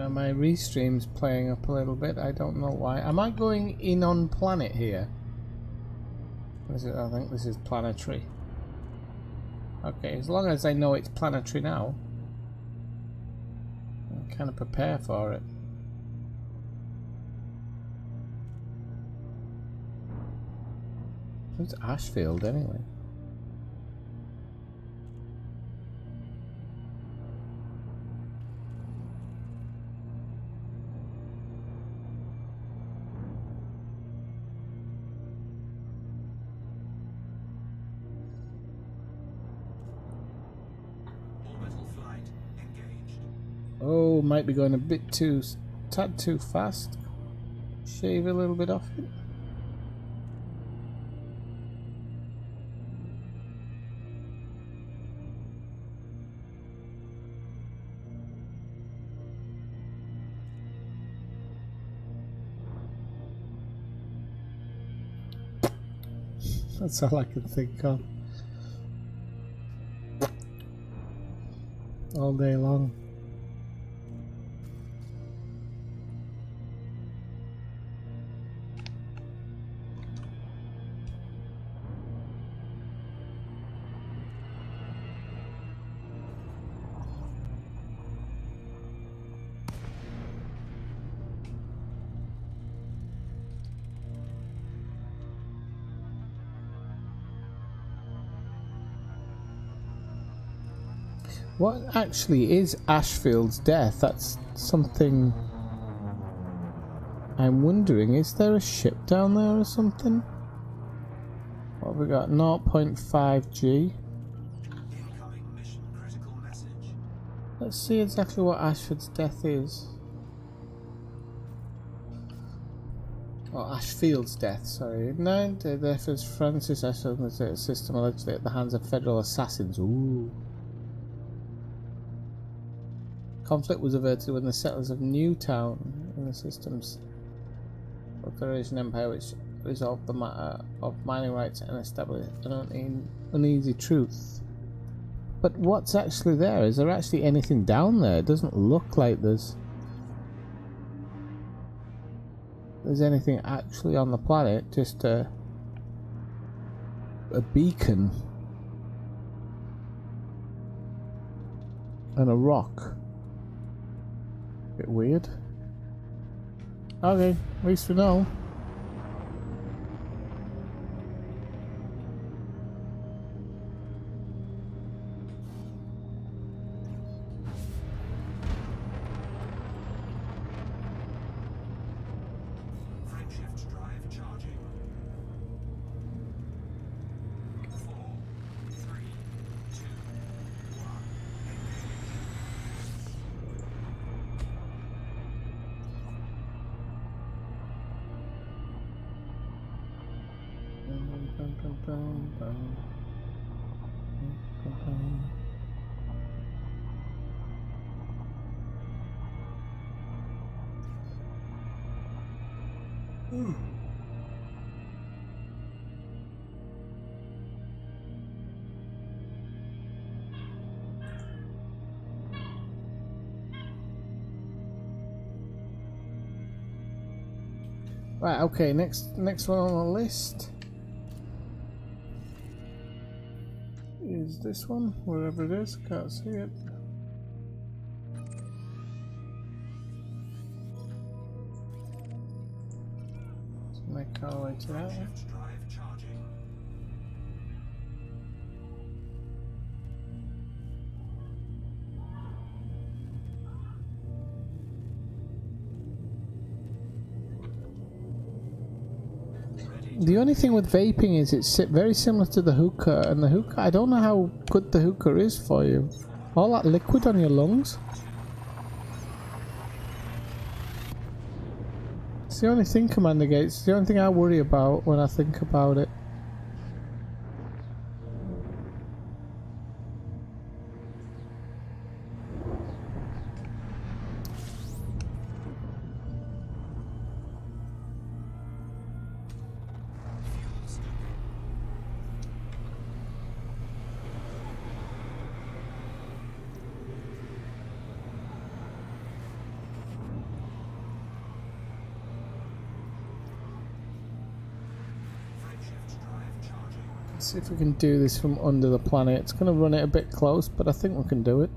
My restream's playing up a little bit. I don't know why. Am I going in on planet here? Is it? I think this is planetary. Okay, as long as I know it's planetary now, I kind of prepare for it. It's Ashfield anyway. Orbital flight engaged. Oh, might be going a bit too, tad too fast. Shave a little bit off it. That's all I can think of. All day long. What actually is Ashfield's death? That's something I'm wondering. Is there a ship down there or something? What have we got? 0.5 G. Incoming mission critical message. Let's see exactly what Ashford's death is. Oh, Ashfield's death, sorry. No, the death is Francis Ashfield's system allegedly at the hands of federal assassins. Ooh. Conflict was averted when the settlers of Newtown in the system's Federation Empire, which resolved the matter of mining rights and established an uneasy truth. But what's actually there? Is there actually anything down there? It doesn't look like there's anything actually on the planet. Just a beacon and a rock. Bit weird. Okay, at least we know. Frameshift drive charging. 4, 3, 2, 1. Right, okay, next one on the list is this one, wherever it is, can't see it. Let's make our way to that one. Frameshift drive charging. The only thing with vaping is it's very similar to the hookah, and the hookah, I don't know how good the hookah is for you. All that liquid on your lungs. It's the only thing, Commander Gates. It's the only thing I worry about when I think about it. See if we can do this from under the planet. It's going to run it a bit close, but I think we can do it.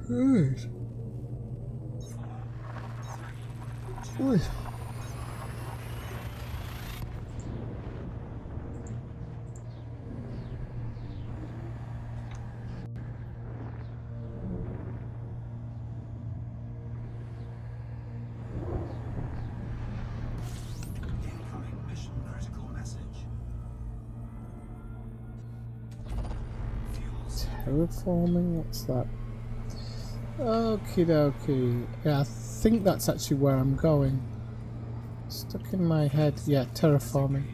Right. Oi. Incoming mission critical message. Fuels. Terraforming? What's that? Okie dokie. Yeah, I think that's actually where I'm going. Stuck in my head. Yeah, terraforming.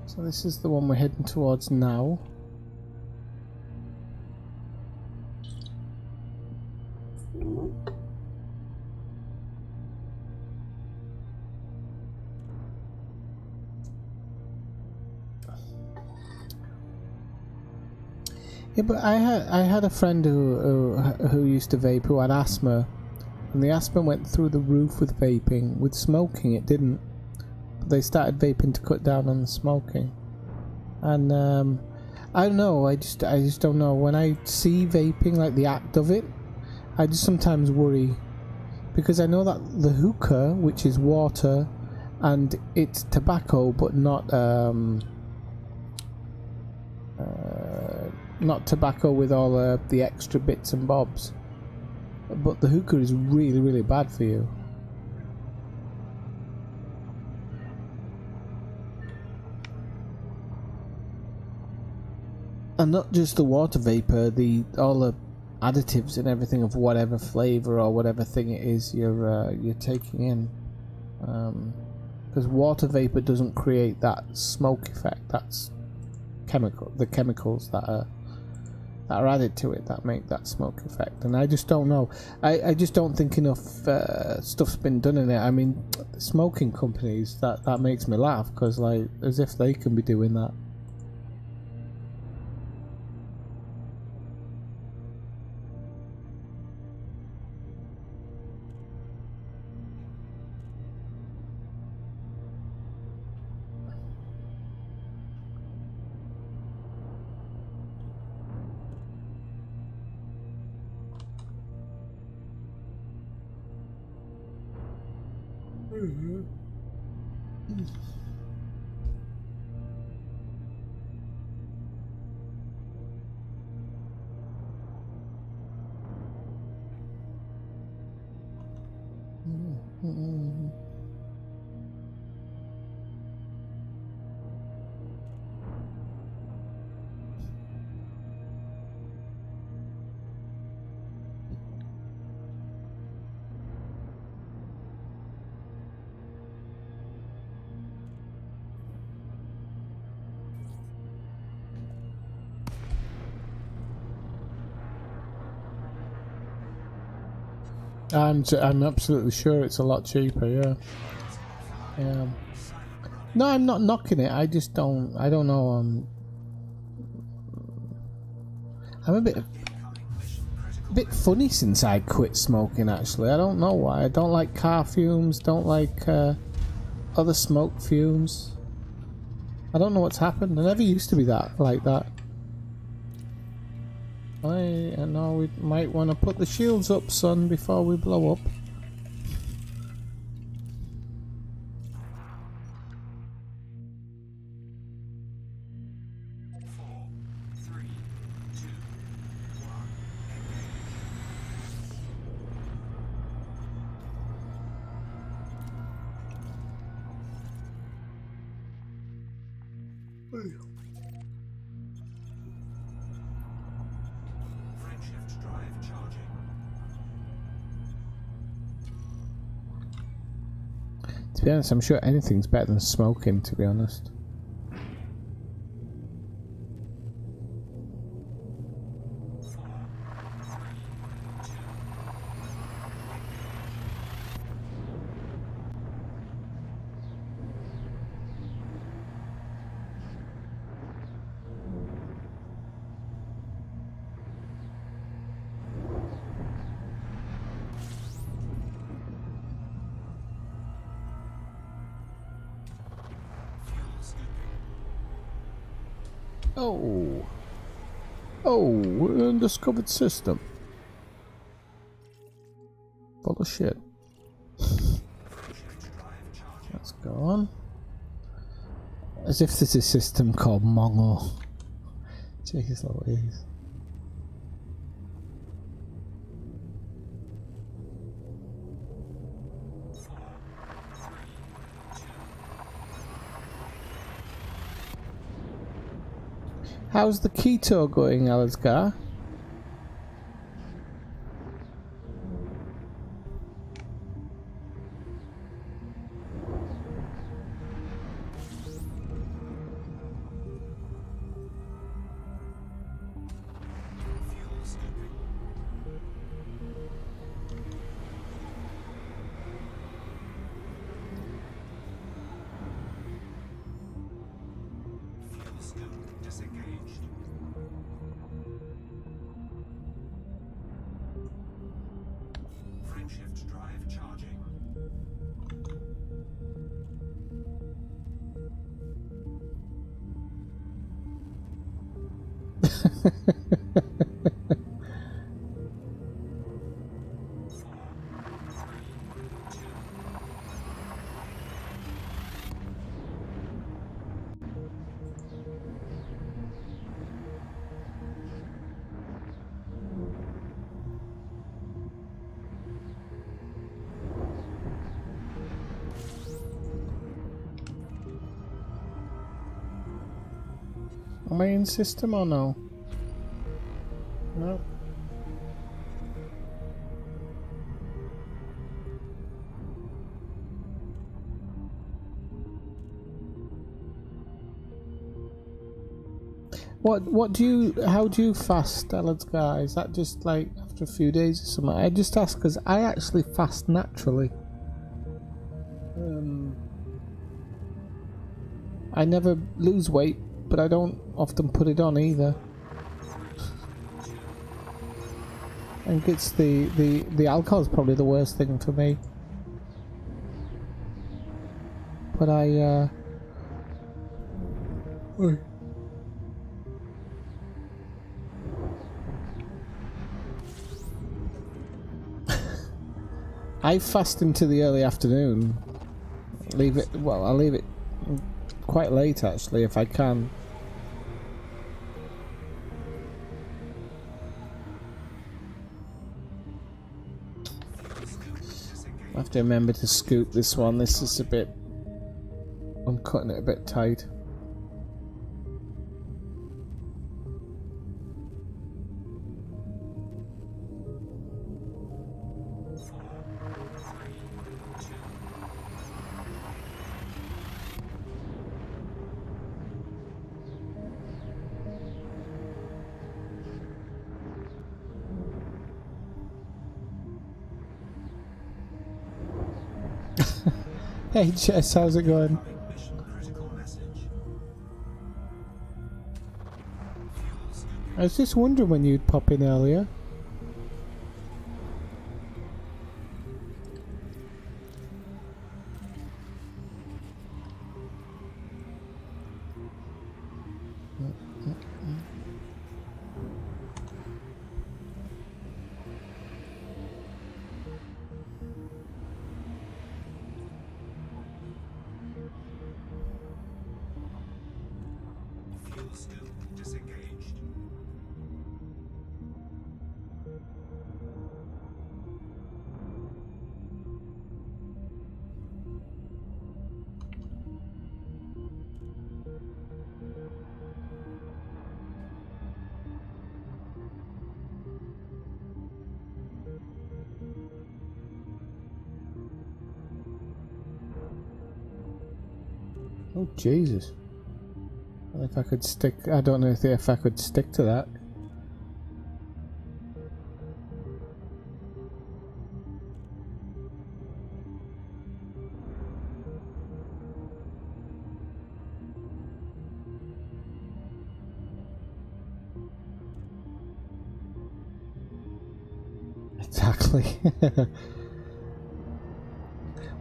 So this is the one we're heading towards now. Yeah, but I had a friend who used to vape who had asthma, and the asthma went through the roof with vaping. With smoking, it didn't. But they started vaping to cut down on the smoking, and I don't know. I just don't know. When I see vaping, like the act of it, I just sometimes worry because I know that the hookah, which is water, and it's tobacco, but not tobacco with all the extra bits and bobs. But the hookah is really, really bad for you. And not just the water vapor, all the additives and everything of whatever flavor or whatever thing it is you're taking in. Because water vapor doesn't create that smoke effect. That's the chemicals that are added to it that make that smoke effect. And I just don't know. I just don't think enough stuff's been done in it. I mean, smoking companies, that makes me laugh, because like, as if they can be doing that. I'm absolutely sure it's a lot cheaper. Yeah. Yeah. No, I'm not knocking it. I just don't. I don't know. I'm a bit funny since I quit smoking. Actually, I don't know why. I don't like car fumes. Don't like other smoke fumes. I don't know what's happened. I never used to be that like that. I know we might want to put the shields up, son, before we blow up. Shift drive charging. To be honest, I'm sure anything's better than smoking, to be honest. Oh, undiscovered system. Bullshit. That's gone. As if there's a system called Mongo. Jeez Louise. How's the keto going, Alizgar? Disengaged. Frameshift drive charging. Am I in system or no? No. What do you, how do you fast, Alizgar? Is that just like after a few days or something? I just ask because I actually fast naturally. I never lose weight, but I don't often put it on either. I think it's the alcohol is probably the worst thing for me. But I I fast into the early afternoon. Leave it, well, I'll leave it quite late actually if I can. I have to remember to scoop this one. This is a bit, I'm cutting it a bit tight. Hey Jess, how's it going? Mission critical message. I was just wondering when you'd pop in earlier. Fuel scoop disengaged. Oh Jesus! I don't know if I could stick. I don't know if I could stick to that. Exactly.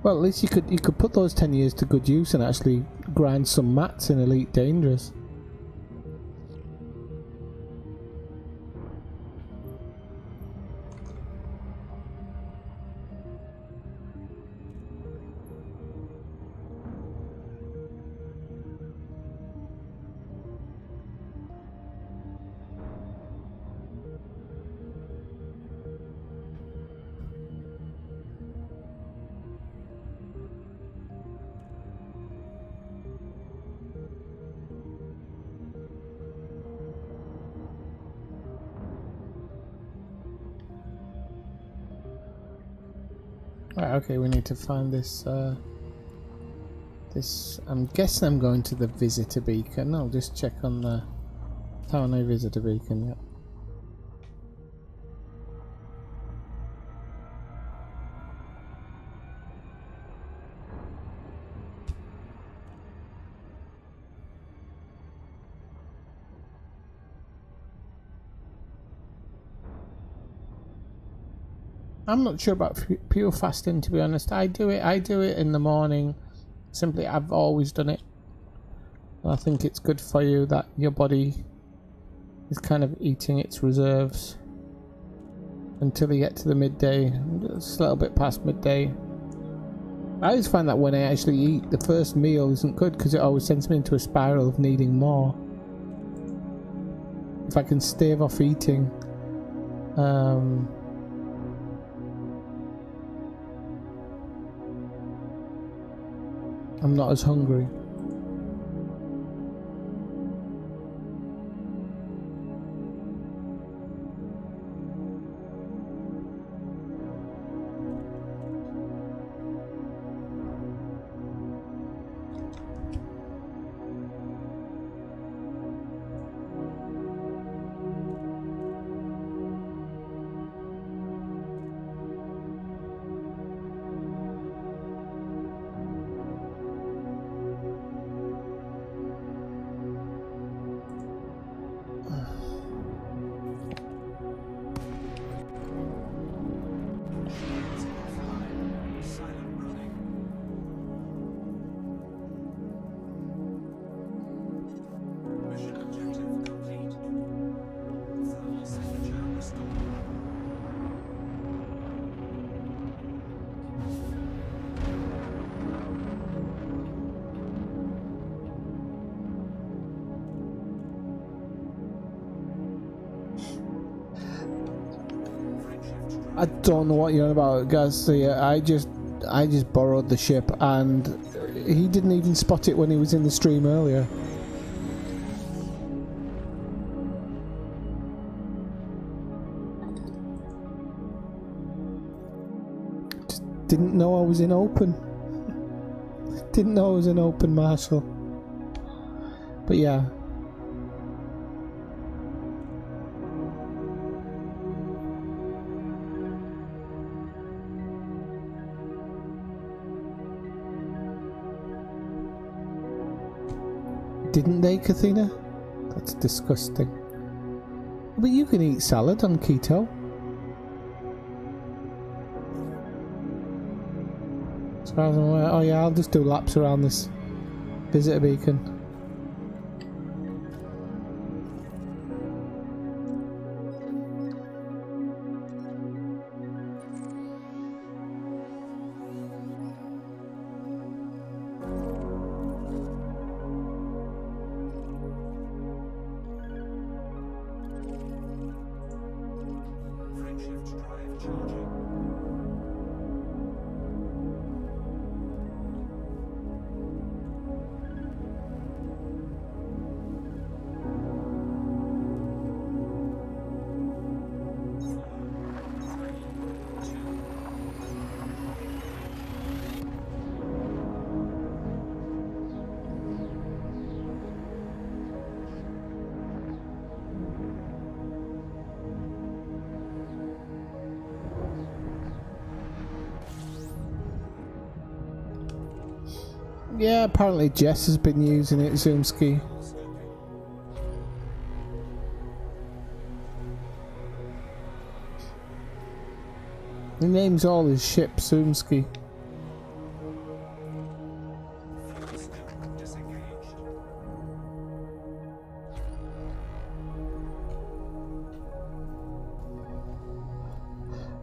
Well, at least you could put those 10 years to good use and actually grind some mats in Elite Dangerous. Right, okay, we need to find this, I'm guessing I'm going to the visitor beacon. I'll just check on the Tower No visitor beacon, yep. I'm not sure about pure fasting, to be honest. I do it in the morning. Simply, I've always done it. I think it's good for you that your body is kind of eating its reserves until you get to the midday. It's a little bit past midday. I always find that when I actually eat, the first meal isn't good because it always sends me into a spiral of needing more. If I can stave off eating, I'm not as hungry. Silent running. Mission objective complete. Thermal signature restored. I don't know what you're on about, Garcia. I just borrowed the ship, and he didn't even spot it when he was in the stream earlier. Just didn't know I was in open. Didn't know I was in open, Marshall. But yeah. Didn't they, Kathina? That's disgusting. But you can eat salad on keto. As far as I'm aware. Oh yeah, I'll just do laps around this visitor beacon. Frameshift drive charging. Yeah, apparently Jess has been using it, Zoomski. He names all his ships Zoomski. Fuel scoop disengaged.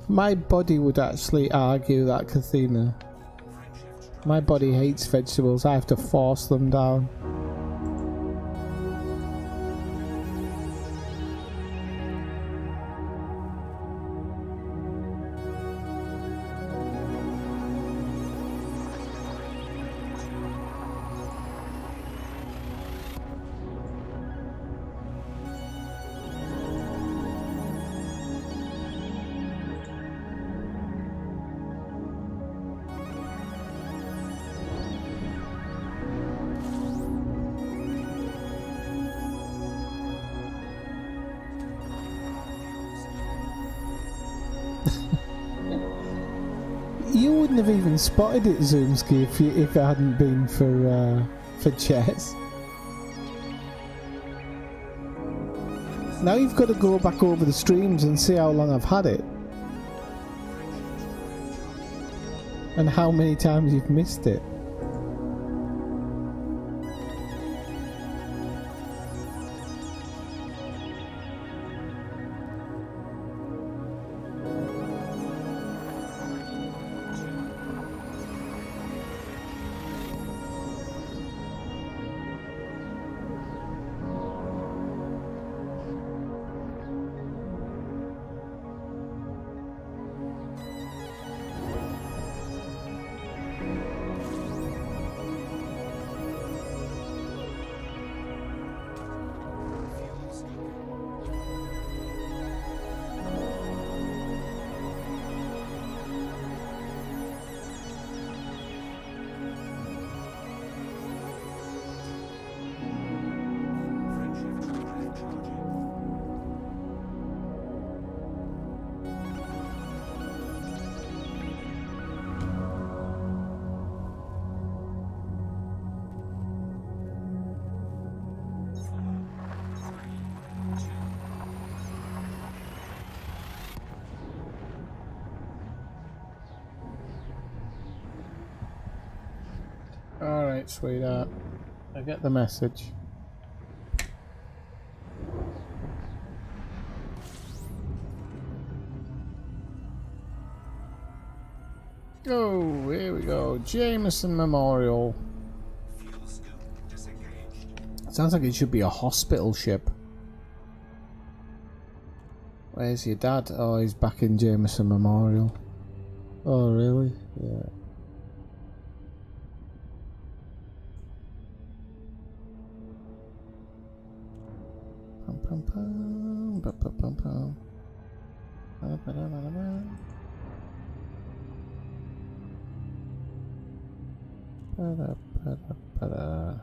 My body would actually argue that, Kathina. Frameshift My body hates vegetables. I have to force them down. You wouldn't have even spotted it, Zoomski, if it hadn't been for Chess. Now you've got to go back over the streams and see how long I've had it. And how many times you've missed it. Friendship drive charging. Alright, sweetheart. I get the message. Oh, here we go. Jameson Memorial. Fuel scoop disengaged. Sounds like it should be a hospital ship. Where's your dad? Oh, he's back in Jameson Memorial. Oh, really? Yeah. Pum, pum, pum, pum, pum, pum, pum. Ba-da-ba-da-ba-da-ba. Ba-da-ba-da-ba-da.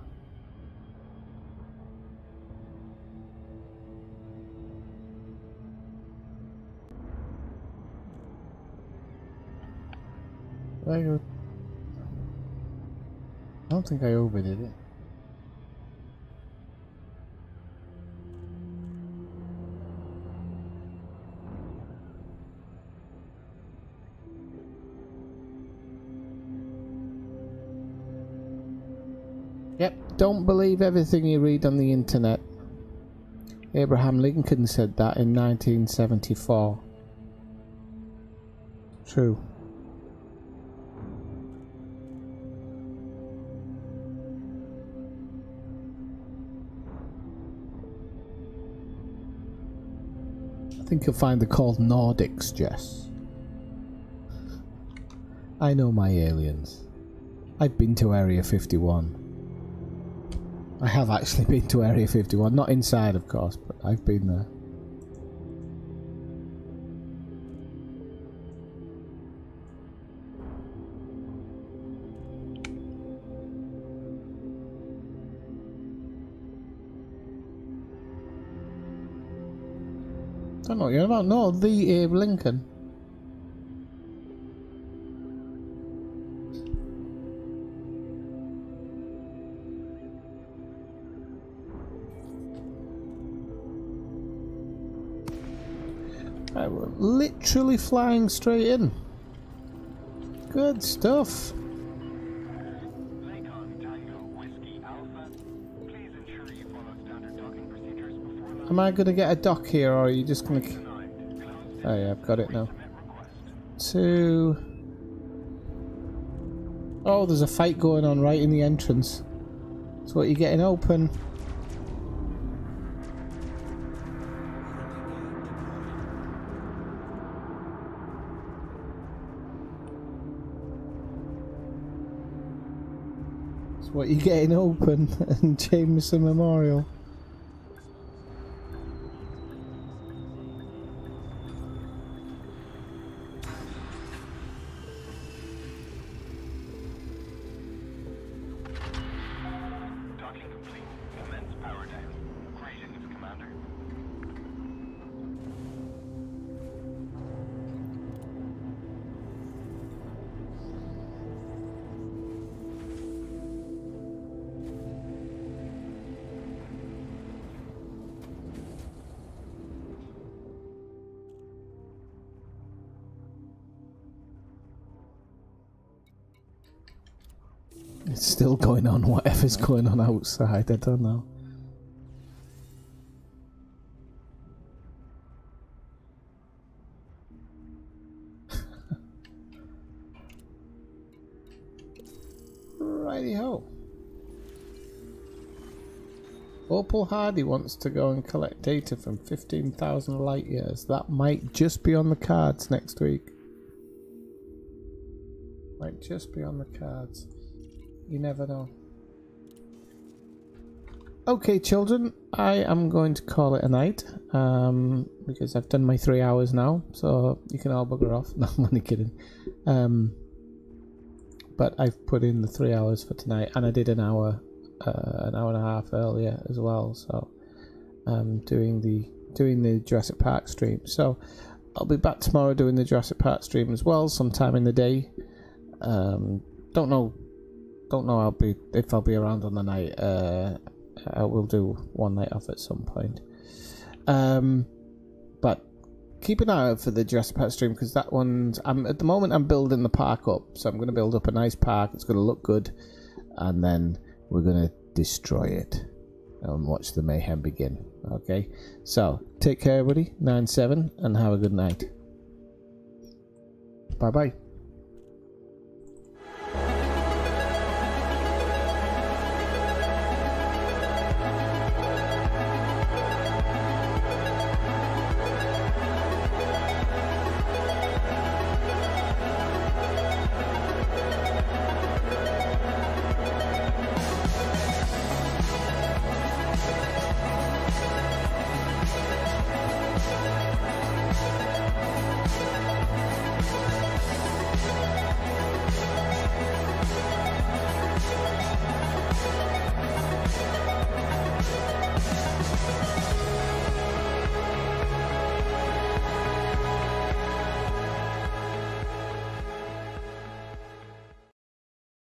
Did I go? I don't think I overdid it. Yep, don't believe everything you read on the internet. Abraham Lincoln said that in 1974. True. I think you'll find they're called Nordics, Jess. I know my aliens. I've been to Area 51. I have actually been to Area 51, not inside of course, but I've been there. Don't know what you're about. No, the Abe Lincoln. Right, we're literally flying straight in. Good stuff. Lakon Tango Whiskey Alpha, please ensure you follow standard docking procedures before landing. Am I going to get a dock here, or are you just going to... Denied. Closed Oh yeah, I've got it now. submit request. To... Oh, there's a fight going on right in the entrance. So what, you getting open? So what, you getting open? And Jameson Memorial. Docking complete. Commence power down. Greetings, Commander. It's still going on, whatever's going on outside, I don't know. Righty-ho. Opal Hardy wants to go and collect data from 15,000 light years. That might just be on the cards next week. Might just be on the cards. You never know. Okay, children, I am going to call it a night because I've done my 3 hours now, so you can all bugger off. No, I'm only kidding. But I've put in the 3 hours for tonight, and I did an hour and a half earlier as well. So doing the Jurassic Park stream. So I'll be back tomorrow doing the Jurassic Park stream as well, sometime in the day. Don't know if I'll be around on the night. I will do one night off at some point. But keep an eye out for the Jurassic Park stream, because that one's... at the moment I'm building the park up, so I'm going to build up a nice park. It's going to look good, and then we're going to destroy it and watch the mayhem begin. Okay, so take care everybody, 9-7, and have a good night. Bye bye.